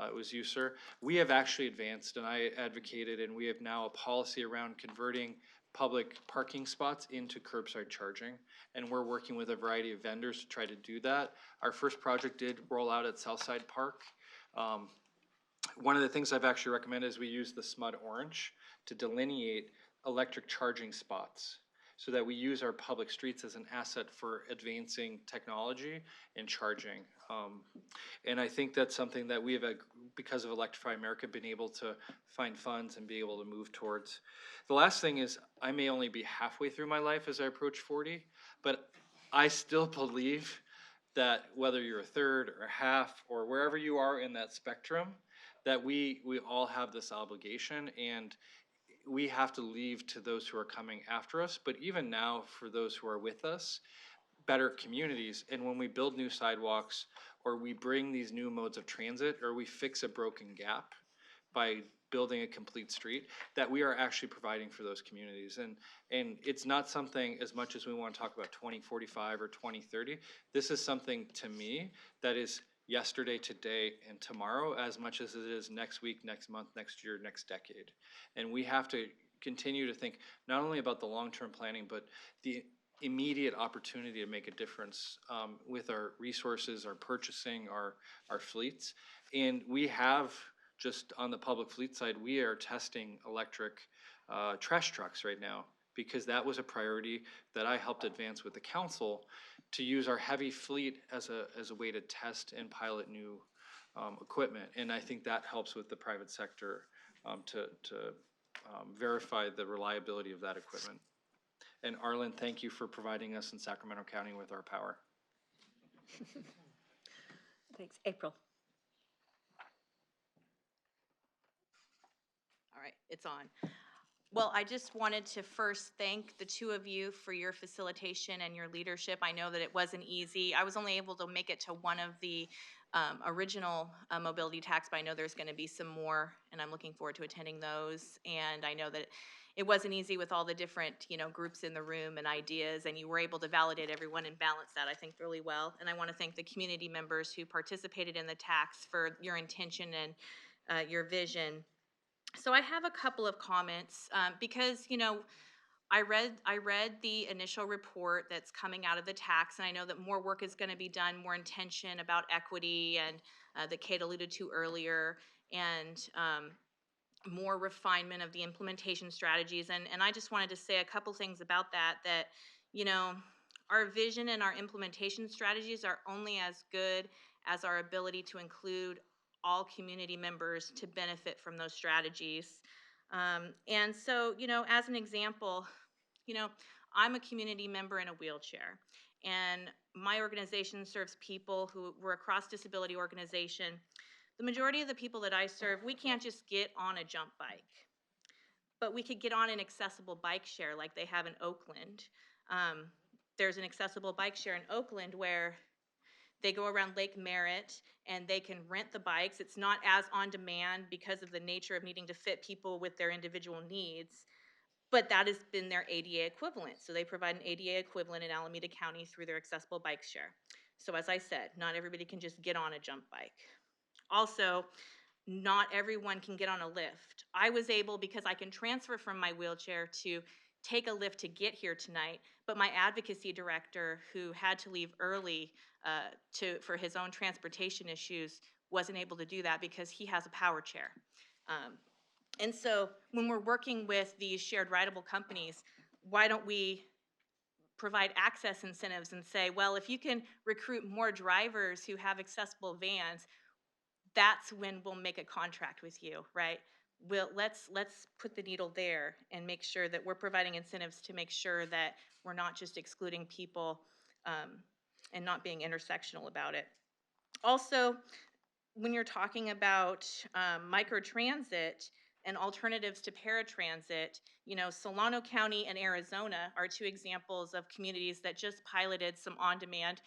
It was you, sir. We have actually advanced, and I advocated, and we have now a policy around converting public parking spots into curbside charging, and we're working with a variety of vendors to try to do that. Our first project did roll out at Southside Park. One of the things I've actually recommended is we use the SMUD orange to delineate electric charging spots so that we use our public streets as an asset for advancing technology and charging. And I think that's something that we have, because of Electrify America, been able to find funds and be able to move towards. The last thing is, I may only be halfway through my life as I approach 40, but I still believe that whether you're a third or a half or wherever you are in that spectrum, that we all have this obligation, and we have to leave to those who are coming after us, but even now for those who are with us, better communities. And when we build new sidewalks, or we bring these new modes of transit, or we fix a broken gap by building a complete street, that we are actually providing for those communities. And it's not something, as much as we want to talk about 2045 or 2030, this is something to me that is yesterday, today, and tomorrow, as much as it is next week, next month, next year, next decade. And we have to continue to think not only about the long-term planning, but the immediate opportunity to make a difference with our resources, our purchasing, our fleets. And we have, just on the public fleet side, we are testing electric trash trucks right now, because that was a priority that I helped advance with the council, to use our heavy fleet as a way to test and pilot new equipment. And I think that helps with the private sector to verify the reliability of that equipment. And Arlen, thank you for providing us in Sacramento County with our power. Thanks. April. All right, it's on. Well, I just wanted to first thank the two of you for your facilitation and your leadership. I know that it wasn't easy. I was only able to make it to one of the original mobility tax, but I know there's going to be some more, and I'm looking forward to attending those. And I know that it wasn't easy with all the different, groups in the room and ideas, and you were able to validate everyone and balance that, I think, really well. And I want to thank the community members who participated in the tax for your intention and your vision. So I have a couple of comments because, I read the initial report that's coming out of the tax, and I know that more work is going to be done, more intention about equity, and that Kate alluded to earlier, and more refinement of the implementation strategies. And I just wanted to say a couple things about that, our vision and our implementation strategies are only as good as our ability to include all community members to benefit from those strategies. And so, as an example, I'm a community member in a wheelchair, and my organization serves people who were a cross-disability organization. The majority of the people that I serve, we can't just get on a jump bike, but we could get on an accessible bike share like they have in Oakland. There's an accessible bike share in Oakland where they go around Lake Merritt and they can rent the bikes. It's not as on demand because of the nature of needing to fit people with their individual needs, but that has been their ADA equivalent. So they provide an ADA equivalent in Alameda County through their accessible bike share. So as I said, not everybody can just get on a jump bike. Also, not everyone can get on a lift. I was able, because I can transfer from my wheelchair, to take a lift to get here tonight, but my advocacy director, who had to leave early for his own transportation issues, wasn't able to do that because he has a power chair. And so when we're working with these shared rideable companies, why don't we provide access incentives and say, well, if you can recruit more drivers who have accessible vans, that's when we'll make a contract with you, right? Let's put the needle there and make sure that we're providing incentives to make sure that we're not just excluding people and not being intersectional about it. Also, when you're talking about microtransit and alternatives to paratransit, Solano County and Arizona are two examples of communities that just piloted some on-demand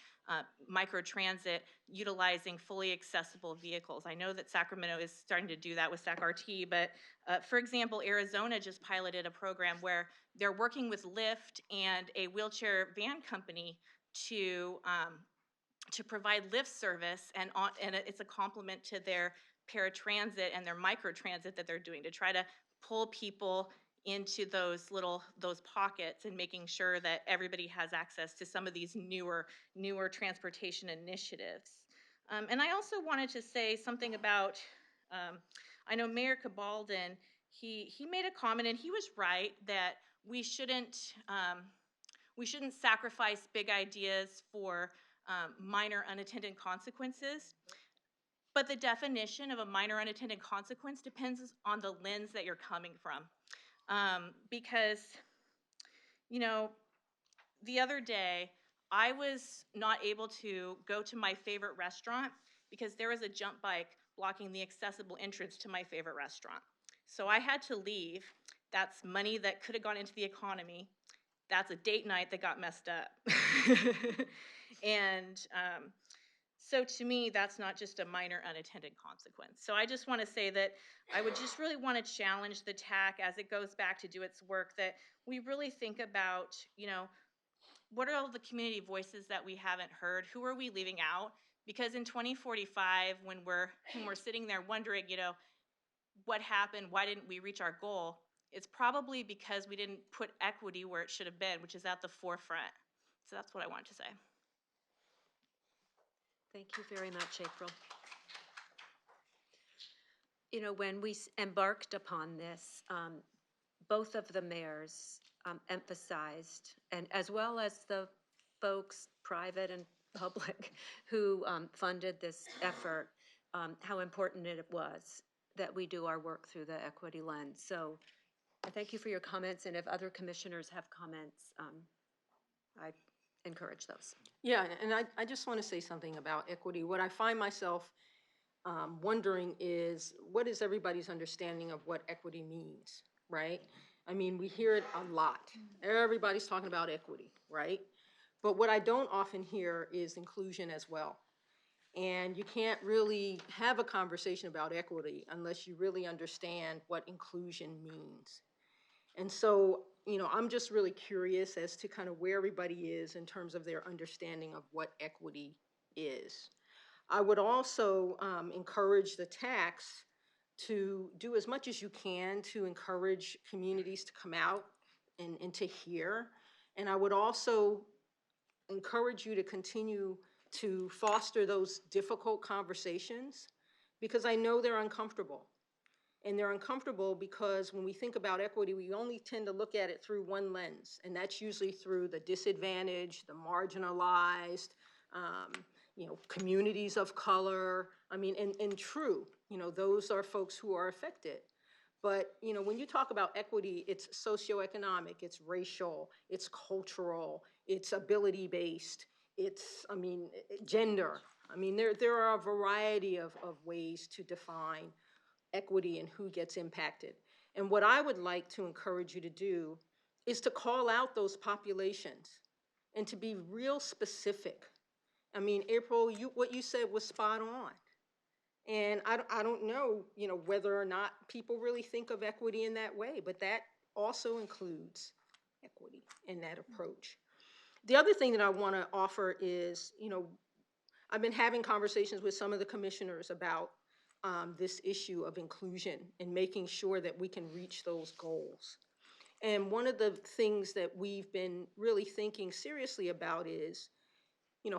microtransit utilizing fully accessible vehicles. I know that Sacramento is starting to do that with SAC-RT, but for example, Arizona just piloted a program where they're working with Lyft and a wheelchair van company to provide lift service, and it's a complement to their paratransit and their microtransit that they're doing to try to pull people into those pockets and making sure that everybody has access to some of these newer transportation initiatives. And I also wanted to say something about, I know Mayor Cabaldon, he made a comment, and he was right that we shouldn't sacrifice big ideas for minor unintended consequences. But the definition of a minor unintended consequence depends on the lens that you're coming from. Because, the other day, I was not able to go to my favorite restaurant because there was a jump bike blocking the accessible entrance to my favorite restaurant. So I had to leave. That's money that could have gone into the economy. That's a date night that got messed up. And so to me, that's not just a minor unintended consequence. So I just want to say that I would just really want to challenge the TAC as it goes back to do its work, that we really think about, what are all the community voices that we haven't heard? Who are we leaving out? Because in 2045, when we're sitting there wondering, what happened? Why didn't we reach our goal? It's probably because we didn't put equity where it should have been, which is at the forefront. So that's what I wanted to say. Thank you very much, April. When we embarked upon this, both of the mayors emphasized, and as well as the folks, private and public, who funded this effort, how important it was that we do our work through the equity lens. So I thank you for your comments, and if other commissioners have comments, I encourage those. Yeah, and I just want to say something about equity. What I find myself wondering is, what is everybody's understanding of what equity means, right? I mean, we hear it a lot. Everybody's talking about equity, right? But what I don't often hear is inclusion as well. And you can't really have a conversation about equity unless you really understand what inclusion means. And so, I'm just really curious as to kind of where everybody is in terms of their understanding of what equity is. I would also encourage the TACs to do as much as you can to encourage communities to come out and to hear. And I would also encourage you to continue to foster those difficult conversations, because I know they're uncomfortable. And they're uncomfortable because when we think about equity, we only tend to look at it through one lens, and that's usually through the disadvantaged, the marginalized, communities of color. I mean, and true, those are folks who are affected. But, when you talk about equity, it's socioeconomic, it's racial, it's cultural, it's ability-based, it's, gender. There are a variety of ways to define equity and who gets impacted. And what I would like to encourage you to do is to call out those populations and to be real specific. April, what you said was spot on. And I don't know, whether or not people really think of equity in that way, but that also includes equity in that approach. The other thing that I want to offer is, I've been having conversations with some of the commissioners about this issue of inclusion and making sure that we can reach those goals. And one of the things that we've been really thinking seriously about is,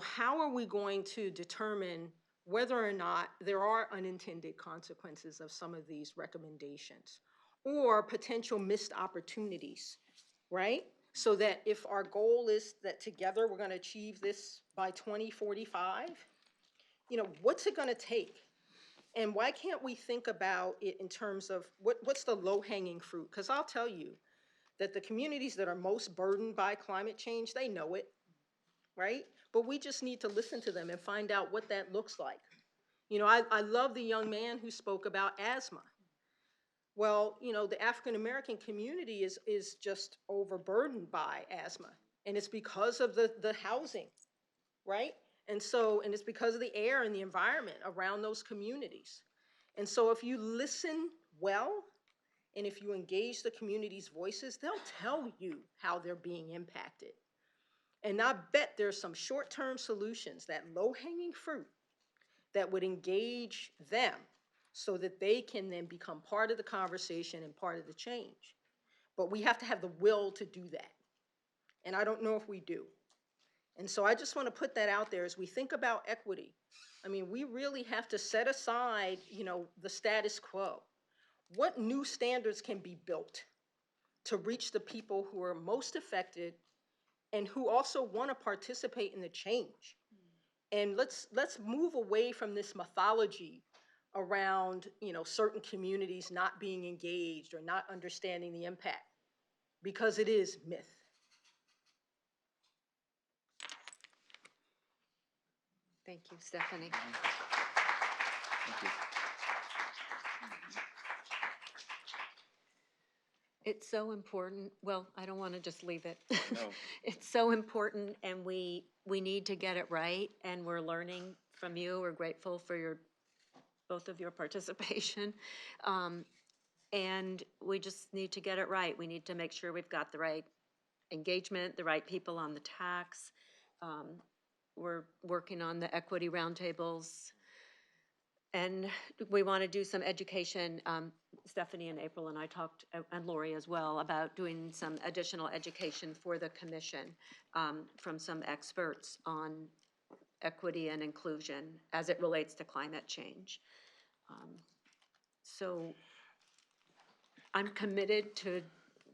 how are we going to determine whether or not there are unintended consequences of some of these recommendations or potential missed opportunities, right? So that if our goal is that together we're going to achieve this by 2045, what's it going to take? And why can't we think about it in terms of what's the low-hanging fruit? Because I'll tell you that the communities that are most burdened by climate change, they know it, right? But we just need to listen to them and find out what that looks like. I love the young man who spoke about asthma. Well, the African American community is just overburdened by asthma. And it's because of the housing, right? And it's because of the air and the environment around those communities. And so if you listen well, and if you engage the community's voices, they'll tell you how they're being impacted. And I bet there's some short-term solutions, that low-hanging fruit, that would engage them so that they can then become part of the conversation and part of the change. But we have to have the will to do that. And I don't know if we do. And so I just want to put that out there as we think about equity. We really have to set aside, the status quo. What new standards can be built to reach the people who are most affected and who also want to participate in the change? And let's move away from this mythology around, certain communities not being engaged or not understanding the impact, because it is myth. Thank you, Stephanie. Thank you. It's so important. Well, I don't want to just leave it. No. It's so important, and we need to get it right, and we're learning from you. We're grateful for both of your participation. And we just need to get it right. We need to make sure we've got the right engagement, the right people on the tax. We're working on the equity roundtables. And we want to do some education. Stephanie and April and I talked, and Lori as well, about doing some additional education for the commission from some experts on equity and inclusion as it relates to climate change. So I'm committed to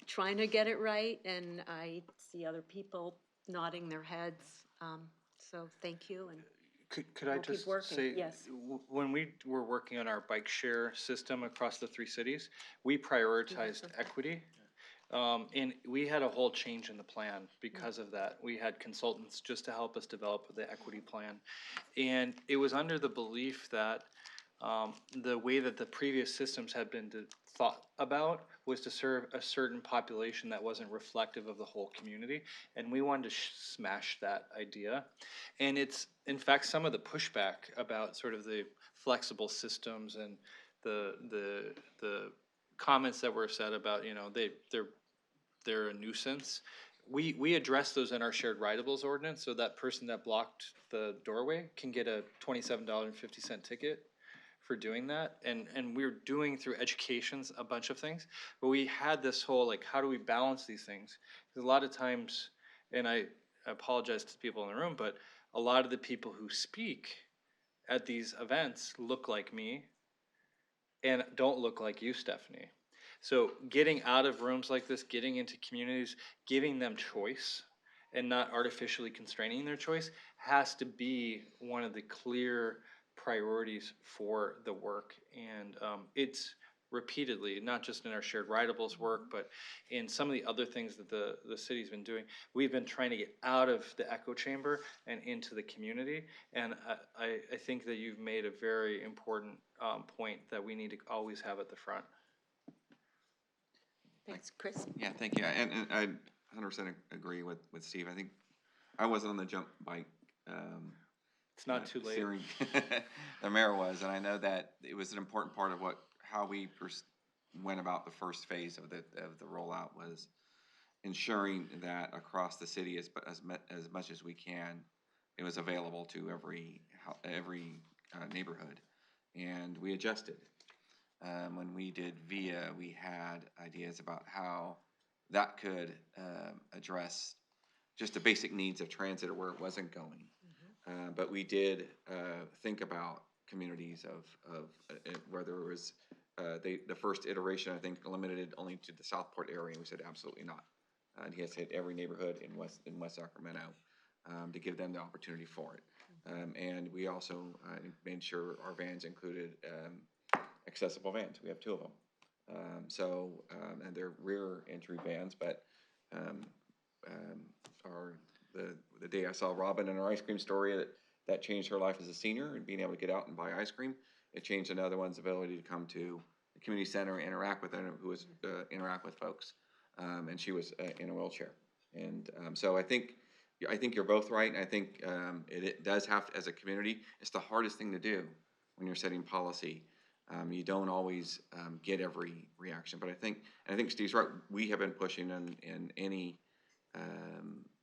trying to get it right, and I see other people nodding their heads. So thank you. And Could I we'll keep just working. say, Yes. When we were working on our bike share system across the 3 cities, we prioritized equity. And we had a whole change in the plan because of that. We had consultants just to help us develop the equity plan. And it was under the belief that the way that the previous systems had been thought about was to serve a certain population that wasn't reflective of the whole community. And we wanted to smash that idea. And it's, in fact, some of the pushback about sort of the flexible systems and the comments that were said about, they're a nuisance. We address those in our shared rideables ordinance, so that person that blocked the doorway can get a $27.50 ticket for doing that. And we're doing through educations a bunch of things, but we had this whole, how do we balance these things? Because a lot of times, and I apologize to people in the room, but a lot of the people who speak at these events look like me and don't look like you, Stephanie. So getting out of rooms like this, getting into communities, giving them choice, and not artificially constraining their choice has to be one of the clear priorities for the work. And it's repeatedly, not just in our shared rideables work, but in some of the other things that the city's been doing, we've been trying to get out of the echo chamber and into the community. And I think that you've made a very important point that we need to always have at the front. Thanks, Chris. Yeah, thank you. And I 100% agree with Steve. I think I wasn't on the jump bike. It's not too late. Steering. The mayor was, and I know that it was an important part of how we went about the first phase of the rollout was ensuring that across the city as much as we can, it was available to every neighborhood, and we adjusted. When we did VIA, we had ideas about how that could address just the basic needs of transit or where it wasn't going. But we did think about communities of whether it was the first iteration, I think, limited it only to the Southport area, and we said absolutely not. And he has hit every neighborhood in West Sacramento to give them the opportunity for it. And we also made sure our vans included accessible vans. We have 2 of them. And they're rear entry vans, but the day I saw Robin in her ice cream story, that changed her life as a senior and being able to get out and buy ice cream. It changed another one's ability to come to the community center and interact with interact with folks. And she was in a wheelchair. And so I think you're both right. And I think it does have to, as a community, it's the hardest thing to do when you're setting policy. You don't always get every reaction, but I think Steve's right. We have been pushing in any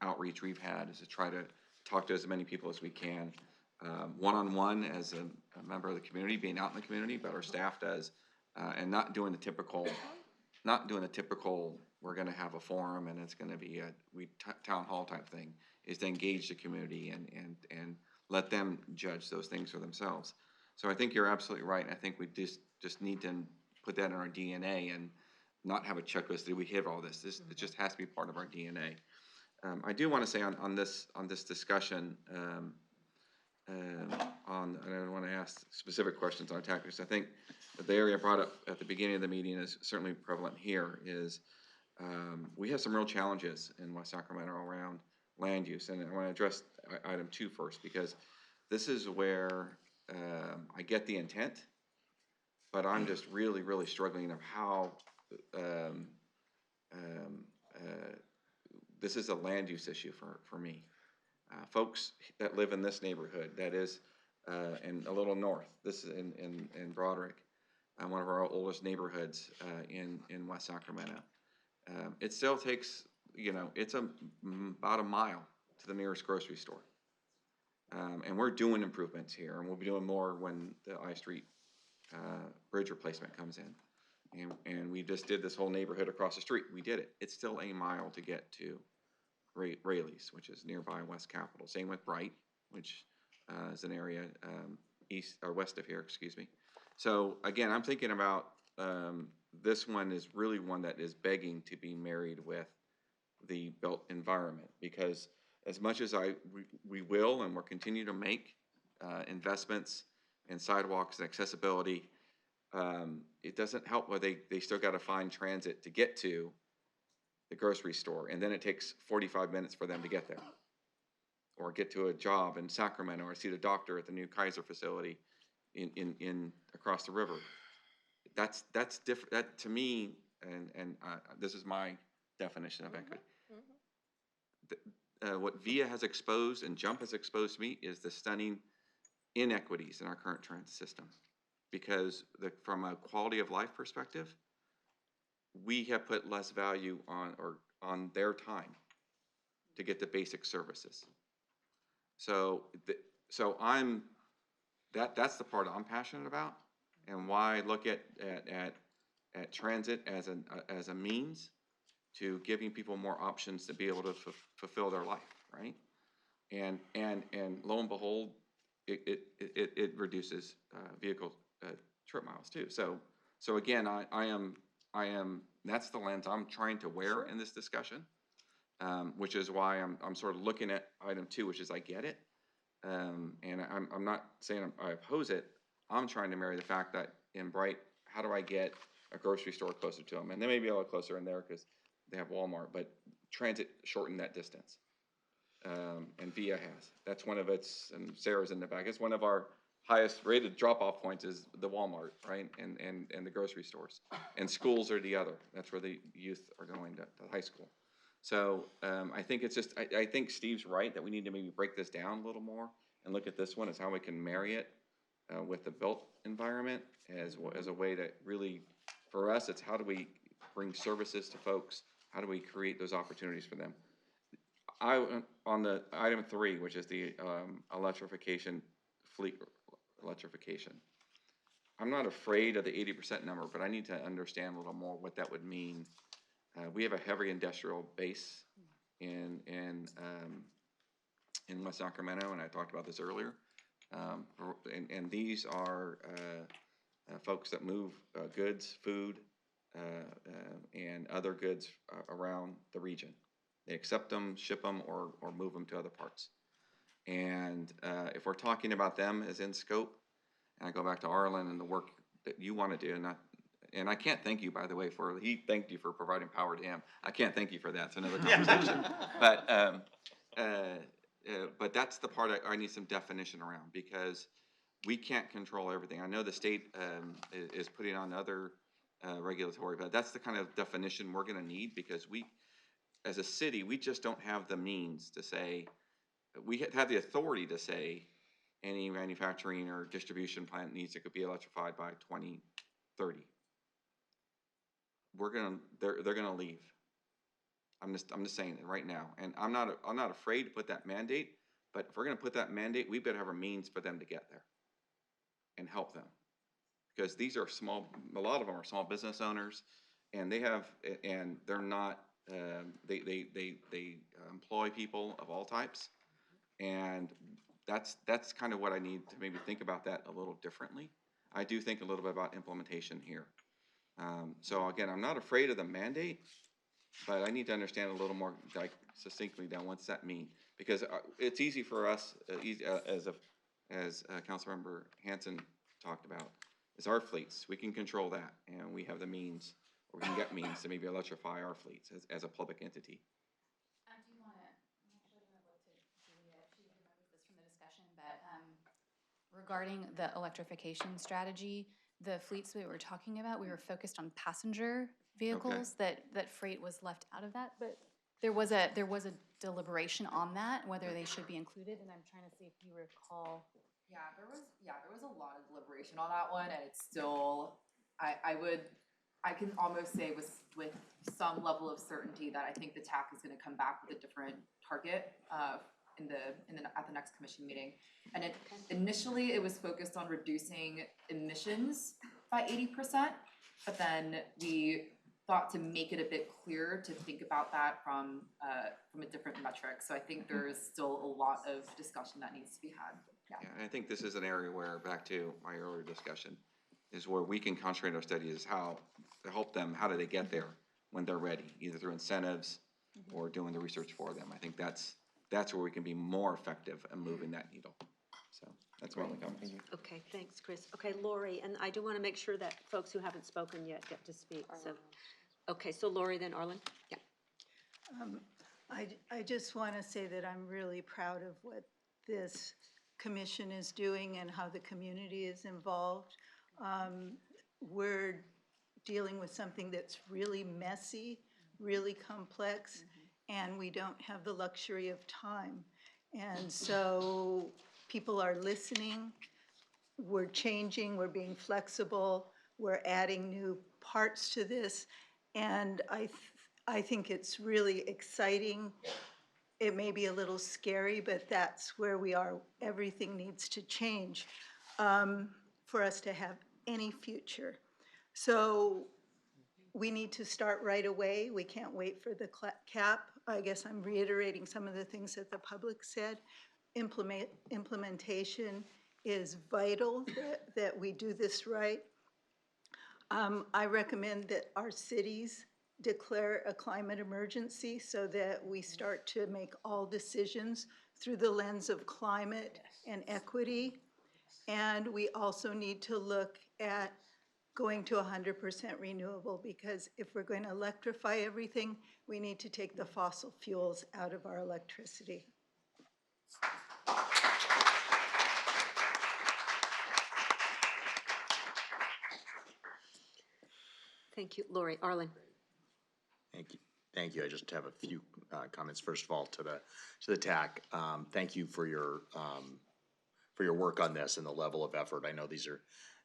outreach we've had is to try to talk to as many people as we can, one-on-one as a member of the community, being out in the community, but our staff does, and not doing the typical. We're going to have a forum and it's going to be a town hall type thing. Is to engage the community and let them judge those things for themselves. So I think you're absolutely right. I think we just need to put that in our DNA and not have a checklist that we hit all this. It just has to be part of our DNA. I do want to say on this discussion, and I want to ask specific questions on Tac, because I think the area I brought up at the beginning of the meeting is certainly prevalent here. Is we have some real challenges in West Sacramento around land use, and I want to address item 2 first, because this is where I get the intent, but I'm just really, really struggling of how this is a land use issue for me. Folks that live in this neighborhood, that is in a little north, this is in Broderick, one of our oldest neighborhoods in West Sacramento. It still takes, it's about a mile to the nearest grocery store. And we're doing improvements here, and we'll be doing more when the I Street bridge replacement comes in. And we just did this whole neighborhood across the street. We did it. It's still a mile to get to Rayleigh's, which is nearby West Capitol. Same with Bright, which is an area east or west of here, excuse me. So again, I'm thinking about this one is really one that is begging to be married with the built environment, because as much as we will and we'll continue to make investments in sidewalks and accessibility, it doesn't help where they still got to find transit to get to the grocery store, and then it takes 45 minutes for them to get there, or get to a job in Sacramento, or see the doctor at the new Kaiser facility in across the river. That's different. That to me, and this is my definition of equity. What VIA has exposed and JUMP has exposed to me is the stunning inequities in our current transit system. Because from a quality of life perspective, we have put less value on their time to get the basic services. So that's the part I'm passionate about, and why I look at transit as a means to giving people more options to be able to fulfill their life, right? And lo and behold, it reduces vehicle trip miles too. So again, I am that's the lens I'm trying to wear in this discussion. which is why I'm sort of looking at item 2, which is I get it. And I'm not saying I oppose it. I'm trying to marry the fact that in Bright, how do I get a grocery store closer to them? And they may be a little closer in there because they have Walmart, but transit shortened that distance. And VIA has. That's one of its, and Sarah's in the back, it's one of our highest rated drop-off points is the Walmart, right? And the grocery stores. And schools are the other. That's where the youth are going to high school. So I think it's just, I think Steve's right that we need to maybe break this down a little more and look at this one as how we can marry it with the built environment as a way to really, for us, it's how do we bring services to folks? How do we create those opportunities for them? On the item 3, which is the electrification, fleet electrification. I'm not afraid of the 80% number, but I need to understand a little more what that would mean. We have a heavy industrial base in West Sacramento, and I talked about this earlier. And these are folks that move goods, food, and other goods around the region. They accept them, ship them, or move them to other parts. And if we're talking about them as in scope, and I go back to Arlen and the work that you want to do, and I can't thank you, by the way, he thanked you for providing power to him. I can't thank you for that. It's another conversation. But that's the part I need some definition around, because we can't control everything. I know the state is putting on other regulatory, but that's the kind of definition we're going to need, because we, as a city, we just don't have the means to say, we have the authority to say any manufacturing or distribution plant needs to be electrified by 2030. They're gonna leave. I'm just saying it right now, and I'm not afraid to put that mandate. But if we're gonna put that mandate, we better have a means for them to get there and help them, because these are a lot of them are small business owners, and they're not. They employ people of all types, and that's kind of what I need to maybe think about that a little differently. I do think a little bit about implementation here. So again, I'm not afraid of the mandate, but I need to understand a little more succinctly down what's that mean, because it's easy for us, as Councilmember Hanson talked about, is our fleets. We can control that, and we have the means, or we can get means to maybe electrify our fleets as a public entity. I do want to, I'm actually going to look to Julia, she remembers this from the discussion, but regarding the electrification strategy, the fleets we were talking about, we were focused on passenger vehicles, that freight was left out of that, but there was a deliberation on that, whether they should be included, and I'm trying to see if you recall. Yeah, there was a lot of deliberation on that one, and it's still, I can almost say with some level of certainty that I think the TAC is going to come back with a different target at the next commission meeting. And initially it was focused on reducing emissions by 80%, but then we thought to make it a bit clearer to think about that from a different metric. So I think there's still a lot of discussion that needs to be had. Yeah, and I think this is an area where, back to my earlier discussion, is where we can concentrate our studies how to help them, how do they get there when they're ready, either through incentives or doing the research for them. I think that's where we can be more effective in moving that needle. So that's my only comment. Okay, thanks, Chris. Okay, Lori, and I do want to make sure that folks who haven't spoken yet get to speak. So, okay, so Lori, then Arlen. Yeah. I just want to say that I'm really proud of what this commission is doing and how the community is involved. We're dealing with something that's really messy, really complex, and we don't have the luxury of time. And so people are listening, we're changing, we're being flexible, we're adding new parts to this, and I think it's really exciting. It may be a little scary, but that's where we are. Everything needs to change for us to have any future. So we need to start right away. We can't wait for the cap. I guess I'm reiterating some of the things that the public said. Implementation is vital, that we do this right. I recommend that our cities declare a climate emergency so that we start to make all decisions through the lens of climate and equity. And we also need to look at going to 100% renewable, because if we're going to electrify everything, we need to take the fossil fuels out of our electricity. Thank you, Lori. Arlen. Thank you. Thank you. I just have a few comments. First of all, to the TAC, thank you for your work on this and the level of effort. I know these are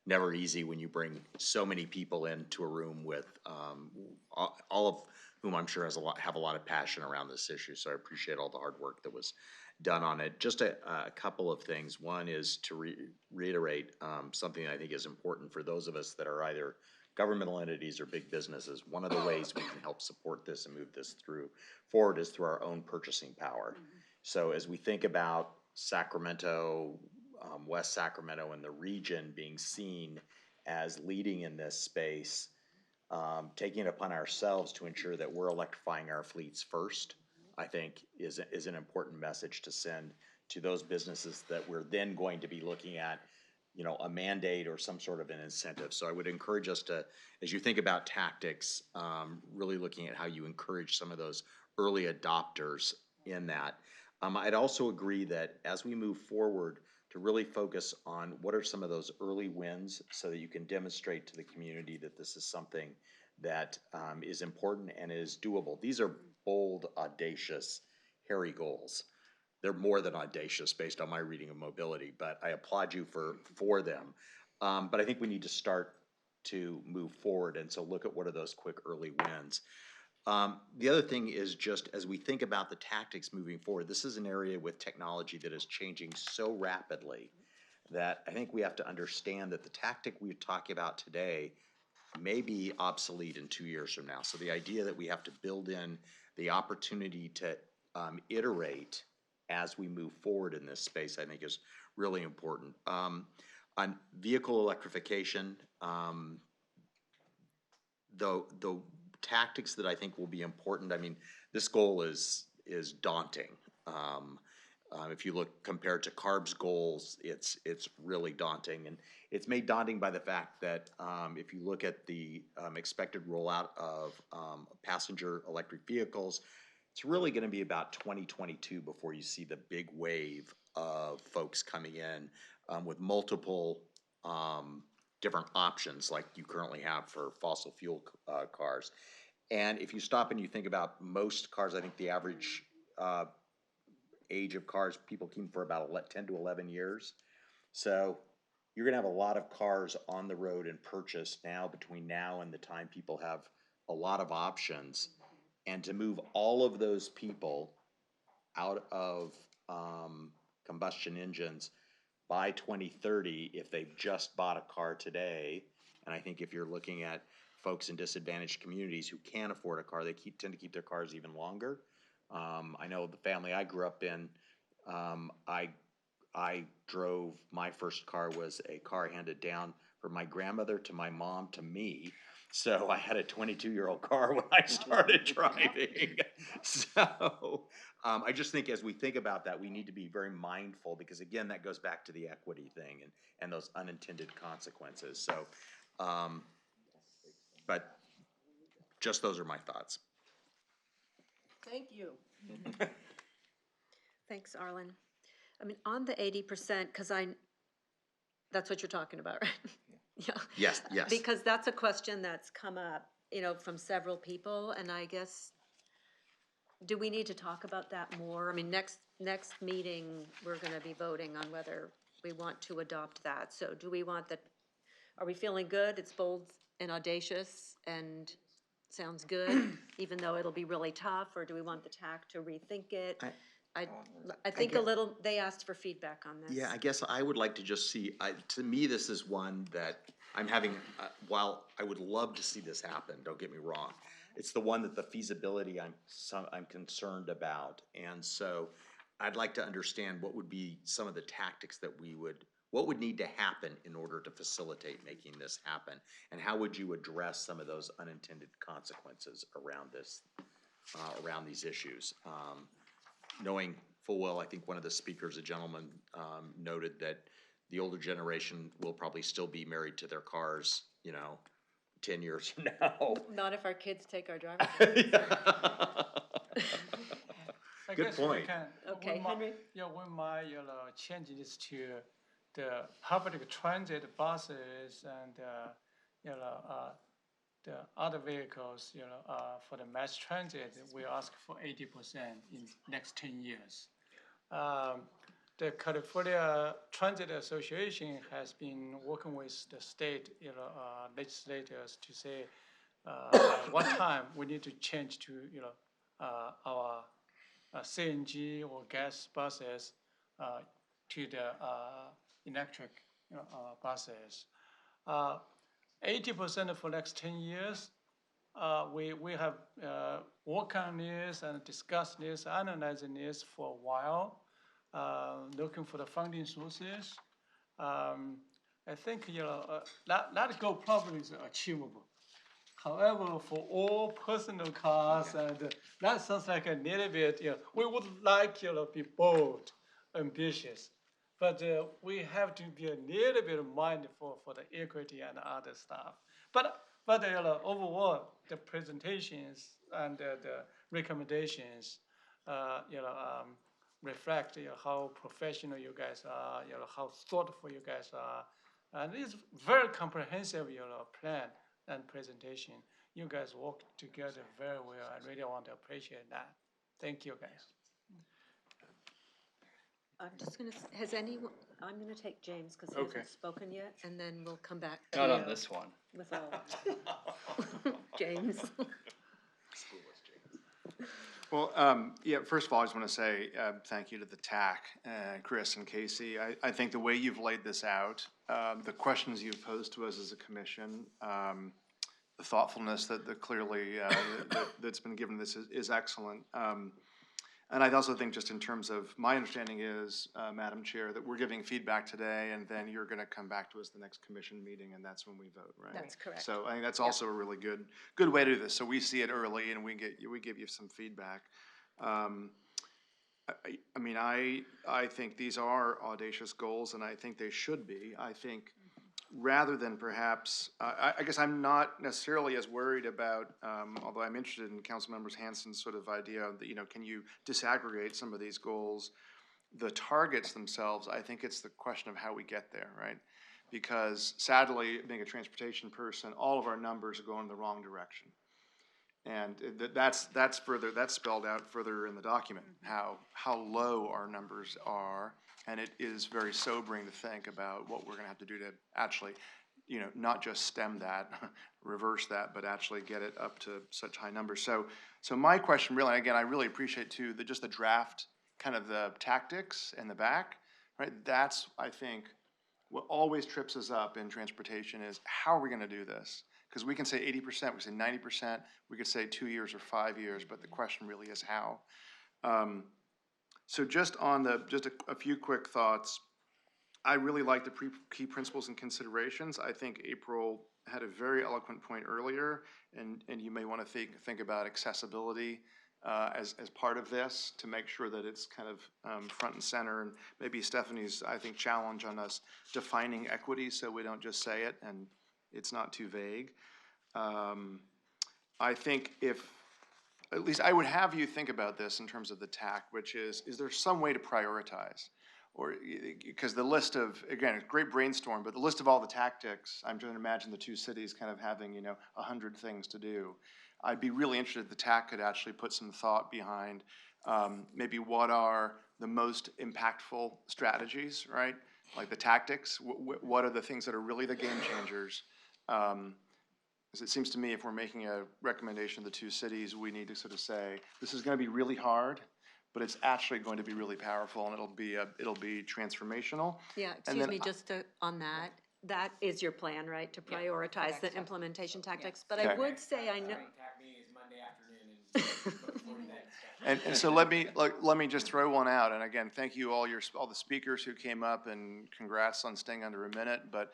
never easy when you bring so many people into a room with all of whom I'm sure have a lot of passion around this issue. So I appreciate all the hard work that was done on it. Just a couple of things. One is to reiterate something that I think is important for those of us that are either governmental entities or big businesses. One of the ways we can help support this and move this forward is through our own purchasing power. So as we think about Sacramento, West Sacramento, and the region being seen as leading in this space, taking it upon ourselves to ensure that we're electrifying our fleets first, I think is an important message to send to those businesses that we're then going to be looking at, a mandate or some sort of an incentive. So I would encourage us to, as you think about tactics, really looking at how you encourage some of those early adopters in that. I'd also agree that as we move forward, to really focus on what are some of those early wins so that you can demonstrate to the community that this is something that is important and is doable. These are bold, audacious, hairy goals. They're more than audacious based on my reading of mobility, but I applaud you for them. But I think we need to start to move forward, and so look at what are those quick early wins. The other thing is just as we think about the tactics moving forward, this is an area with technology that is changing so rapidly that I think we have to understand that the tactic we're talking about today may be obsolete in 2 years from now. So the idea that we have to build in the opportunity to iterate as we move forward in this space, I think is really important. On vehicle electrification, the tactics that I think will be important, I mean, this goal is daunting. If you look compared to CARB's goals, it's really daunting. And it's made daunting by the fact that if you look at the expected rollout of passenger electric vehicles, it's really going to be about 2022 before you see the big wave of folks coming in with multiple different options like you currently have for fossil fuel cars. And if you stop and you think about most cars, I think the average age of cars, people keep for about 10 to 11 years. So you're going to have a lot of cars on the road and purchased now between now and the time people have a lot of options. And to move all of those people out of combustion engines by 2030, if they've just bought a car today, and I think if you're looking at folks in disadvantaged communities who can't afford a car, they tend to keep their cars even longer. I know the family I grew up in, I drove, my first car was a car handed down from my grandmother to my mom to me. So I had a 22-year-old car when I started driving. So I just think as we think about that, we need to be very mindful because, again, that goes back to the equity thing and those unintended consequences. So, but just those are my thoughts. Thank you. Thanks, Arlen. I mean, on the 80%, because that's what you're talking about, right? Yeah. Yes, yes. Because that's a question that's come up, from several people, and I guess, do we need to talk about that more? I mean, next meeting, we're going to be voting on whether we want to adopt that. So do we want are we feeling good? It's bold and audacious and sounds good, even though it'll be really tough, or do we want the TAC to rethink it? I think they asked for feedback on this. Yeah, I guess I would like to just see, to me, this is one that I'm having, while I would love to see this happen, don't get me wrong, it's the one that the feasibility I'm concerned about. And so I'd like to understand what would be some of the tactics that we would What would need to happen in order to facilitate making this happen? And how would you address some of those unintended consequences around this, around these issues? Knowing full well, I think one of the speakers, a gentleman, noted that the older generation will probably still be married to their cars, 10 years from now. Not if our kids take our driver's Good point. Okay, Henry? We might, change this to the public transit buses and, the other vehicles, for the mass transit, we ask for 80% in next 10 years. The California Transit Association has been working with the state, legislators to say at what time we need to change to, our CNG or gas buses to the electric buses. 80% for next 10 years. We have worked on this and discussed this, analyzing this for a while, looking for the funding sources. I think that goal probably is achievable. However, for all personal cars, and that sounds like a little bit, we would like be bold, ambitious. But we have to be a little bit mindful for the equity and other stuff. But overall, the presentations and the recommendations, reflect how professional you guys are, how thoughtful you guys are, and it's very comprehensive plan and presentation. You guys work together very well. I really want to appreciate that. Thank you, guys. I'm just going to, has anyone, I'm going to take James because he hasn't spoken yet, and then we'll come back to Not on this one. With all. James. Well, first of all, I just want to say thank you to the TAC, Chris and Casey. I think the way you've laid this out, the questions you've posed to us as a commission, the thoughtfulness that clearly that's been given this is excellent. And I also think just in terms of my understanding is, Madam Chair, that we're giving feedback today and then you're going to come back to us the next commission meeting and that's when we vote, right? That's correct. So I think that's also a really good way to do this. So we see it early and we give you some feedback. I think these are audacious goals and I think they should be. I think rather than perhaps, I guess I'm not necessarily as worried about, although I'm interested in Councilmember Hanson's sort of idea of that, can you disaggregate some of these goals? The targets themselves, I think it's the question of how we get there, right? Because sadly, being a transportation person, all of our numbers are going in the wrong direction. And that's spelled out further in the document, how low our numbers are. And it is very sobering to think about what we're going to have to do to actually, not just stem that, reverse that, but actually get it up to such high numbers. So my question really, again, I really appreciate too, just the draft, kind of the tactics in the back, right? That's, I think, what always trips us up in transportation is how are we going to do this? Because we can say 80%, we can say 90%, we could say 2 years or 5 years, but the question really is how. So just on a few quick thoughts. I really like the key principles and considerations. I think April had a very eloquent point earlier, and you may want to think about accessibility as part of this to make sure that it's kind of front and center. And maybe Stephanie's, I think, challenge on us defining equity so we don't just say it and it's not too vague. I think at least I would have you think about this in terms of the TAC, which is there some way to prioritize? Or, because the list of, again, it's great brainstorm, but the list of all the tactics, I'm trying to imagine the two cities kind of having, 100 things to do. I'd be really interested if the TAC could actually put some thought behind maybe what are the most impactful strategies, right? Like the tactics, what are the things that are really the game changers? Because it seems to me if we're making a recommendation to the two cities, we need to sort of say, this is going to be really hard, but it's actually going to be really powerful and it'll be transformational. Yeah, excuse me, just on that. That is your plan, right, to prioritize the implementation tactics? But I would say I know. And so let me just throw one out. And again, thank you all the speakers who came up, and congrats on staying under a minute. But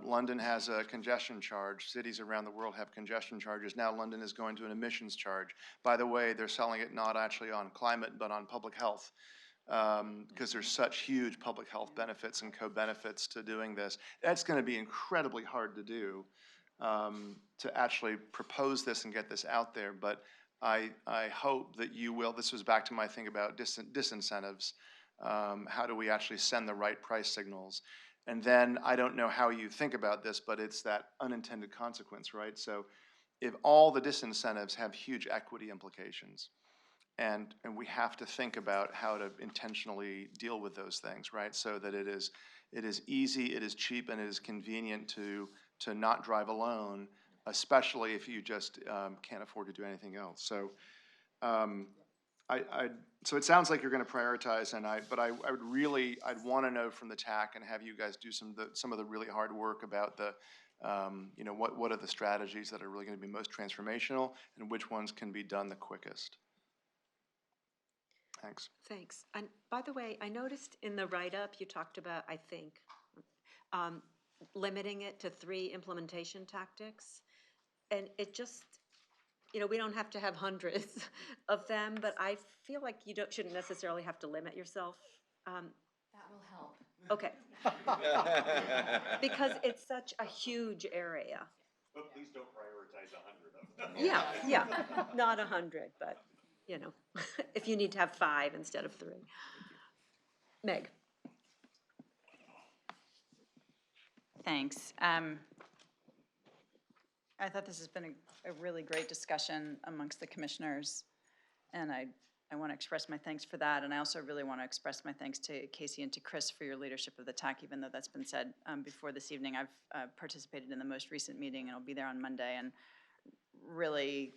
London has a congestion charge. Cities around the world have congestion charges. Now London is going to an emissions charge. By the way, they're selling it not actually on climate, but on public health, because there's such huge public health benefits and co-benefits to doing this. That's going to be incredibly hard to do, to actually propose this and get this out there. But I hope that you will. This was back to my thing about disincentives. How do we actually send the right price signals? And then I don't know how you think about this, but it's that unintended consequence, right? So if all the disincentives have huge equity implications, and we have to think about how to intentionally deal with those things, right? So that it is easy, it is cheap, and it is convenient to not drive alone, especially if you just can't afford to do anything else. So so it sounds like you're going to prioritize, but I'd want to know from the TAC and have you guys do some of the really hard work about the, what are the strategies that are really going to be most transformational, and which ones can be done the quickest. Thanks. Thanks. And by the way, I noticed in the write-up you talked about, I think, limiting it to 3 implementation tactics. And it just, we don't have to have hundreds of them, but I feel like you shouldn't necessarily have to limit yourself. That will help. Okay. Because it's such a huge area. But please don't prioritize 100 of them. Yeah, not 100, but, if you need to have 5 instead of 3. Meg. Thanks. I thought this has been a really great discussion amongst the commissioners, and I want to express my thanks for that. And I also really want to express my thanks to Casey and to Chris for your leadership of the TAC, even though that's been said before this evening. I've participated in the most recent meeting, and I'll be there on Monday, and really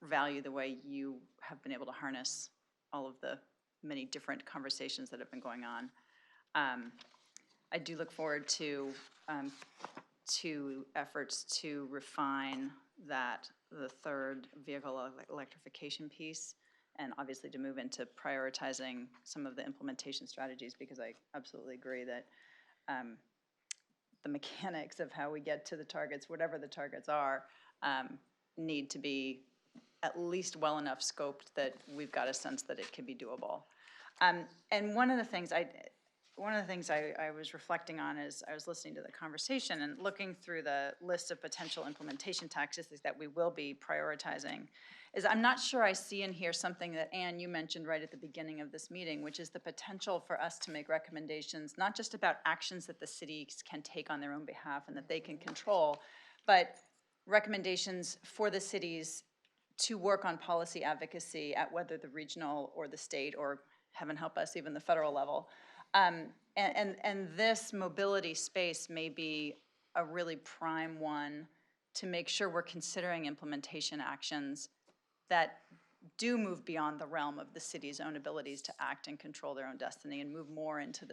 value the way you have been able to harness all of the many different conversations that have been going on. I do look forward to efforts to refine the third vehicle electrification piece, and obviously to move into prioritizing some of the implementation strategies, because I absolutely agree that the mechanics of how we get to the targets, whatever the targets are, need to be at least well enough scoped that we've got a sense that it can be doable. And one of the things I was reflecting on as I was listening to the conversation and looking through the list of potential implementation tactics that we will be prioritizing is I'm not sure I see in here something that, Anne, you mentioned right at the beginning of this meeting, which is the potential for us to make recommendations, not just about actions that the cities can take on their own behalf and that they can control, but recommendations for the cities to work on policy advocacy at whether the regional or the state or, heaven help us, even the federal level. And this mobility space may be a really prime one to make sure we're considering implementation actions that do move beyond the realm of the city's own abilities to act and control their own destiny and move more into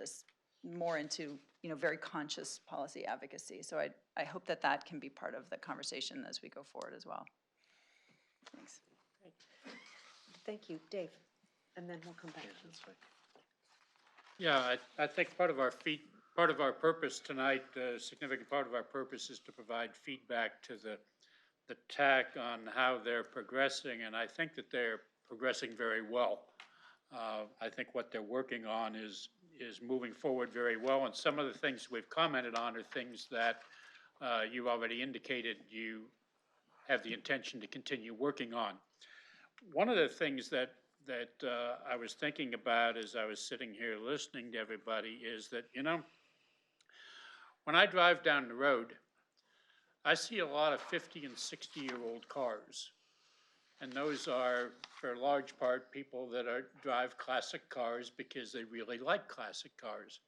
very conscious policy advocacy. So I hope that can be part of the conversation as we go forward as well. Thanks. Great. Thank you. Dave, and then we'll come back. Yeah, I think part of our purpose tonight, a significant part of our purpose, is to provide feedback to the TAC on how they're progressing, and I think that they're progressing very well. I think what they're working on is moving forward very well, and some of the things we've commented on are things that you've already indicated you have the intention to continue working on. One of the things that I was thinking about as I was sitting here listening to everybody is that, when I drive down the road, I see a lot of 50 and 60-year-old cars. And those are, for a large part, people that drive classic cars because they really like classic cars.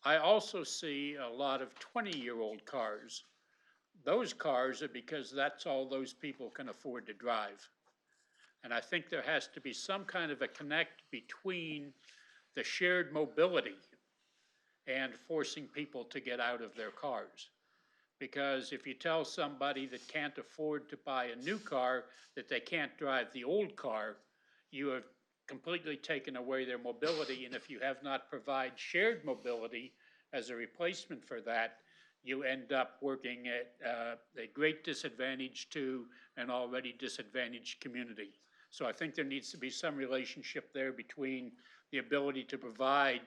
I also see a lot of 20-year-old cars. Those cars are because that's all those people can afford to drive. And I think there has to be some kind of a connect between the shared mobility and forcing people to get out of their cars. Because if you tell somebody that can't afford to buy a new car that they can't drive the old car, you have completely taken away their mobility. And if you have not provided shared mobility as a replacement for that, you end up working at a great disadvantage to an already disadvantaged community. So I think there needs to be some relationship there between the ability to provide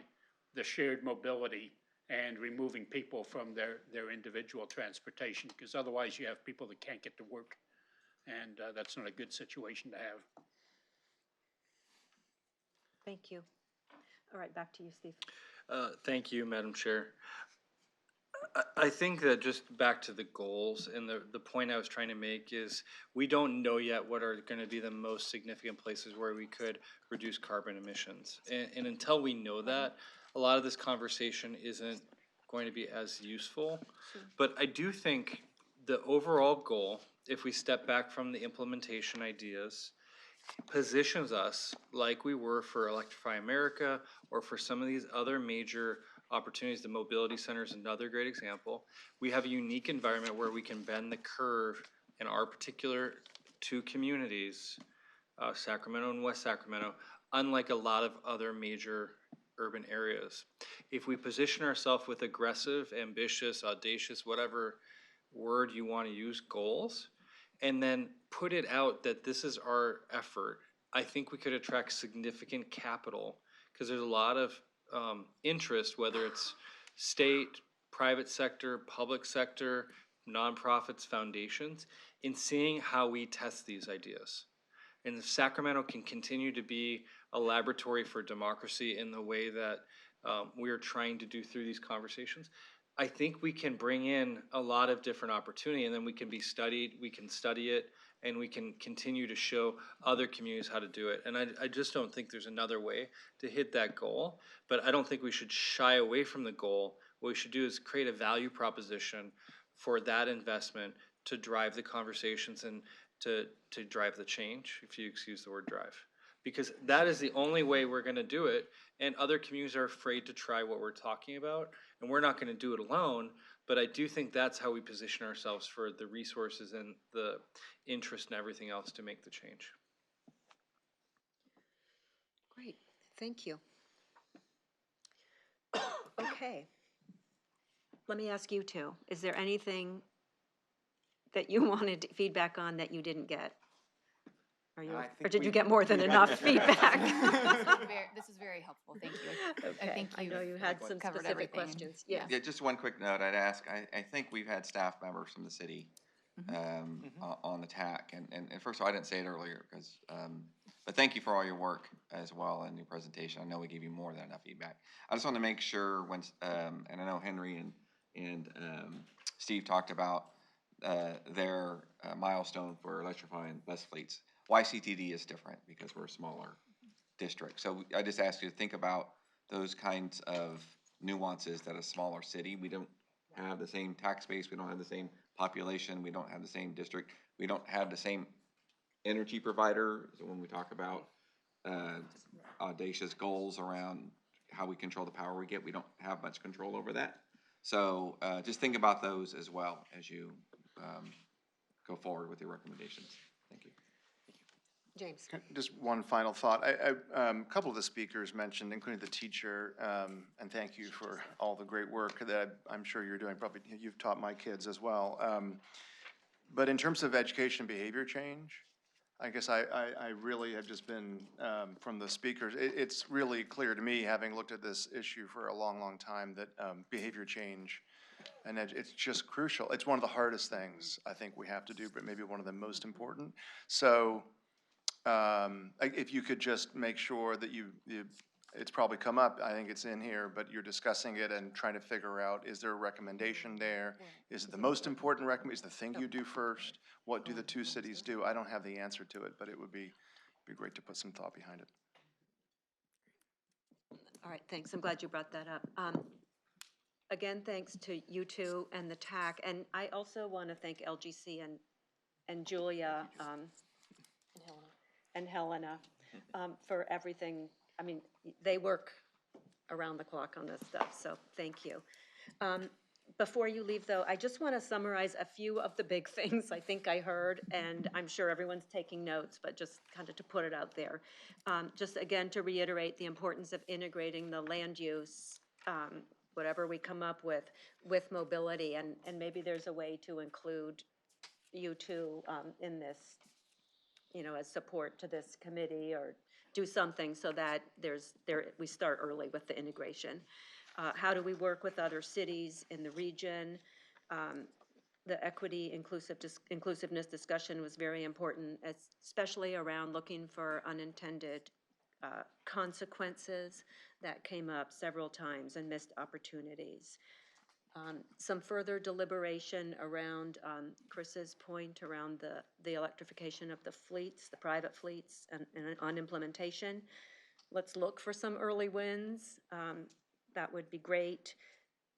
the shared mobility and removing people from their individual transportation, because otherwise you have people that can't get to work. And that's not a good situation to have. Thank you. All right, back to you, Steve. Thank you, Madam Chair. I think that just back to the goals, and the point I was trying to make is we don't know yet what are going to be the most significant places where we could reduce carbon emissions. And until we know that, a lot of this conversation isn't going to be as useful. But I do think the overall goal, if we step back from the implementation ideas, positions us like we were for Electrify America or for some of these other major opportunities. The Mobility Center is another great example. We have a unique environment where we can bend the curve in our particular two communities, Sacramento and West Sacramento, unlike a lot of other major urban areas. If we position ourselves with aggressive, ambitious, audacious, whatever word you want to use, goals, and then put it out that this is our effort, I think we could attract significant capital, because there's a lot of interest, whether it's state, private sector, public sector, nonprofits, foundations, in seeing how we test these ideas. And if Sacramento can continue to be a laboratory for democracy in the way that we're trying to do through these conversations, I think we can bring in a lot of different opportunity, and then we can be studied, we can study it, and we can continue to show other communities how to do it. And I just don't think there's another way to hit that goal, but I don't think we should shy away from the goal. What we should do is create a value proposition for that investment to drive the conversations and to drive the change, if you excuse the word drive. Because that is the only way we're gonna do it, and other communities are afraid to try what we're talking about, and we're not gonna do it alone, but I do think that's how we position ourselves for the resources and the interest and everything else to make the change. Great, thank you. Okay. Let me ask you two, is there anything that you wanted feedback on that you didn't get? Or did you get more than enough feedback? This is very helpful, thank you. Okay. I think I know you had some covered specific everything. questions. Yes. Yeah, just one quick note I'd ask. I think we've had staff members from the city on the TAC. And first of all, I didn't say it earlier, because, but thank you for all your work as well in your presentation. I know we gave you more than enough feedback. I just want to make sure when, and I know Henry and Steve talked about their milestone for electrifying bus fleets. YCTD is different because we're a smaller district. So I just ask you to think about those kinds of nuances that a smaller city, we don't have the same tax base, we don't have the same population, we don't have the same district, we don't have the same energy provider. So when we talk about audacious goals around how we control the power we get, we don't have much control over that. So just think about those as well as you go forward with your recommendations. Thank you. James. Just one final thought. A couple of the speakers mentioned, including the teacher, and thank you for all the great work that I'm sure you're doing. Probably you've taught my kids as well. But in terms of education and behavior change, I guess I really have just been, from the speakers, it's really clear to me, having looked at this issue for a long, long time, that behavior change and it's just crucial. It's one of the hardest things I think we have to do, but maybe one of the most important. So if you could just make sure that it's probably come up, I think it's in here, but you're discussing it and trying to figure out, is there a recommendation there? Is it the most important recommendation? Is the thing you do first? What do the two cities do? I don't have the answer to it, but it would be great to put some thought behind it. All right, thanks. I'm glad you brought that up. Again, thanks to you two and the TAC, and I also want to thank LGC and Julia and Helena for everything. I mean, they work around the clock on this stuff, so thank you. Before you leave, though, I just want to summarize a few of the big things I think I heard, and I'm sure everyone's taking notes, but just kind of to put it out there. Just again, to reiterate the importance of integrating the land use, whatever we come up with mobility, and maybe there's a way to include you two in this, as support to this committee, or do something so that we start early with the integration. How do we work with other cities in the region? The equity inclusiveness discussion was very important, especially around looking for unintended consequences that came up several times, and missed opportunities. Some further deliberation around Chris's point around the electrification of the fleets, the private fleets, and on implementation. Let's look for some early wins. That would be great.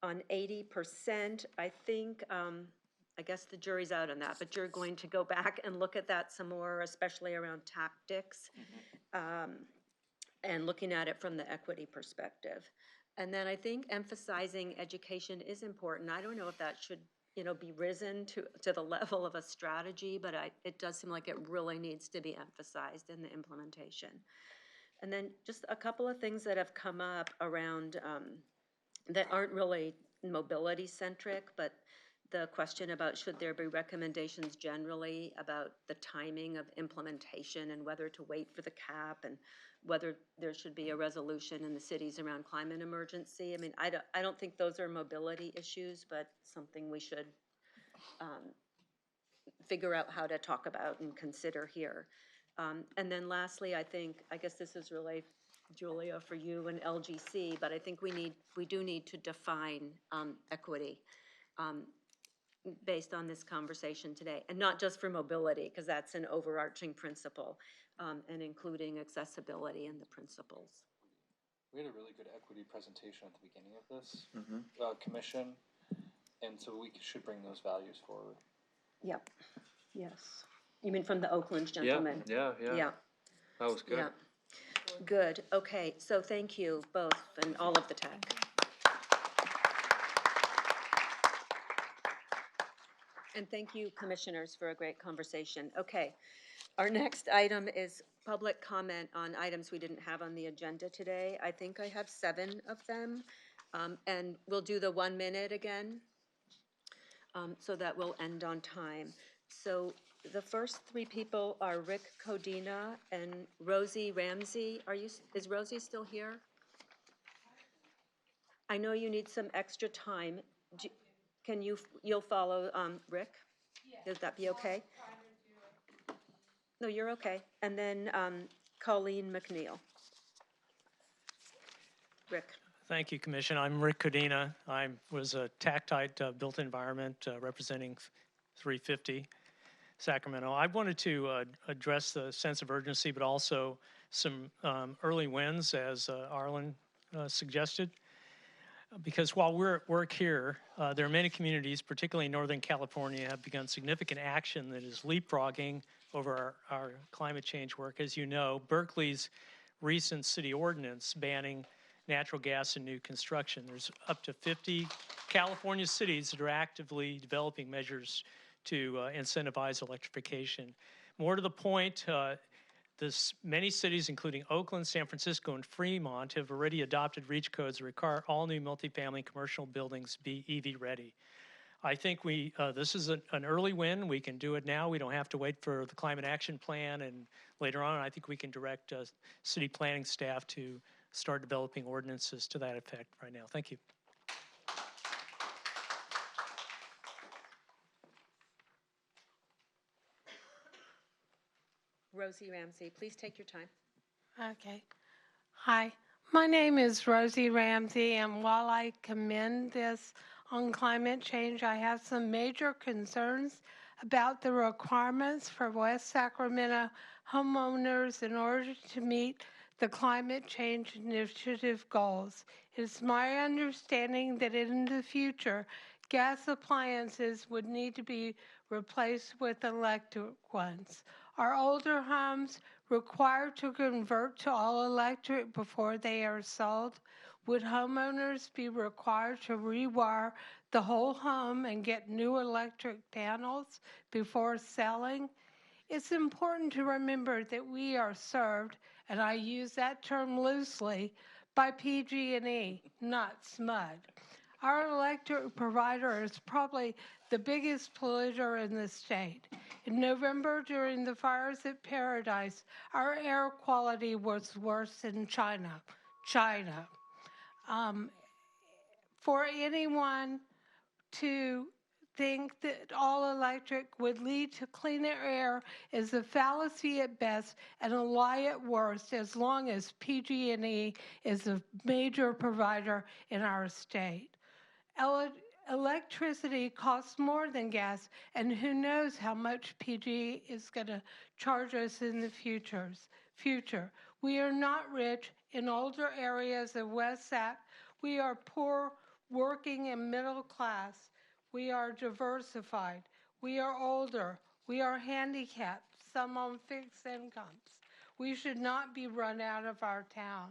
On 80%, I think, I guess the jury's out on that, but you're going to go back and look at that some more, especially around tactics, and looking at it from the equity perspective. And then I think emphasizing education is important. I don't know if that should, be risen to the level of a strategy, but it does seem like it really needs to be emphasized in the implementation. And then just a couple of things that have come up around that aren't really mobility centric, but the question about should there be recommendations generally about the timing of implementation, and whether to wait for the cap, and whether there should be a resolution in the cities around climate emergency. I mean, I don't think those are mobility issues, but something we should figure out how to talk about and consider here. And then lastly, I guess this is really, Julia, for you and LGC, but I think we do need to define equity based on this conversation today, and not just for mobility, because that's an overarching principle, and including accessibility in the principles. We had a really good equity presentation at the beginning of this commission, and so we should bring those values forward. Yep. Yes. You mean from the Oakland gentleman? Yeah. Yeah. That was good. Yeah. Good. Okay. So thank you both and all of the TAC. And thank you, commissioners, for a great conversation. Okay. Our next item is public comment on items we didn't have on the agenda today. I think I have 7 of them. And we'll do the 1 minute again, so that we'll end on time. So the first 3 people are Rick Codina and Rosie Ramsey. Is Rosie still here? I know you need some extra time. You'll follow Rick? Does that be okay? No, you're okay. And then Colleen McNeil. Rick. Thank you, Commission. I'm Rick Codina. I was a TAC built environment representing 350 Sacramento. I wanted to address the sense of urgency, but also some early wins, as Arlen suggested. Because while we're at work here, there are many communities, particularly in Northern California, have begun significant action that is leapfrogging over our climate change work. As you know, Berkeley's recent city ordinance banning natural gas in new construction. There's up to 50 California cities that are actively developing measures to incentivize electrification. More to the point, many cities, including Oakland, San Francisco, and Fremont, have already adopted REACH codes that require all new multifamily commercial buildings be EV ready. I think this is an early win. We can do it now. We don't have to wait for the climate action plan, and later on, I think we can direct city planning staff to start developing ordinances to that effect right now. Thank you. Rosie Ramsey, please take your time. Okay. Hi, my name is Rosie Ramsey, and while I commend this on climate change, I have some major concerns about the requirements for West Sacramento homeowners in order to meet the climate change initiative goals. It's my understanding that in the future, gas appliances would need to be replaced with electric ones. Our older homes required to convert to all electric before they are sold? Would homeowners be required to rewire the whole home and get new electric panels before selling? It's important to remember that we are served, and I use that term loosely, by PG&E, not SMUD. Our electric provider is probably the biggest polluter in the state. In November, during the fires at Paradise, our air quality was worse in China. For anyone to think that all electric would lead to cleaner air is a fallacy at best and a lie at worst, as long as PG&E is a major provider in our state. Electricity costs more than gas, and who knows how much PG is going to charge us in the future. We are not rich in older areas of West Sac. We are poor, working, and middle class. We are diversified. We are older. We are handicapped, some on fixed incomes. We should not be run out of our town.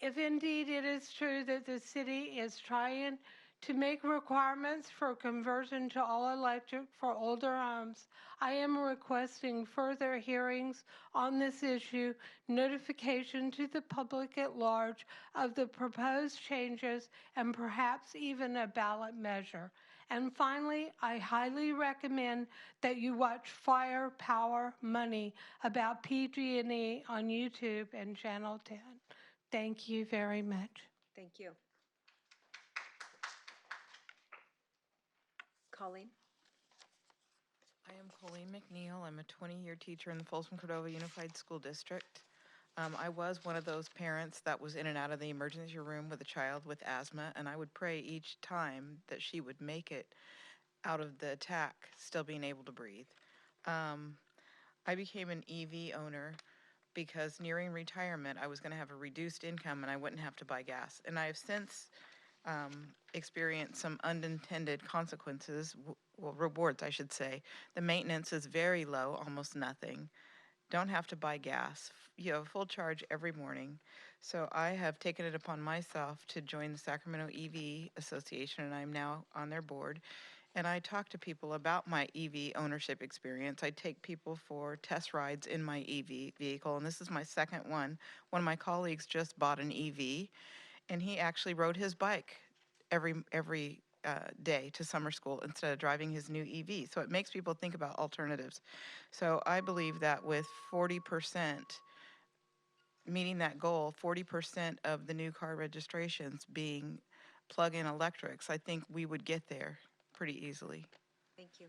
If indeed it is true that the city is trying to make requirements for conversion to all electric for older homes, I am requesting further hearings on this issue, notification to the public at large of the proposed changes, and perhaps even a ballot measure. And finally, I highly recommend that you watch Fire, Power, Money about PG&E on YouTube and Channel 10. Thank you very much. Thank you. Colleen? I am Colleen McNeil. I'm a 20-year teacher in the Folsom Cordova Unified School District. I was one of those parents that was in and out of the emergency room with a child with asthma, and I would pray each time that she would make it out of the attack, still being able to breathe. I became an EV owner because nearing retirement, I was going to have a reduced income and I wouldn't have to buy gas. And I have since experienced some unintended consequences, well, rewards, I should say. The maintenance is very low, almost nothing. Don't have to buy gas. You have a full charge every morning. So I have taken it upon myself to join the Sacramento EV Association, and I'm now on their board. And I talk to people about my EV ownership experience. I take people for test rides in my EV vehicle, and this is my second one. One of my colleagues just bought an EV, and he actually rode his bike every day to summer school instead of driving his new EV. So it makes people think about alternatives. So I believe that with 40%, meeting that goal, 40% of the new car registrations being plug-in electrics, I think we would get there pretty easily. Thank you.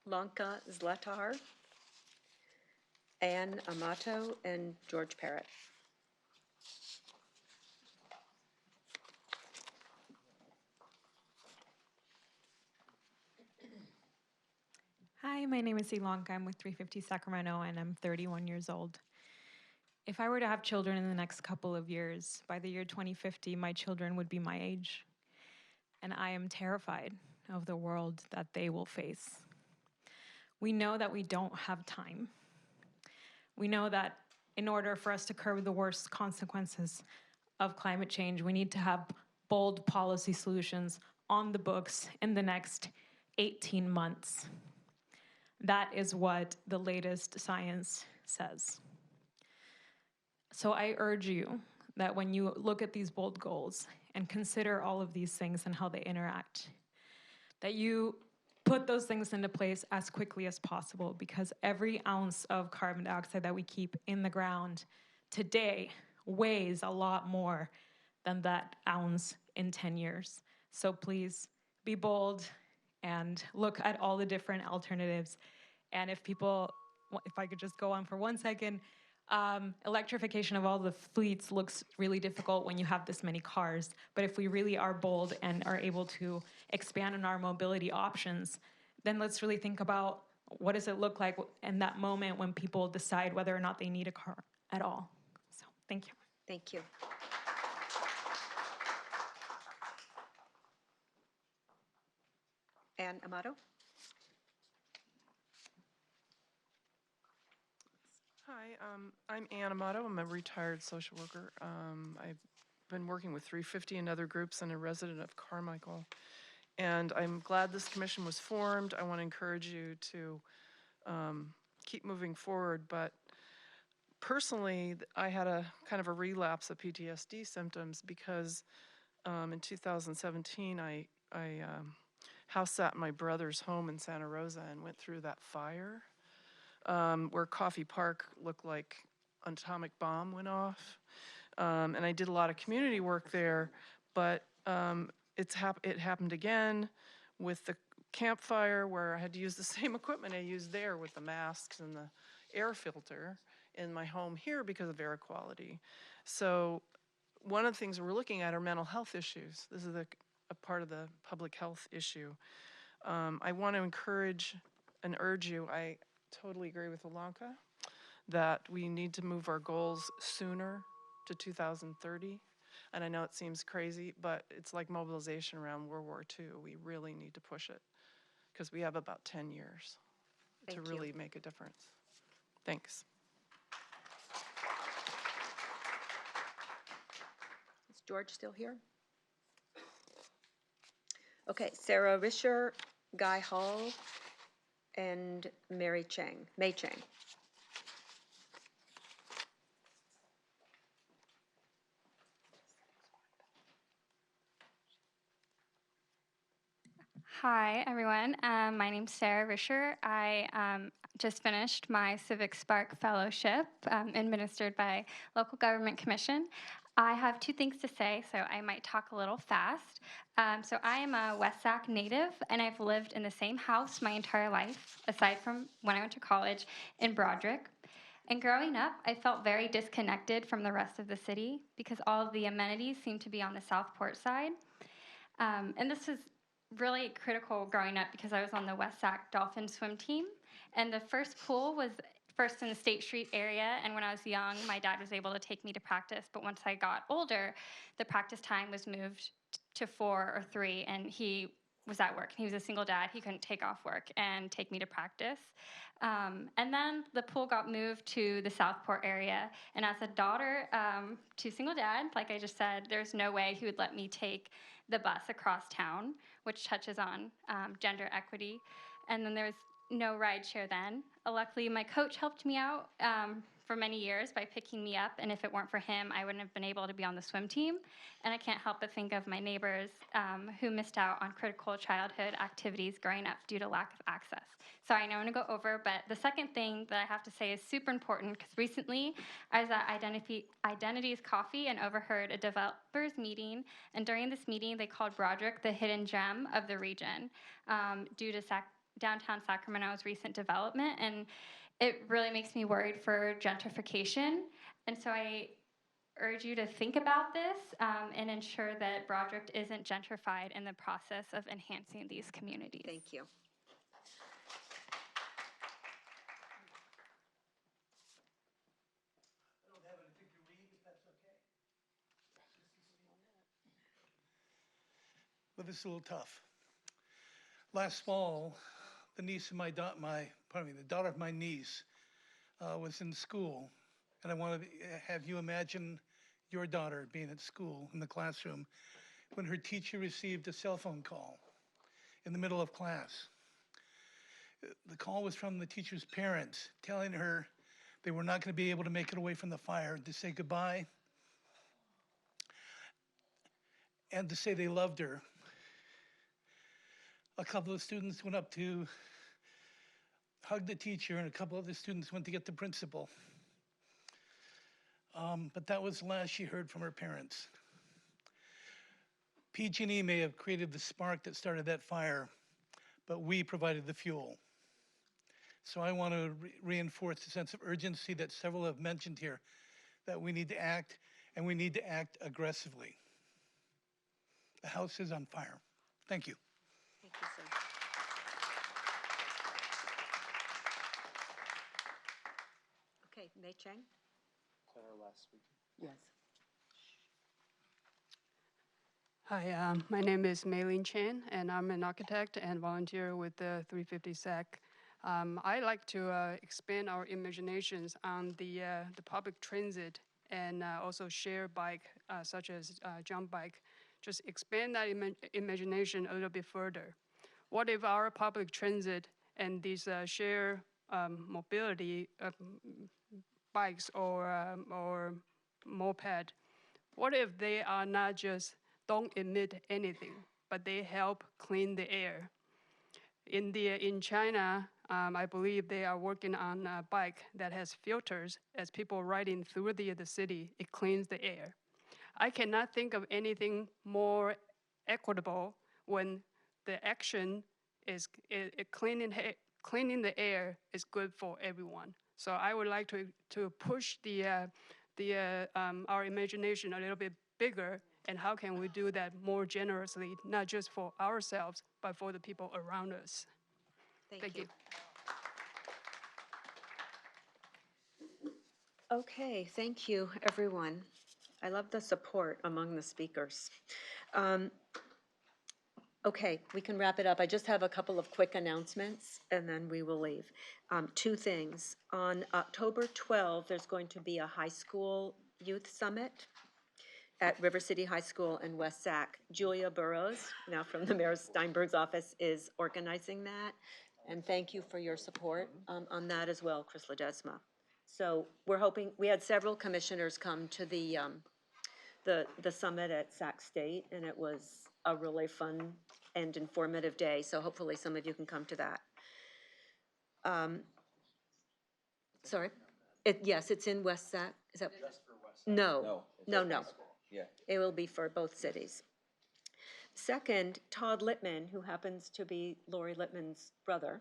Lanka Zlatar, Anne Amato, and George Parrott. Hi, my name is Ilanka. I'm with 350 Sacramento, and I'm 31 years old. If I were to have children in the next couple of years, by the year 2050, my children would be my age. And I am terrified of the world that they will face. We know that we don't have time. We know that in order for us to curb the worst consequences of climate change, we need to have bold policy solutions on the books in the next 18 months. That is what the latest science says. So I urge you that when you look at these bold goals and consider all of these things and how they interact, that you put those things into place as quickly as possible, because every ounce of carbon dioxide that we keep in the ground today weighs a lot more than that ounce in 10 years. So please be bold and look at all the different alternatives. And if I could just go on for 1 second, electrification of all the fleets looks really difficult when you have this many cars. But if we really are bold and are able to expand on our mobility options, then let's really think about what does it look like in that moment when people decide whether or not they need a car at all. So thank you. Thank you. Ann Amato. Hi, I'm Ann Amato. I'm a retired social worker. I've been working with 350 and other groups and a resident of Carmichael. And I'm glad this commission was formed. I want to encourage you to keep moving forward. But personally, I had a kind of a relapse of PTSD symptoms because in 2017, I house sat in my brother's home in Santa Rosa and went through that fire. Where Coffey Park looked like an atomic bomb went off. And I did a lot of community work there, but it happened again with the campfire where I had to use the same equipment I used there with the masks and the air filter in my home here because of air quality. So one of the things we're looking at are mental health issues. This is a part of the public health issue. I want to encourage and urge you, I totally agree with Ilanka that we need to move our goals sooner to 2030. And I know it seems crazy, but it's like mobilization around World War II. We really need to push it because we have about 10 years to really make a difference. Thanks. Is George still here? Okay, Sarah Risher, Guy Hall, and May Chang. Hi, everyone. My name's Sarah Risher. I just finished my Civic Spark Fellowship administered by Local Government Commission. I have two things to say, so I might talk a little fast. So I am a West Sac native, and I've lived in the same house my entire life, aside from when I went to college in Broderick. And growing up, I felt very disconnected from the rest of the city because all of the amenities seemed to be on the Southport side. And this was really critical growing up because I was on the West Sac Dolphin swim team. And the first pool was first in the State Street area. And when I was young, my dad was able to take me to practice. But once I got older, the practice time was moved to 4 or 3. And he was at work. He was a single dad. He couldn't take off work and take me to practice. And then the pool got moved to the Southport area. And as a daughter to single dad, like I just said, there's no way he would let me take the bus across town, which touches on gender equity. And then there was no ride share then. Luckily, my coach helped me out for many years by picking me up, and if it weren't for him, I wouldn't have been able to be on the swim team. And I can't help but think of my neighbors who missed out on critical childhood activities growing up due to lack of access. So I know I'm going to go over, but the second thing that I have to say is super important because recently I was at Identities Coffee and overheard a developers meeting, and during this meeting they called Broderick the hidden gem of the region due to downtown Sacramento's recent development, and it really makes me worried for gentrification. And so I urge you to think about this and ensure that Broderick isn't gentrified in the process of enhancing these communities. Thank you. Well, this is a little tough. Last fall, the daughter of my niece was in school, and I wanted to have you imagine your daughter being at school in the classroom when her teacher received a cell phone call in the middle of class. The call was from the teacher's parents telling her they were not going to be able to make it away from the fire, to say goodbye and to say they loved her. A couple of students went up to hug the teacher, and a couple of the students went to get the principal. But that was the last she heard from her parents. PG&E may have created the spark that started that fire, but we provided the fuel. So I want to reinforce the sense of urgency that several have mentioned here, that we need to act, and we need to act aggressively. The house is on fire. Thank you. Thank you, sir. Okay, May Chang? Is that our last speaker? Yes. Hi, my name is Maylin Chen, and I'm an architect and volunteer with the 350 SAC. I like to expand our imaginations on the public transit and also share bike, such as jump bike. Just expand that imagination a little bit further. What if our public transit and these share mobility bikes or moped, what if they are not just don't emit anything, but they help clean the air? In China, I believe they are working on a bike that has filters. As people riding through the city, it cleans the air. I cannot think of anything more equitable when the action is cleaning the air is good for everyone. So I would like to push our imagination a little bit bigger, and how can we do that more generously, not just for ourselves, but for the people around us. Thank you. Okay, thank you, everyone. I love the support among the speakers. Okay, we can wrap it up. I just have a couple of quick announcements, and then we will leave. Two things. On October 12th, there's going to be a high school youth summit at River City High School in West Sac. Julia Burrows, now from the Mayor Steinberg's office, is organizing that. And thank you for your support on that as well, Chris Ledesma. So we're hoping, we had several commissioners come to the summit at Sac State, and it was a really fun and informative day. So hopefully some of you can come to that. Sorry? Yes, it's in West Sac. Is that? Just for West Sac. No. Yeah. It will be for both cities. Second, Todd Littman, who happens to be Lori Littman's brother,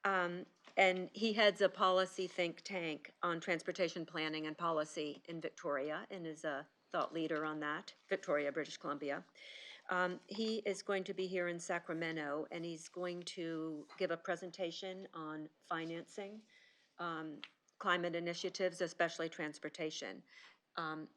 and he heads a policy think tank on transportation planning and policy in Victoria and is a thought leader on that, Victoria, British Columbia. He is going to be here in Sacramento, and he's going to give a presentation on financing, climate initiatives, especially transportation.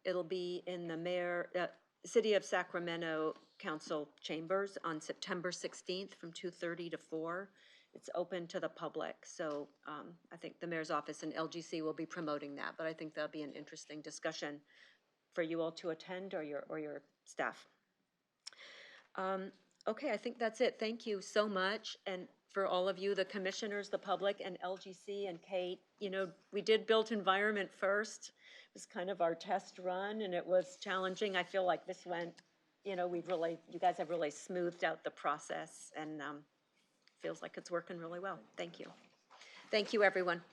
It'll be in the City of Sacramento Council Chambers on September 16th from 2:30 to 4. It's open to the public, so I think the mayor's office and LGC will be promoting that, but I think that'll be an interesting discussion for you all to attend or your staff. Okay, I think that's it. Thank you so much, and for all of you, the commissioners, the public, and LGC and Kate. You know, we did built environment first. It was kind of our test run, and it was challenging. I feel like this went, you know, you guys have really smoothed out the process, and feels like it's working really well. Thank you. Thank you, everyone.